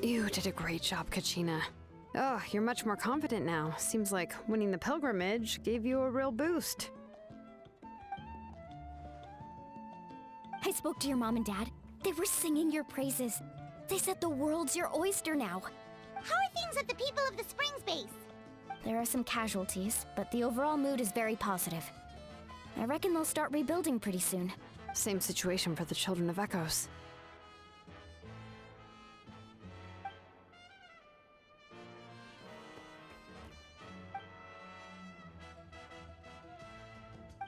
You did a great job, Kachina. Oh, you're much more confident now. Seems like winning the pilgrimage gave you a real boost. I spoke to your mom and dad. They were singing your praises. They said the world's your oyster now. How are things at the People of the Springs base? There are some casualties, but the overall mood is very positive. I reckon they'll start rebuilding pretty soon. Same situation for the Children of Echoes.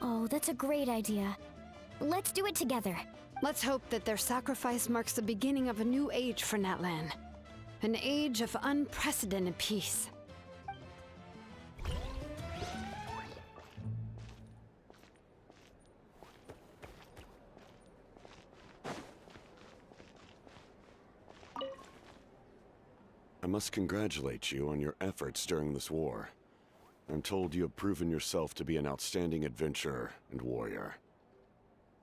Oh, that's a great idea. Let's do it together. Let's hope that their sacrifice marks the beginning of a new age for Natlan. An age of unprecedented peace. I must congratulate you on your efforts during this war. I'm told you have proven yourself to be an outstanding adventurer and warrior.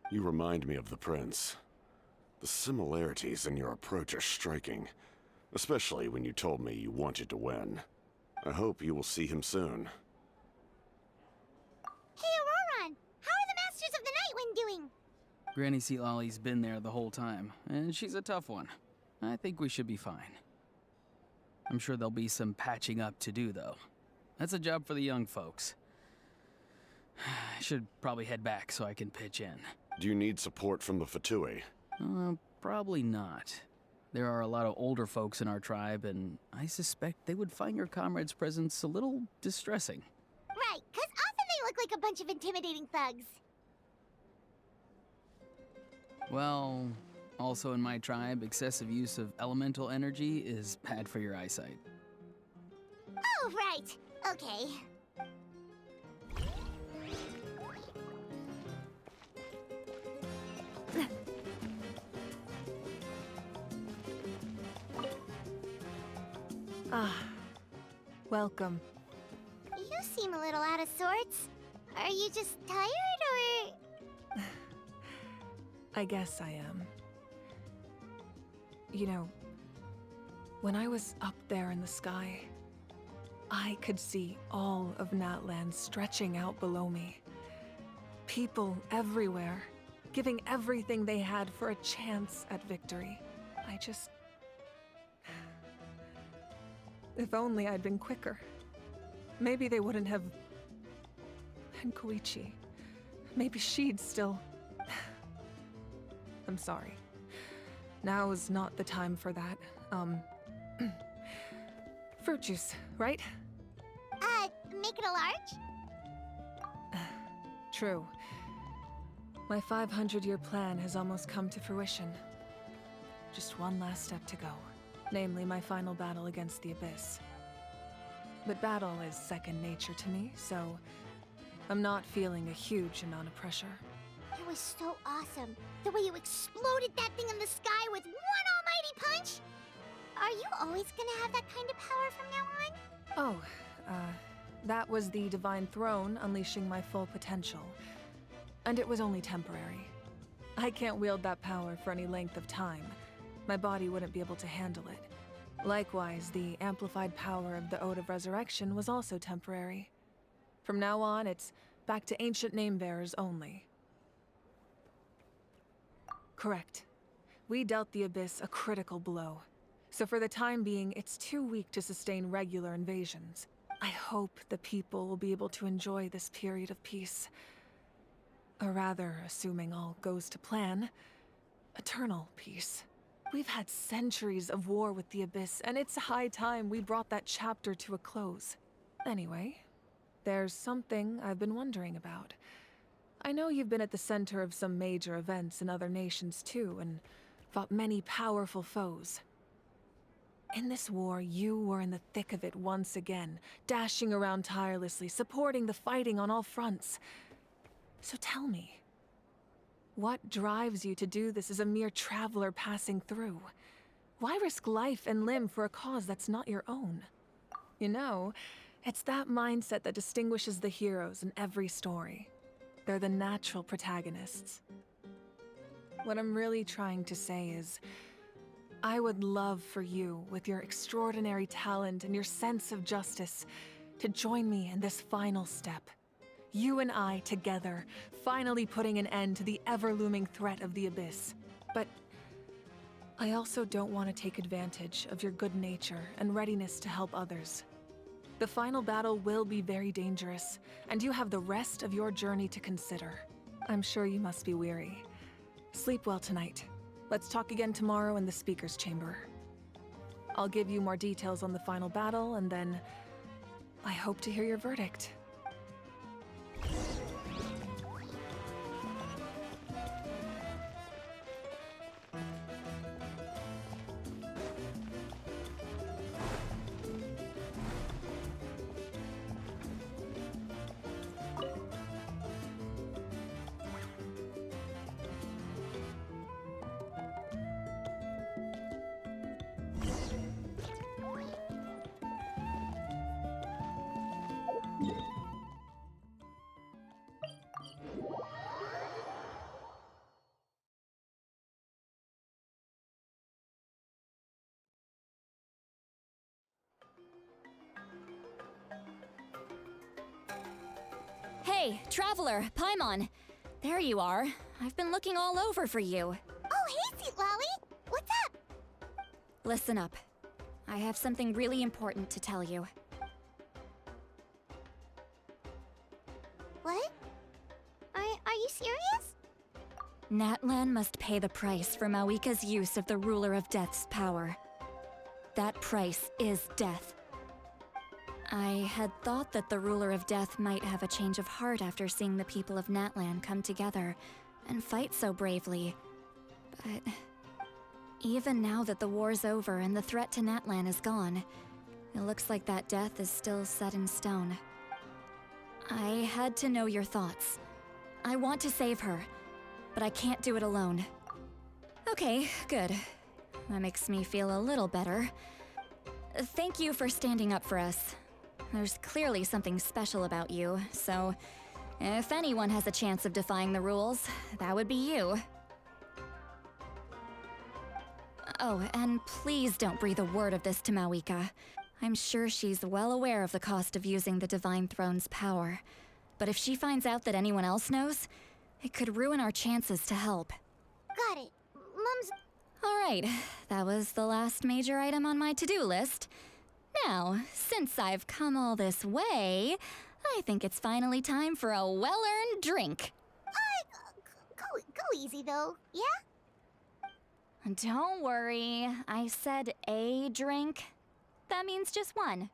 You remind me of the Prince. The similarities in your approach are striking, especially when you told me you wanted to win. I hope you will see him soon. Hey, Auroran! How are the Masters of the Night Wind doing? Granny Seatlolly's been there the whole time, and she's a tough one. I think we should be fine. I'm sure there'll be some patching up to do, though. That's a job for the young folks. I should probably head back so I can pitch in. Do you need support from the Fatui? Probably not. There are a lot of older folks in our tribe, and I suspect they would find your comrade's presence a little distressing. Right, 'cause often they look like a bunch of intimidating thugs. Well, also in my tribe, excessive use of elemental energy is bad for your eyesight. Oh, right. Okay. Welcome. You seem a little out of sorts. Are you just tired, or...? I guess I am. You know, when I was up there in the sky, I could see all of Natlan stretching out below me. People everywhere, giving everything they had for a chance at victory. If only I'd been quicker. Maybe they wouldn't have... And Koichi. Maybe she'd still... I'm sorry. Now is not the time for that. Fruit juice, right? Make it a large? True. My 500-year plan has almost come to fruition. Just one last step to go. Namely, my final battle against the Abyss. But battle is second nature to me, so I'm not feeling a huge amount of pressure. It was so awesome. The way you exploded that thing in the sky with one almighty punch! Are you always gonna have that kind of power from now on? Oh, that was the Divine Throne unleashing my full potential. And it was only temporary. I can't wield that power for any length of time. My body wouldn't be able to handle it. Likewise, the amplified power of the Ode of Resurrection was also temporary. From now on, it's back to ancient name-bearers only. Correct. We dealt the Abyss a critical blow. So for the time being, it's too weak to sustain regular invasions. I hope the people will be able to enjoy this period of peace. Or rather, assuming all goes to plan, eternal peace. We've had centuries of war with the Abyss, and it's high time we brought that chapter to a close. Anyway, there's something I've been wondering about. I know you've been at the center of some major events in other nations too, and fought many powerful foes. In this war, you were in the thick of it once again, dashing around tirelessly, supporting the fighting on all fronts. So tell me, what drives you to do this as a mere traveler passing through? Why risk life and limb for a cause that's not your own? You know, it's that mindset that distinguishes the heroes in every story. They're the natural protagonists. What I'm really trying to say is, I would love for you, with your extraordinary talent and your sense of justice, to join me in this final step. You and I together, finally putting an end to the ever-looming threat of the Abyss. But I also don't want to take advantage of your good nature and readiness to help others. The final battle will be very dangerous, and you have the rest of your journey to consider. I'm sure you must be weary. Sleep well tonight. Let's talk again tomorrow in the speaker's chamber. I'll give you more details on the final battle, and then I hope to hear your verdict. Hey, Traveler, Paimon. There you are. I've been looking all over for you. Oh, hey, Sweet Lolly. What's up? Listen up. I have something really important to tell you. What? Are you serious? Natlan must pay the price for Mavuika's use of the Ruler of Death's power. That price is death. I had thought that the Ruler of Death might have a change of heart after seeing the people of Natlan come together and fight so bravely. But even now that the war's over and the threat to Natlan is gone, it looks like that death is still set in stone. I had to know your thoughts. I want to save her, but I can't do it alone. Okay, good. That makes me feel a little better. Thank you for standing up for us. There's clearly something special about you, so if anyone has a chance of defying the rules, that would be you. Oh, and please don't breathe a word of this to Mavuika. I'm sure she's well aware of the cost of using the Divine Throne's power. But if she finds out that anyone else knows, it could ruin our chances to help. Got it. Mom's... Alright, that was the last major item on my to-do list. Now, since I've come all this way, I think it's finally time for a well-earned drink. Go easy, though, yeah? Don't worry, I said a drink. That means just one.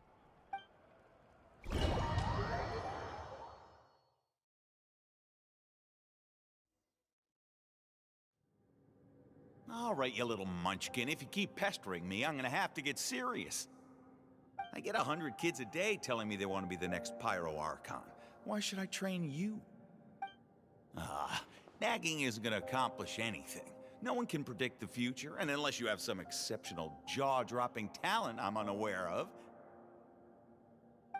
All right, you little munchkin. If you keep pestering me, I'm gonna have to get serious. I get 100 kids a day telling me they want to be the next Pyro Archon. Why should I train you? Nagging isn't gonna accomplish anything. No one can predict the future, and unless you have some exceptional jaw-dropping talent I'm unaware of.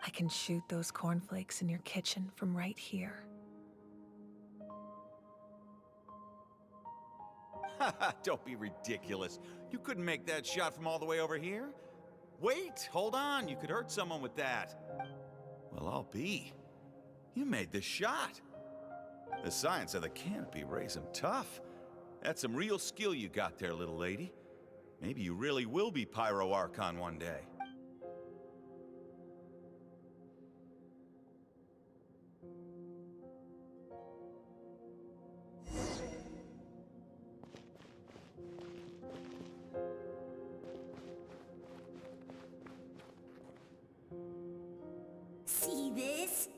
I can shoot those cornflakes in your kitchen from right here. Don't be ridiculous. You couldn't make that shot from all the way over here? Wait, hold on. You could hurt someone with that. Well, I'll be. You made the shot. The science of the canopy raised him tough. That's some real skill you got there, little lady. Maybe you really will be Pyro Archon one day. See this?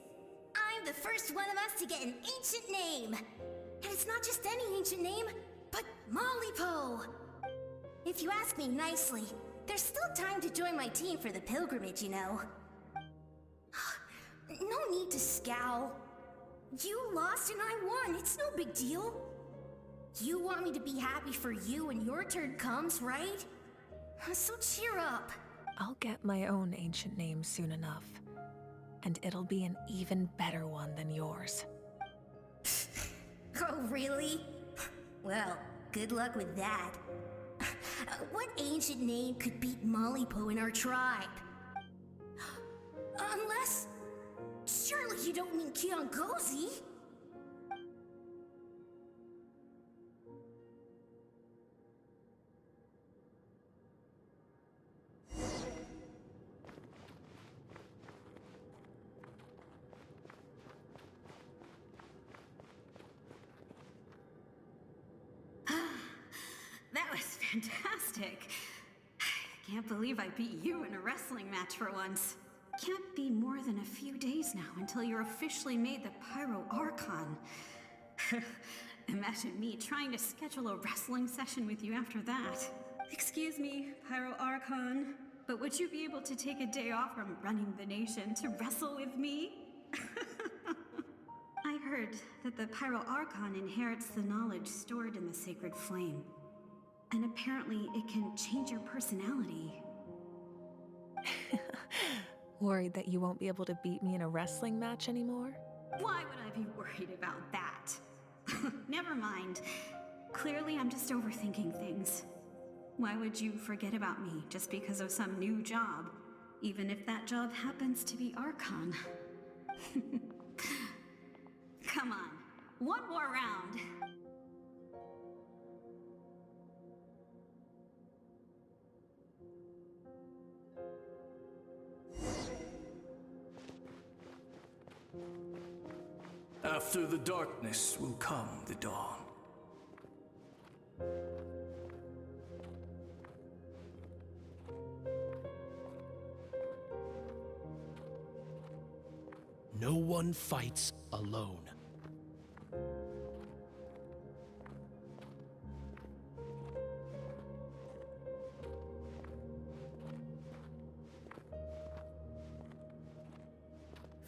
I'm the first one of us to get an ancient name. And it's not just any ancient name, but Malipo. If you ask me nicely, there's still time to join my team for the pilgrimage, you know. No need to scowl. You lost and I won, it's no big deal. You want me to be happy for you when your turn comes, right? So cheer up. I'll get my own ancient name soon enough. And it'll be an even better one than yours. Oh, really? Well, good luck with that. What ancient name could beat Malipo in our tribe? Unless... surely you don't mean Kiangozi? That was fantastic. I can't believe I beat you in a wrestling match for once. Can't be more than a few days now until you're officially made the Pyro Archon. Imagine me trying to schedule a wrestling session with you after that. Excuse me, Pyro Archon, but would you be able to take a day off from running the nation to wrestle with me? I heard that the Pyro Archon inherits the knowledge stored in the sacred flame. And apparently it can change your personality. Worried that you won't be able to beat me in a wrestling match anymore? Why would I be worried about that? Never mind. Clearly I'm just overthinking things. Why would you forget about me just because of some new job? Even if that job happens to be Archon. Come on, one more round. After the darkness will come the dawn. No one fights alone.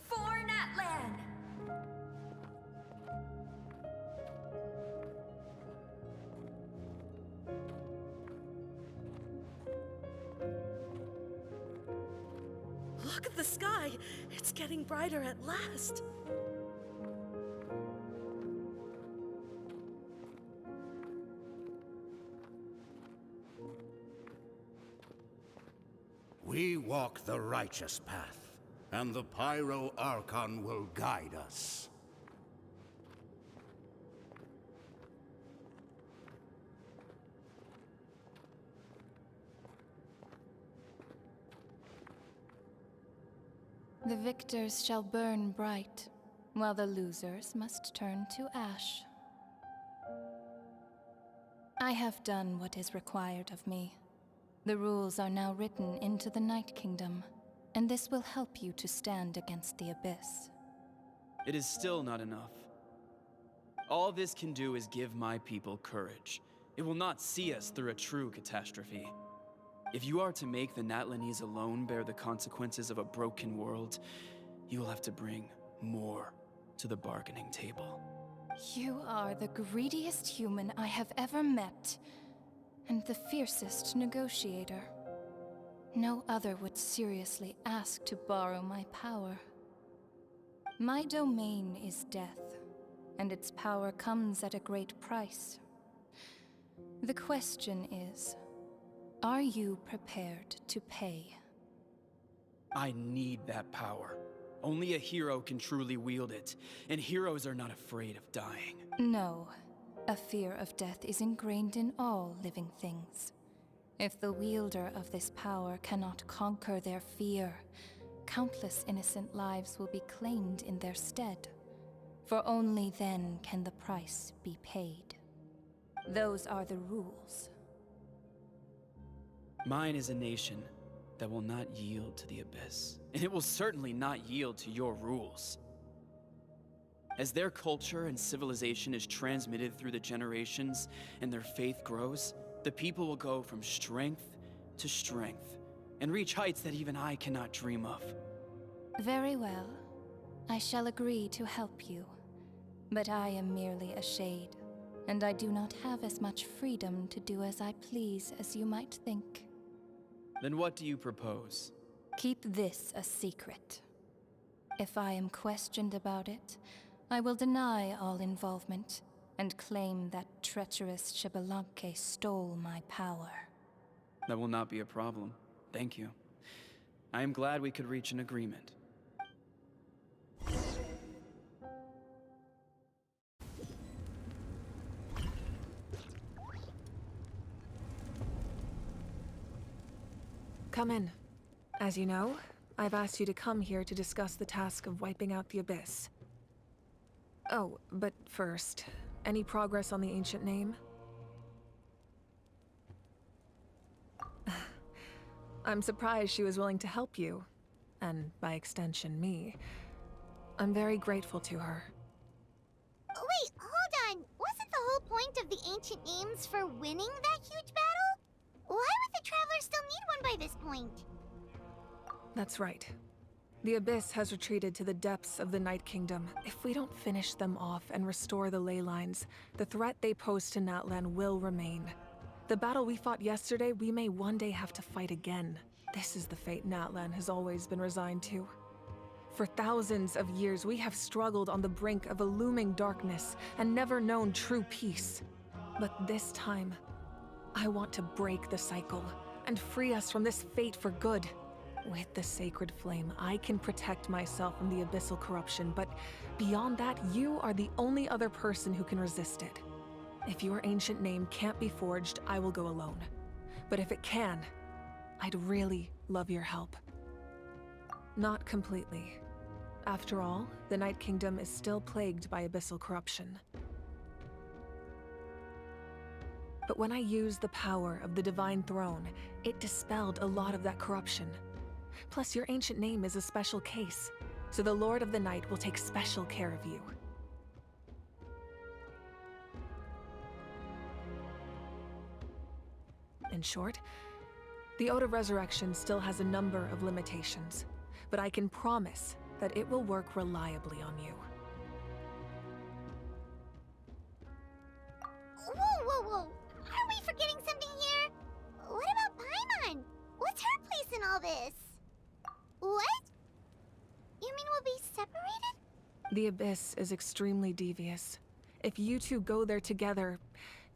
For Natlan! Look at the sky! It's getting brighter at last! We walk the righteous path, and the Pyro Archon will guide us. The victors shall burn bright, while the losers must turn to ash. I have done what is required of me. The rules are now written into the Night Kingdom, and this will help you to stand against the Abyss. It is still not enough. All this can do is give my people courage. It will not see us through a true catastrophe. If you are to make the Natlanese alone bear the consequences of a broken world, you will have to bring more to the bargaining table. You are the greediest human I have ever met, and the fiercest negotiator. No other would seriously ask to borrow my power. My domain is death, and its power comes at a great price. The question is, are you prepared to pay? I need that power. Only a hero can truly wield it, and heroes are not afraid of dying. No. A fear of death is ingrained in all living things. If the wielder of this power cannot conquer their fear, countless innocent lives will be claimed in their stead. For only then can the price be paid. Those are the rules. Mine is a nation that will not yield to the Abyss, and it will certainly not yield to your rules. As their culture and civilization is transmitted through the generations and their faith grows, the people will go from strength to strength and reach heights that even I cannot dream of. Very well. I shall agree to help you. But I am merely a shade, and I do not have as much freedom to do as I please as you might think. Then what do you propose? Keep this a secret. If I am questioned about it, I will deny all involvement and claim that treacherous Xbalanque stole my power. That will not be a problem. Thank you. I am glad we could reach an agreement. Come in. As you know, I've asked you to come here to discuss the task of wiping out the Abyss. Oh, but first, any progress on the ancient name? I'm surprised she was willing to help you, and by extension, me. I'm very grateful to her. Wait, hold on. Wasn't the whole point of the ancient names for winning that huge battle? Why would the Travelers still need one by this point? That's right. The Abyss has retreated to the depths of the Night Kingdom. If we don't finish them off and restore the ley lines, the threat they pose to Natlan will remain. The battle we fought yesterday, we may one day have to fight again. This is the fate Natlan has always been resigned to. For thousands of years, we have struggled on the brink of a looming darkness and never known true peace. But this time, I want to break the cycle and free us from this fate for good. With the sacred flame, I can protect myself from the abyssal corruption, but beyond that, you are the only other person who can resist it. If your ancient name can't be forged, I will go alone. But if it can, I'd really love your help. Not completely. After all, the Night Kingdom is still plagued by abyssal corruption. But when I used the power of the Divine Throne, it dispelled a lot of that corruption. Plus, your ancient name is a special case, so the Lord of the Night will take special care of you. In short, the Ode of Resurrection still has a number of limitations, but I can promise that it will work reliably on you. Whoa! Are we forgetting something here? What about Paimon? What's her place in all this? What? You mean we'll be separated? The Abyss is extremely devious. If you two go there together,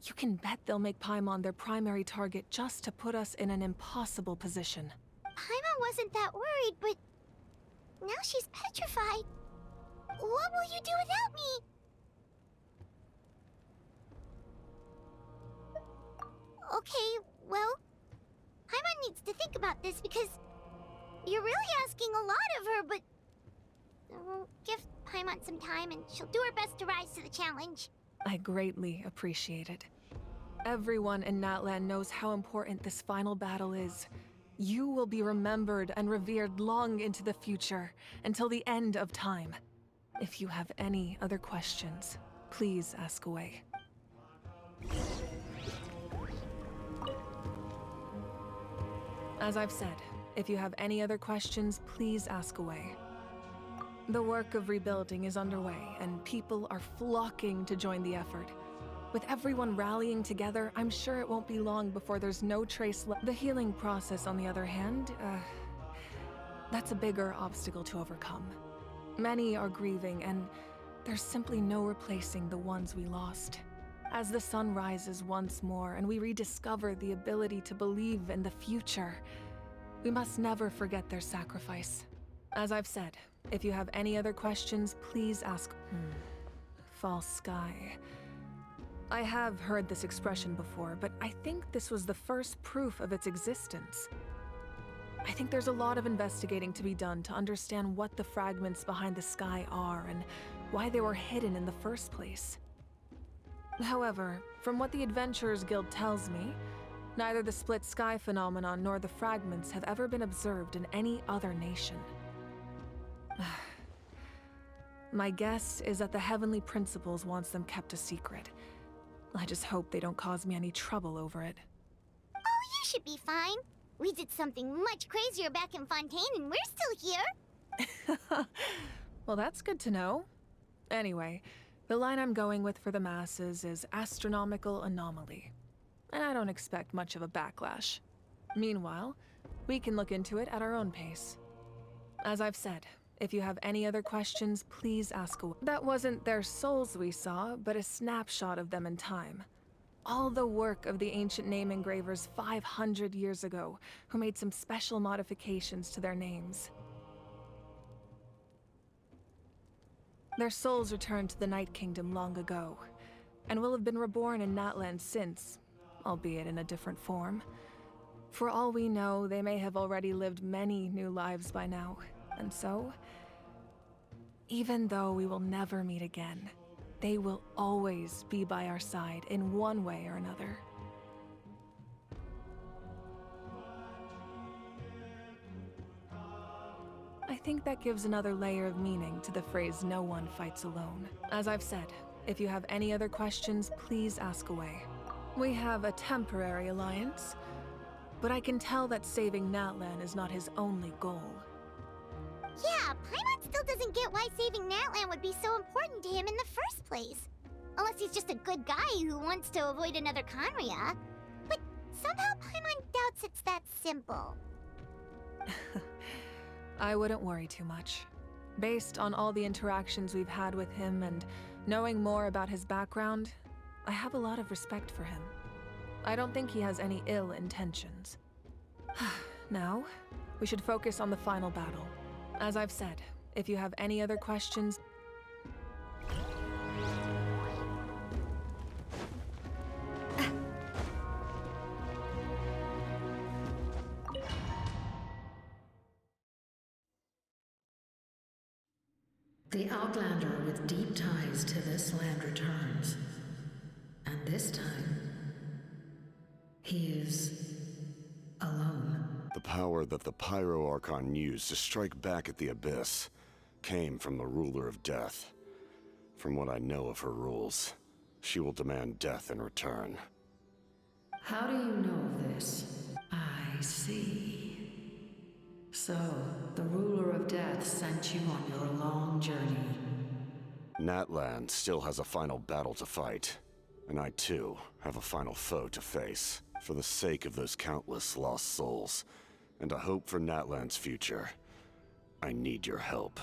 you can bet they'll make Paimon their primary target just to put us in an impossible position. Paimon wasn't that worried, but now she's petrified. What will you do without me? Okay, well, Paimon needs to think about this because you're really asking a lot of her, but give Paimon some time and she'll do her best to rise to the challenge. I greatly appreciate it. Everyone in Natlan knows how important this final battle is. You will be remembered and revered long into the future, until the end of time. If you have any other questions, please ask away. As I've said, if you have any other questions, please ask away. The work of rebuilding is underway, and people are flocking to join the effort. With everyone rallying together, I'm sure it won't be long before there's no trace left. The healing process, on the other hand, that's a bigger obstacle to overcome. Many are grieving, and there's simply no replacing the ones we lost. As the sun rises once more and we rediscover the ability to believe in the future, we must never forget their sacrifice. As I've said, if you have any other questions, please ask. False sky. I have heard this expression before, but I think this was the first proof of its existence. I think there's a lot of investigating to be done to understand what the fragments behind the sky are and why they were hidden in the first place. However, from what the Adventurers Guild tells me, neither the split sky phenomenon nor the fragments have ever been observed in any other nation. My guess is that the Heavenly Principles wants them kept a secret. I just hope they don't cause me any trouble over it. Oh, you should be fine. We did something much crazier back in Fontaine and we're still here. Well, that's good to know. Anyway, the line I'm going with for the masses is astronomical anomaly. And I don't expect much of a backlash. Meanwhile, we can look into it at our own pace. As I've said, if you have any other questions, please ask away. That wasn't their souls we saw, but a snapshot of them in time. All the work of the ancient name engravers 500 years ago, who made some special modifications to their names. Their souls returned to the Night Kingdom long ago, and will have been reborn in Natlan since, albeit in a different form. For all we know, they may have already lived many new lives by now, and so, even though we will never meet again, they will always be by our side in one way or another. I think that gives another layer of meaning to the phrase, "No one fights alone." As I've said, if you have any other questions, please ask away. We have a temporary alliance, but I can tell that saving Natlan is not his only goal. Yeah, Paimon still doesn't get why saving Natlan would be so important to him in the first place. Unless he's just a good guy who wants to avoid another Conria. But somehow Paimon doubts it's that simple. I wouldn't worry too much. Based on all the interactions we've had with him and knowing more about his background, I have a lot of respect for him. I don't think he has any ill intentions. Now, We should focus on the final battle. As I've said, if you have any other questions... The Outlander with deep ties to this land returns. And this time, he is alone. The power that the Pyro Archon used to strike back at the Abyss came from the Ruler of Death. From what I know of her rules, she will demand death in return. How do you know this? I see. So, the Ruler of Death sent you on your long journey. Natlan still has a final battle to fight, and I too have a final foe to face. For the sake of those countless lost souls, and a hope for Natlan's future, I need your help.